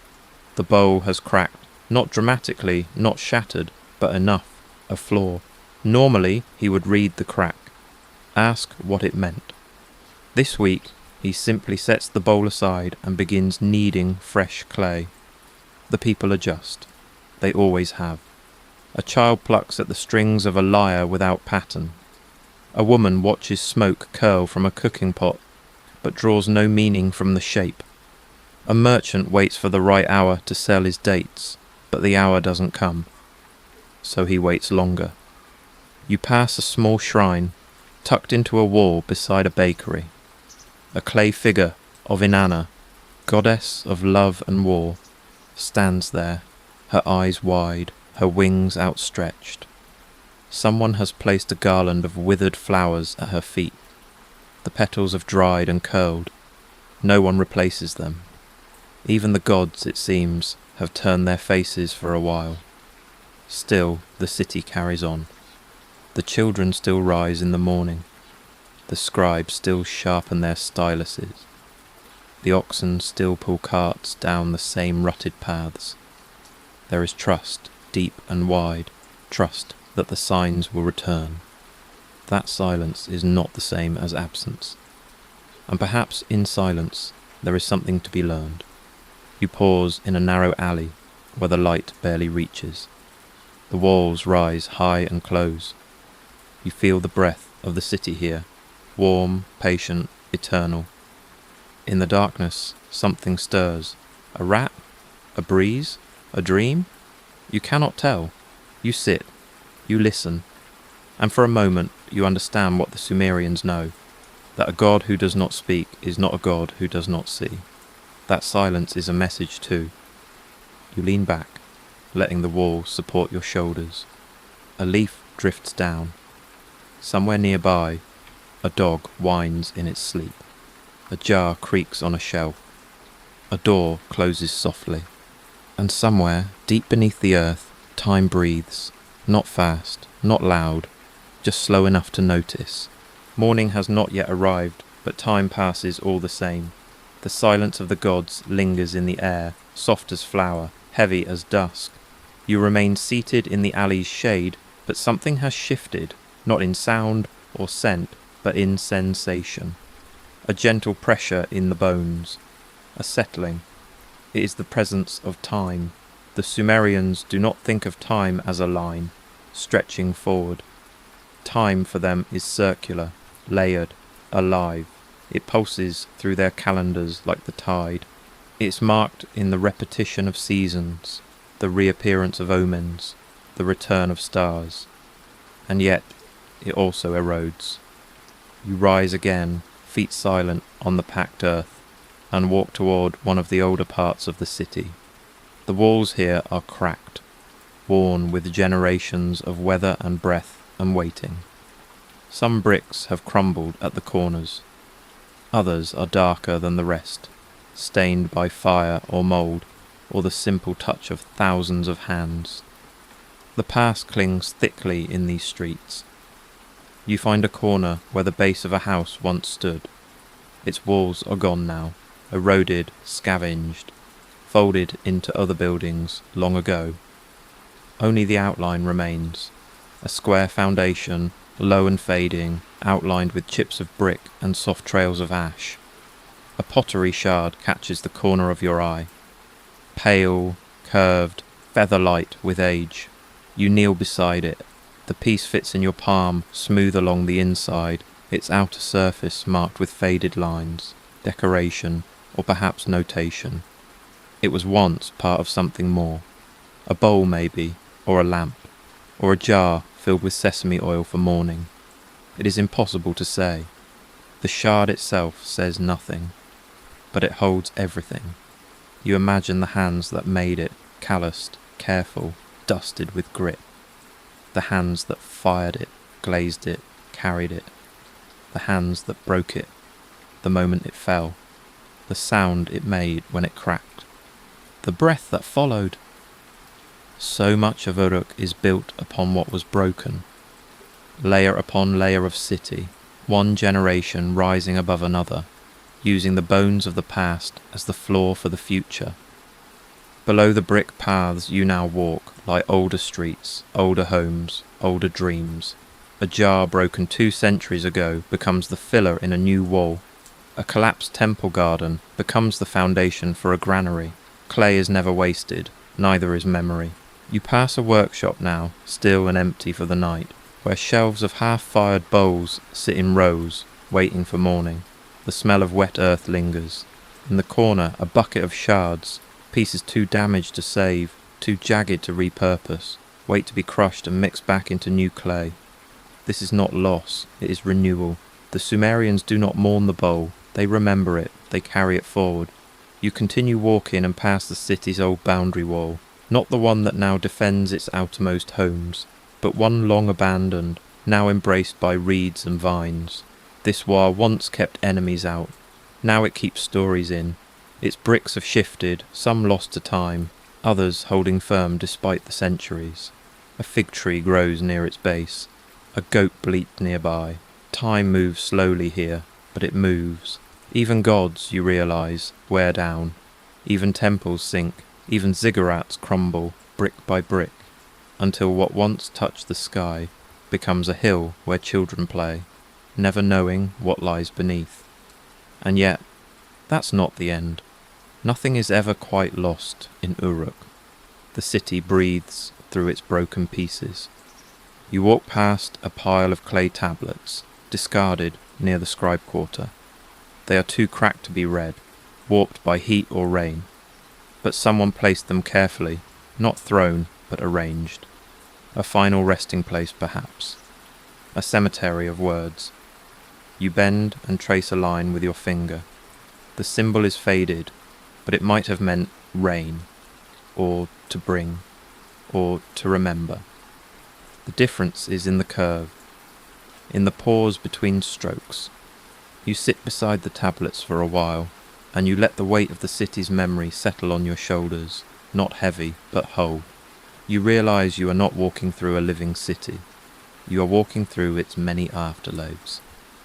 The bowl has cracked, not dramatically, not shattered, but enough, a flaw. Normally, he would read the crack, ask what it meant. This week, he simply sets the bowl aside and begins kneading fresh clay. The people adjust. They always have. A child plucks at the strings of a lyre without pattern. A woman watches smoke curl from a cooking pot, but draws no meaning from the shape. A merchant waits for the right hour to sell his dates, but the hour doesn't come. So he waits longer. You pass a small shrine, tucked into a wall beside a bakery. A clay figure of Inanna, goddess of love and war, stands there, her eyes wide, her wings outstretched. Someone has placed a garland of withered flowers at her feet. The petals have dried and curled. No one replaces them. Even the gods, it seems, have turned their faces for a while. Still, the city carries on. The children still rise in the morning. The scribes still sharpen their styluses. The oxen still pull carts down the same rutted paths. There is trust, deep and wide, trust that the signs will return. That silence is not the same as absence. And perhaps in silence there is something to be learned. You pause in a narrow alley where the light barely reaches. The walls rise high and close. You feel the breath of the city here, warm, patient, eternal. In the darkness, something stirs. A rat? A breeze? A dream? You cannot tell. You sit. You listen. And for a moment, you understand what the Sumerians know, that a god who does not speak is not a god who does not see. That silence is a message too. You lean back, letting the wall support your shoulders. A leaf drifts down. Somewhere nearby, a dog whines in its sleep. A jar creaks on a shelf. A door closes softly. And somewhere, deep beneath the earth, time breathes, not fast, not loud, just slow enough to notice. Morning has not yet arrived, but time passes all the same. The silence of the gods lingers in the air, soft as flower, heavy as dusk. You remain seated in the alley's shade, but something has shifted, not in sound or scent, but in sensation. A gentle pressure in the bones, a settling. It is the presence of time. The Sumerians do not think of time as a line, stretching forward. Time for them is circular, layered, alive. It pulses through their calendars like the tide. It's marked in the repetition of seasons, the reappearance of omens, the return of stars. And yet, it also erodes. You rise again, feet silent on the packed earth, and walk toward one of the older parts of the city. The walls here are cracked, worn with generations of weather and breath and waiting. Some bricks have crumbled at the corners. Others are darker than the rest, stained by fire or mould, or the simple touch of thousands of hands. The past clings thickly in these streets. You find a corner where the base of a house once stood. Its walls are gone now, eroded, scavenged, folded into other buildings long ago. Only the outline remains, a square foundation, low and fading, outlined with chips of brick and soft trails of ash. A pottery shard catches the corner of your eye. Pale, curved, feather-light with age. You kneel beside it. The piece fits in your palm, smooth along the inside, its outer surface marked with faded lines, decoration, or perhaps notation. It was once part of something more. A bowl maybe, or a lamp, or a jar filled with sesame oil for morning. It is impossible to say. The shard itself says nothing, but it holds everything. You imagine the hands that made it, calloused, careful, dusted with grit. The hands that fired it, glazed it, carried it. The hands that broke it, the moment it fell, the sound it made when it cracked. the breath that followed. So much of Uruk is built upon what was broken, layer upon layer of city, one generation rising above another, using the bones of the past as the floor for the future. Below the brick paths you now walk lie older streets, older homes, older dreams. A jar broken 2 centuries ago becomes the filler in a new wall. A collapsed temple garden becomes the foundation for a granary. Clay is never wasted, neither is memory. You pass a workshop now, still and empty for the night, where shelves of half-fired bowls sit in rows, waiting for morning. The smell of wet earth lingers. In the corner, a bucket of shards, pieces too damaged to save, too jagged to repurpose, wait to be crushed and mixed back into new clay. This is not loss, it is renewal. The Sumerians do not mourn the bowl, they remember it, they carry it forward. You continue walking and pass the city's old boundary wall, not the one that now defends its outermost homes, but one long abandoned, now embraced by reeds and vines. This wall once kept enemies out, now it keeps stories in. Its bricks have shifted, some lost to time, others holding firm despite the centuries. A fig tree grows near its base, a goat bleats nearby. Time moves slowly here, but it moves. Even gods, you realize, wear down. Even temples sink, even ziggurats crumble, brick by brick, until what once touched the sky becomes a hill where children play, never knowing what lies beneath. And yet, that's not the end. Nothing is ever quite lost in Uruk. The city breathes through its broken pieces. You walk past a pile of clay tablets, discarded near the scribe quarter. They are too cracked to be read, warped by heat or rain. But someone placed them carefully, not thrown, but arranged. A final resting place, perhaps. A cemetery of words. You bend and trace a line with your finger. The symbol is faded, but it might have meant rain, or to bring, or to remember. The difference is in the curve, in the pause between strokes. You sit beside the tablets for a while, and you let the weight of the city's memory settle on your shoulders, not heavy, but whole. You realize you are not walking through a living city. You are walking through its many afterlives.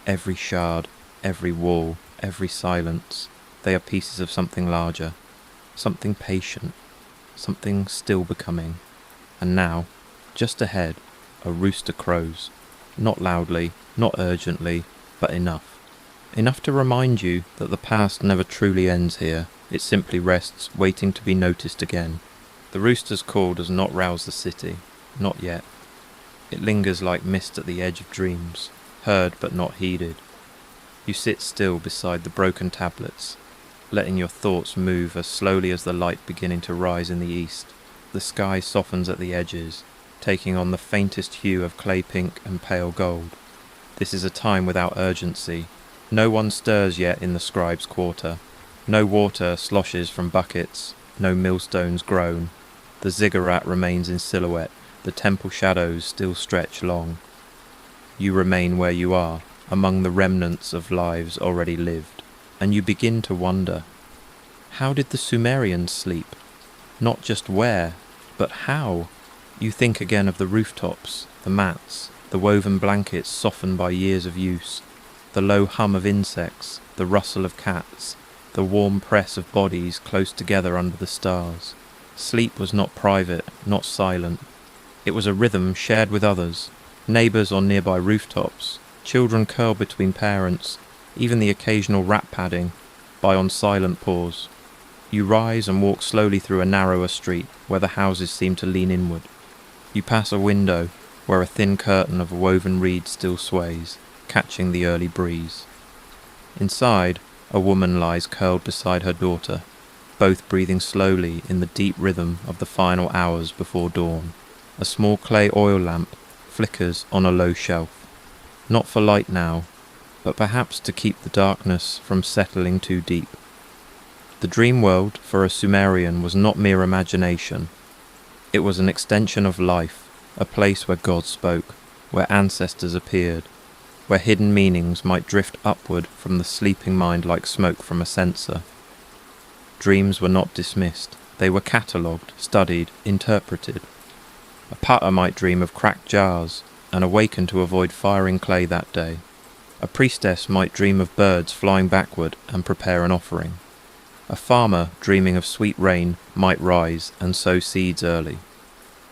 Every shard, every wall, every silence, they are pieces of something larger, something patient, something still becoming. And now, just ahead, a rooster crows. Not loudly, not urgently, but enough. Enough to remind you that the past never truly ends here. It simply rests, waiting to be noticed again. The rooster's call does not rouse the city, not yet. It lingers like mist at the edge of dreams, heard but not heeded. You sit still beside the broken tablets, letting your thoughts move as slowly as the light beginning to rise in the east. The sky softens at the edges, taking on the faintest hue of clay pink and pale gold. This is a time without urgency. No one stirs yet in the scribes' quarter. No water sloshes from buckets, no millstones groan. The ziggurat remains in silhouette, the temple shadows still stretch long. You remain where you are, among the remnants of lives already lived, and you begin to wonder, how did the Sumerians sleep? Not just where, but how? You think again of the rooftops, the mats, the woven blankets softened by years of use, the low hum of insects, the rustle of cats, the warm press of bodies close together under the stars. Sleep was not private, not silent. It was a rhythm shared with others, neighbours on nearby rooftops, children curled between parents, even the occasional rat padding by on silent paws. You rise and walk slowly through a narrower street where the houses seem to lean inward. You pass a window where a thin curtain of woven reed still sways, catching the early breeze. Inside, a woman lies curled beside her daughter, both breathing slowly in the deep rhythm of the final hours before dawn. A small clay oil lamp flickers on a low shelf, not for light now, but perhaps to keep the darkness from settling too deep. The dream world for a Sumerian was not mere imagination. It was an extension of life, a place where God spoke, where ancestors appeared, where hidden meanings might drift upward from the sleeping mind like smoke from a censer. Dreams were not dismissed, They were catalogued, studied, interpreted. A potter might dream of cracked jars and awaken to avoid firing clay that day. A priestess might dream of birds flying backward and prepare an offering. A farmer dreaming of sweet rain might rise and sow seeds early.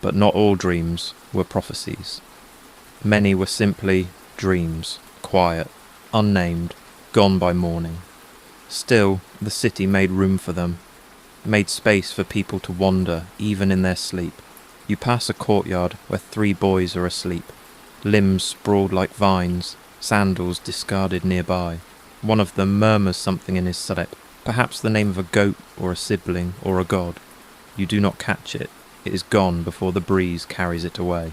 But not all dreams were prophecies. Many were simply dreams, quiet, unnamed, gone by morning. Still, the city made room for them, made space for people to wander even in their sleep. You pass a courtyard where 3 boys are asleep, limbs sprawled like vines, sandals discarded nearby. One of them murmurs something in his saret, perhaps the name of a goat or a sibling or a god. You do not catch it. It is gone before the breeze carries it away.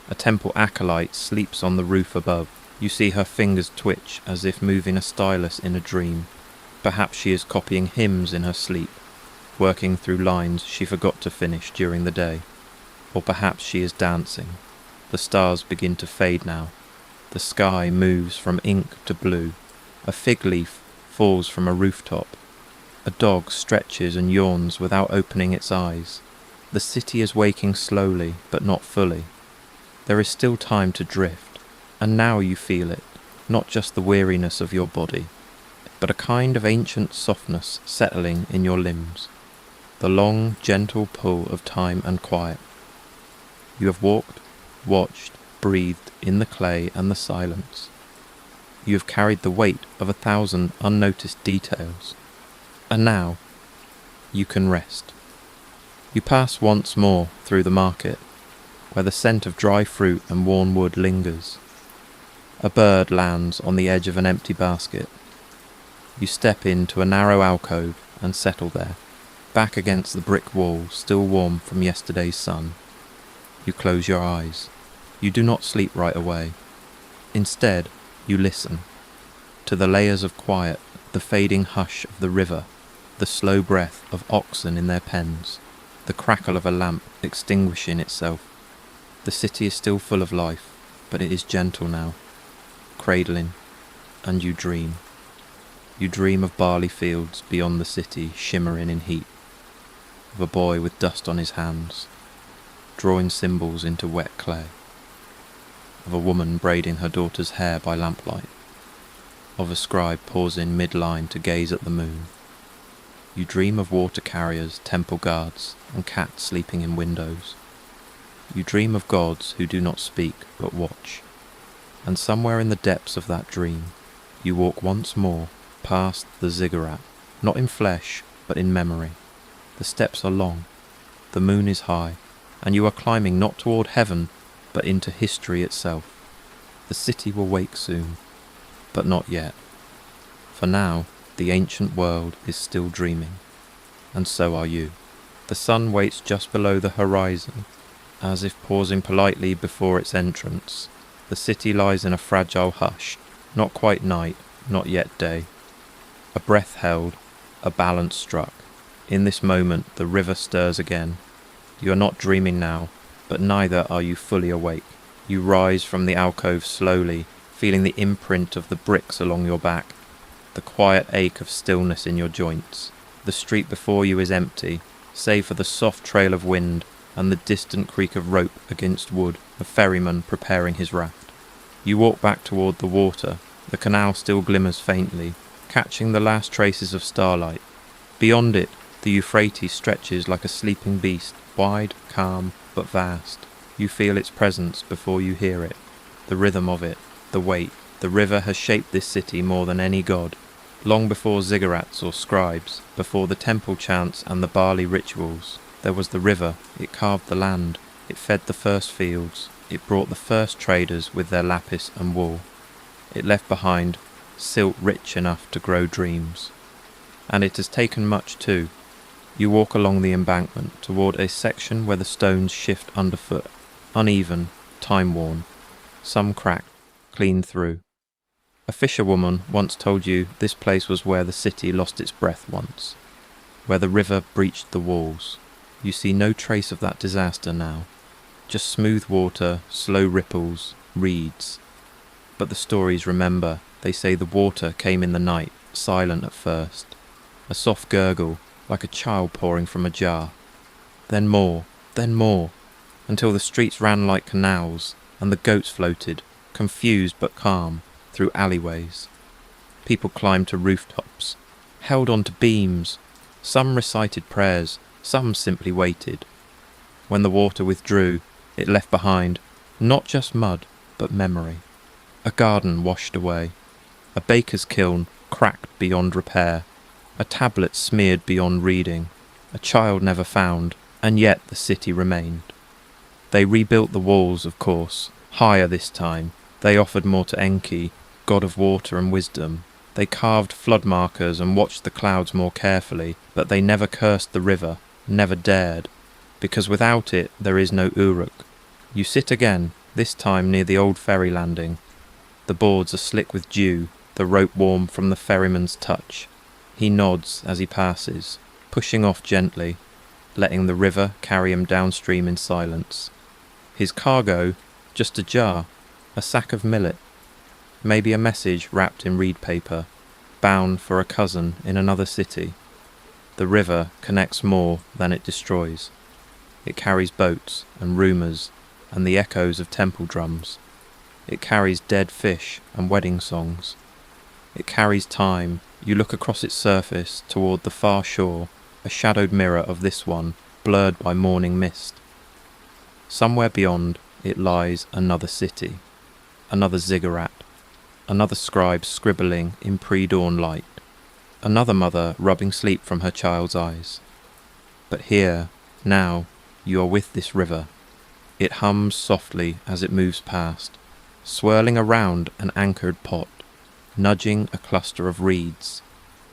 A temple acolyte sleeps on the roof above. You see her fingers twitch as if moving a stylus in a dream. Perhaps she is copying hymns in her sleep, working through lines she forgot to finish during the day. Or perhaps she is dancing. The stars begin to fade now. The sky moves from ink to blue. A fig leaf falls from a rooftop. A dog stretches and yawns without opening its eyes. The city is waking slowly, but not fully. There is still time to drift, and now you feel it, not just the weariness of your body, but a kind of ancient softness settling in your limbs, the long, gentle pull of time and quiet. You have walked, watched, breathed in the clay and the silence. You have carried the weight of 1,000 unnoticed details, and now you can rest. You pass once more through the market, where the scent of dry fruit and worn wood lingers. A bird lands on the edge of an empty basket. You step into a narrow alcove and settle there, back against the brick wall, still warm from yesterday's sun. You close your eyes. You do not sleep right away. Instead, you listen to the layers of quiet, the fading hush of the river, the slow breath of oxen in their pens, the crackle of a lamp extinguishing itself. The city is still full of life, but it is gentle now, cradling, and you dream. You dream of barley fields beyond the city shimmering in heat, of a boy with dust on his hands, drawing symbols into wet clay, of a woman braiding her daughter's hair by lamplight, of a scribe pausing mid-line to gaze at the moon. You dream of water carriers, temple guards, and cats sleeping in windows. You dream of gods who do not speak but watch. And somewhere in the depths of that dream, you walk once more past the ziggurat, not in flesh, but in memory. The steps are long, the moon is high, and you are climbing not toward heaven, but into history itself. The city will wake soon, but not yet. For now, the ancient world is still dreaming, and so are you. The sun waits just below the horizon, as if pausing politely before its entrance. The city lies in a fragile hush, not quite night, not yet day. A breath held, a balance struck. In this moment the river stirs again. You are not dreaming now, but neither are you fully awake. You rise from the alcove slowly, feeling the imprint of the bricks along your back, the quiet ache of stillness in your joints. The street before you is empty, save for the soft trail of wind and the distant creak of rope against wood, a ferryman preparing his raft. You walk back toward the water. The canal still glimmers faintly, catching the last traces of starlight. Beyond it, the Euphrates stretches like a sleeping beast, wide, calm, but vast. You feel its presence before you hear it, the rhythm of it, the weight. The river has shaped this city more than any god. Long before ziggurats or scribes, before the temple chants and the barley rituals, there was the river. It carved the land, it fed the first fields, it brought the first traders with their lapis and wool. It left behind silt rich enough to grow dreams. And it has taken much too. You walk along the embankment toward a section where the stones shift underfoot, uneven, time-worn, some cracked, clean through. A fisherwoman once told you this place was where the city lost its breath once, where the river breached the walls. You see no trace of that disaster now, just smooth water, slow ripples, reeds. But the stories remember. They say the water came in the night, silent at first, a soft gurgle, like a child pouring from a jar. then more, until the streets ran like canals, and the goats floated, confused but calm, through alleyways. People climbed to rooftops, held on to beams. Some recited prayers, some simply waited. When the water withdrew, it left behind not just mud, but memory. A garden washed away, a baker's kiln cracked beyond repair, a tablet smeared beyond reading, a child never found, and yet the city remained. They rebuilt the walls, of course, higher this time. They offered more to Enki, god of water and wisdom. They carved flood markers and watched the clouds more carefully, but they never cursed the river, never dared, because without it there is no Uruk. You sit again, this time near the old ferry landing. The boards are slick with dew, the rope warm from the ferryman's touch. He nods as he passes, pushing off gently, letting the river carry him downstream in silence. His cargo, just a jar, a sack of millet, maybe a message wrapped in reed paper, bound for a cousin in another city. The river connects more than it destroys. It carries boats and rumours and the echoes of temple drums. It carries dead fish and wedding songs. It carries time. You look across its surface toward the far shore, a shadowed mirror of this one, blurred by morning mist. Somewhere beyond it lies another city, another ziggurat, another scribe scribbling in pre-dawn light, another mother rubbing sleep from her child's eyes. But here, now, you are with this river. It hums softly as it moves past, swirling around an anchored pot, nudging a cluster of reeds,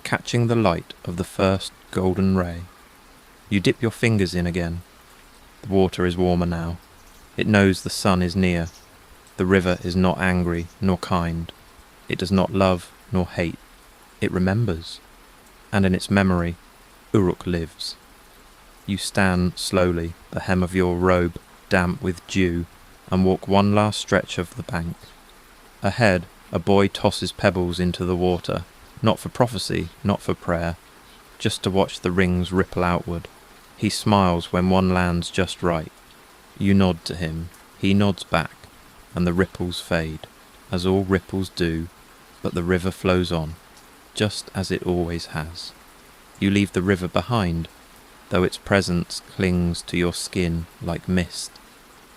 catching the light of the first golden ray. You dip your fingers in again. The water is warmer now. It knows the sun is near. The river is not angry nor kind. It does not love nor hate. It remembers. And in its memory, Uruk lives. You stand slowly, the hem of your robe damp with dew, and walk one last stretch of the bank. Ahead, a boy tosses pebbles into the water, not for prophecy, not for prayer, just to watch the rings ripple outward. He smiles when one lands just right. You nod to him, he nods back, and the ripples fade, as all ripples do, but the river flows on, just as it always has. You leave the river behind, though its presence clings to your skin like mist,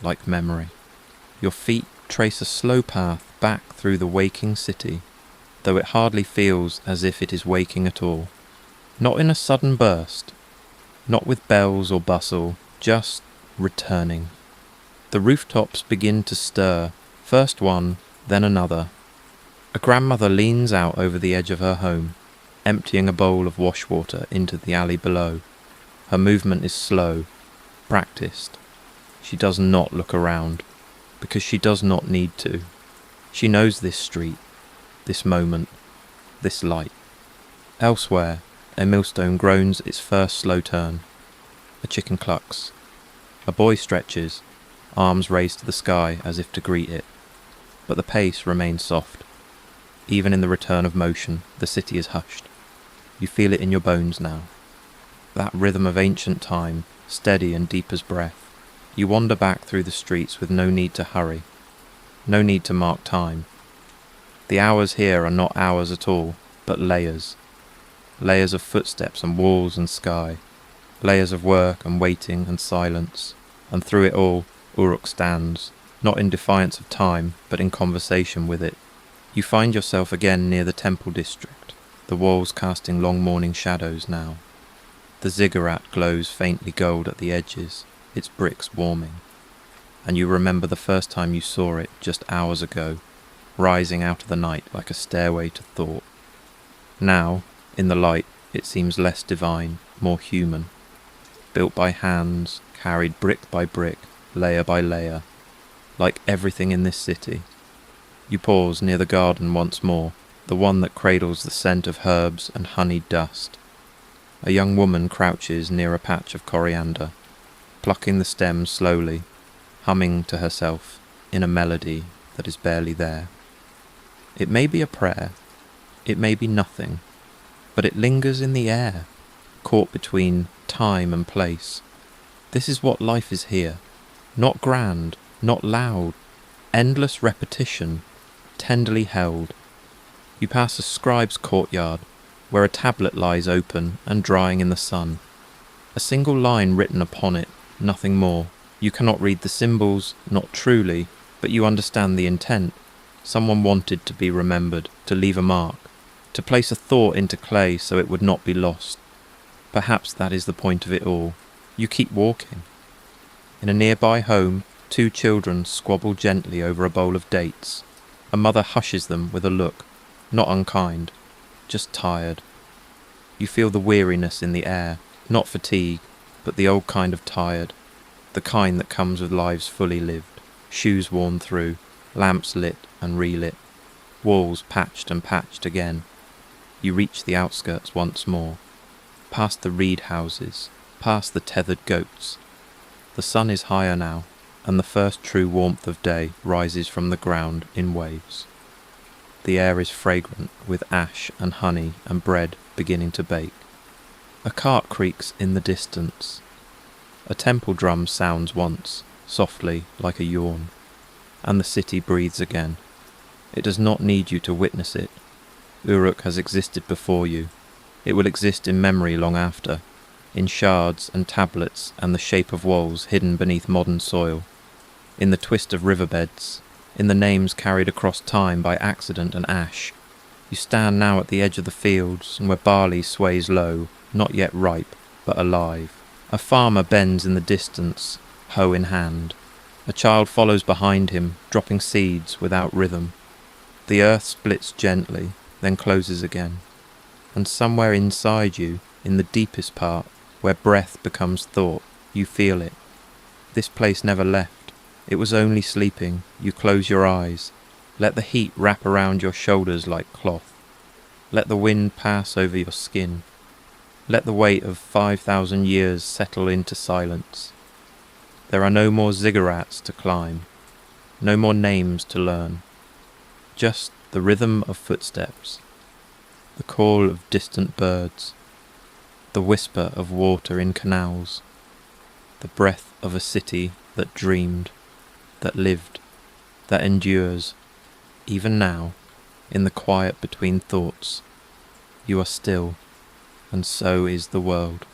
like memory. Your feet trace a slow path back through the waking city, though it hardly feels as if it is waking at all. Not in a sudden burst, not with bells or bustle, just returning. The rooftops begin to stir, first one, then another. A grandmother leans out over the edge of her home, emptying a bowl of wash water into the alley below. Her movement is slow, practiced. She does not look around, because she does not need to. She knows this street, this moment, this light. Elsewhere, a millstone groans its first slow turn. A chicken clucks. A boy stretches, arms raised to the sky as if to greet it. But the pace remains soft. Even in the return of motion, the city is hushed. You feel it in your bones now. That rhythm of ancient time, steady and deep as breath. You wander back through the streets with no need to hurry, no need to mark time. The hours here are not hours at all, but layers. Layers of footsteps and walls and sky. Layers of work and waiting and silence. And through it all, Uruk stands, not in defiance of time, but in conversation with it. You find yourself again near the temple district, the walls casting long morning shadows now. The ziggurat glows faintly gold at the edges, its bricks warming. And you remember the first time you saw it just hours ago, rising out of the night like a stairway to thought. Now, in the light, it seems less divine, more human. Built by hands, carried brick by brick, layer by layer, like everything in this city. You pause near the garden once more, the one that cradles the scent of herbs and honeyed dust. A young woman crouches near a patch of coriander, plucking the stems slowly, humming to herself in a melody that is barely there. It may be a prayer, it may be nothing, but it lingers in the air, caught between time and place. This is what life is here. Not grand, not loud, endless repetition, tenderly held. You pass a scribe's courtyard, where a tablet lies open and drying in the sun. A single line written upon it, nothing more. You cannot read the symbols, not truly, but you understand the intent. Someone wanted to be remembered, to leave a mark, to place a thought into clay so it would not be lost. Perhaps that is the point of it all. You keep walking. In a nearby home, 2 children squabble gently over a bowl of dates. A mother hushes them with a look, not unkind, just tired. You feel the weariness in the air, not fatigue, but the old kind of tired, the kind that comes with lives fully lived, shoes worn through, lamps lit and relit, walls patched and patched again. You reach the outskirts once more, past the reed houses, past the tethered goats. The sun is higher now, and the first true warmth of day rises from the ground in waves. The air is fragrant with ash and honey and bread beginning to bake. A cart creaks in the distance. A temple drum sounds once, softly like a yawn, and the city breathes again. It does not need you to witness it. Uruk has existed before you. It will exist in memory long after, in shards and tablets and the shape of walls hidden beneath modern soil, in the twist of riverbeds, in the names carried across time by accident and ash. You stand now at the edge of the fields, and where barley sways low, not yet ripe, but alive. A farmer bends in the distance, hoe in hand. A child follows behind him, dropping seeds without rhythm. The earth splits gently, then closes again. And somewhere inside you, in the deepest part, where breath becomes thought, you feel it. This place never left. It was only sleeping. You close your eyes. Let the heat wrap around your shoulders like cloth. Let the wind pass over your skin. Let the weight of 5,000 years settle into silence. There are no more ziggurats to climb, no more names to learn. Just the rhythm of footsteps, the call of distant birds, the whisper of water in canals, the breath of a city that dreamed, that lived, that endures. Even now, in the quiet between thoughts, you are still, and so is the world.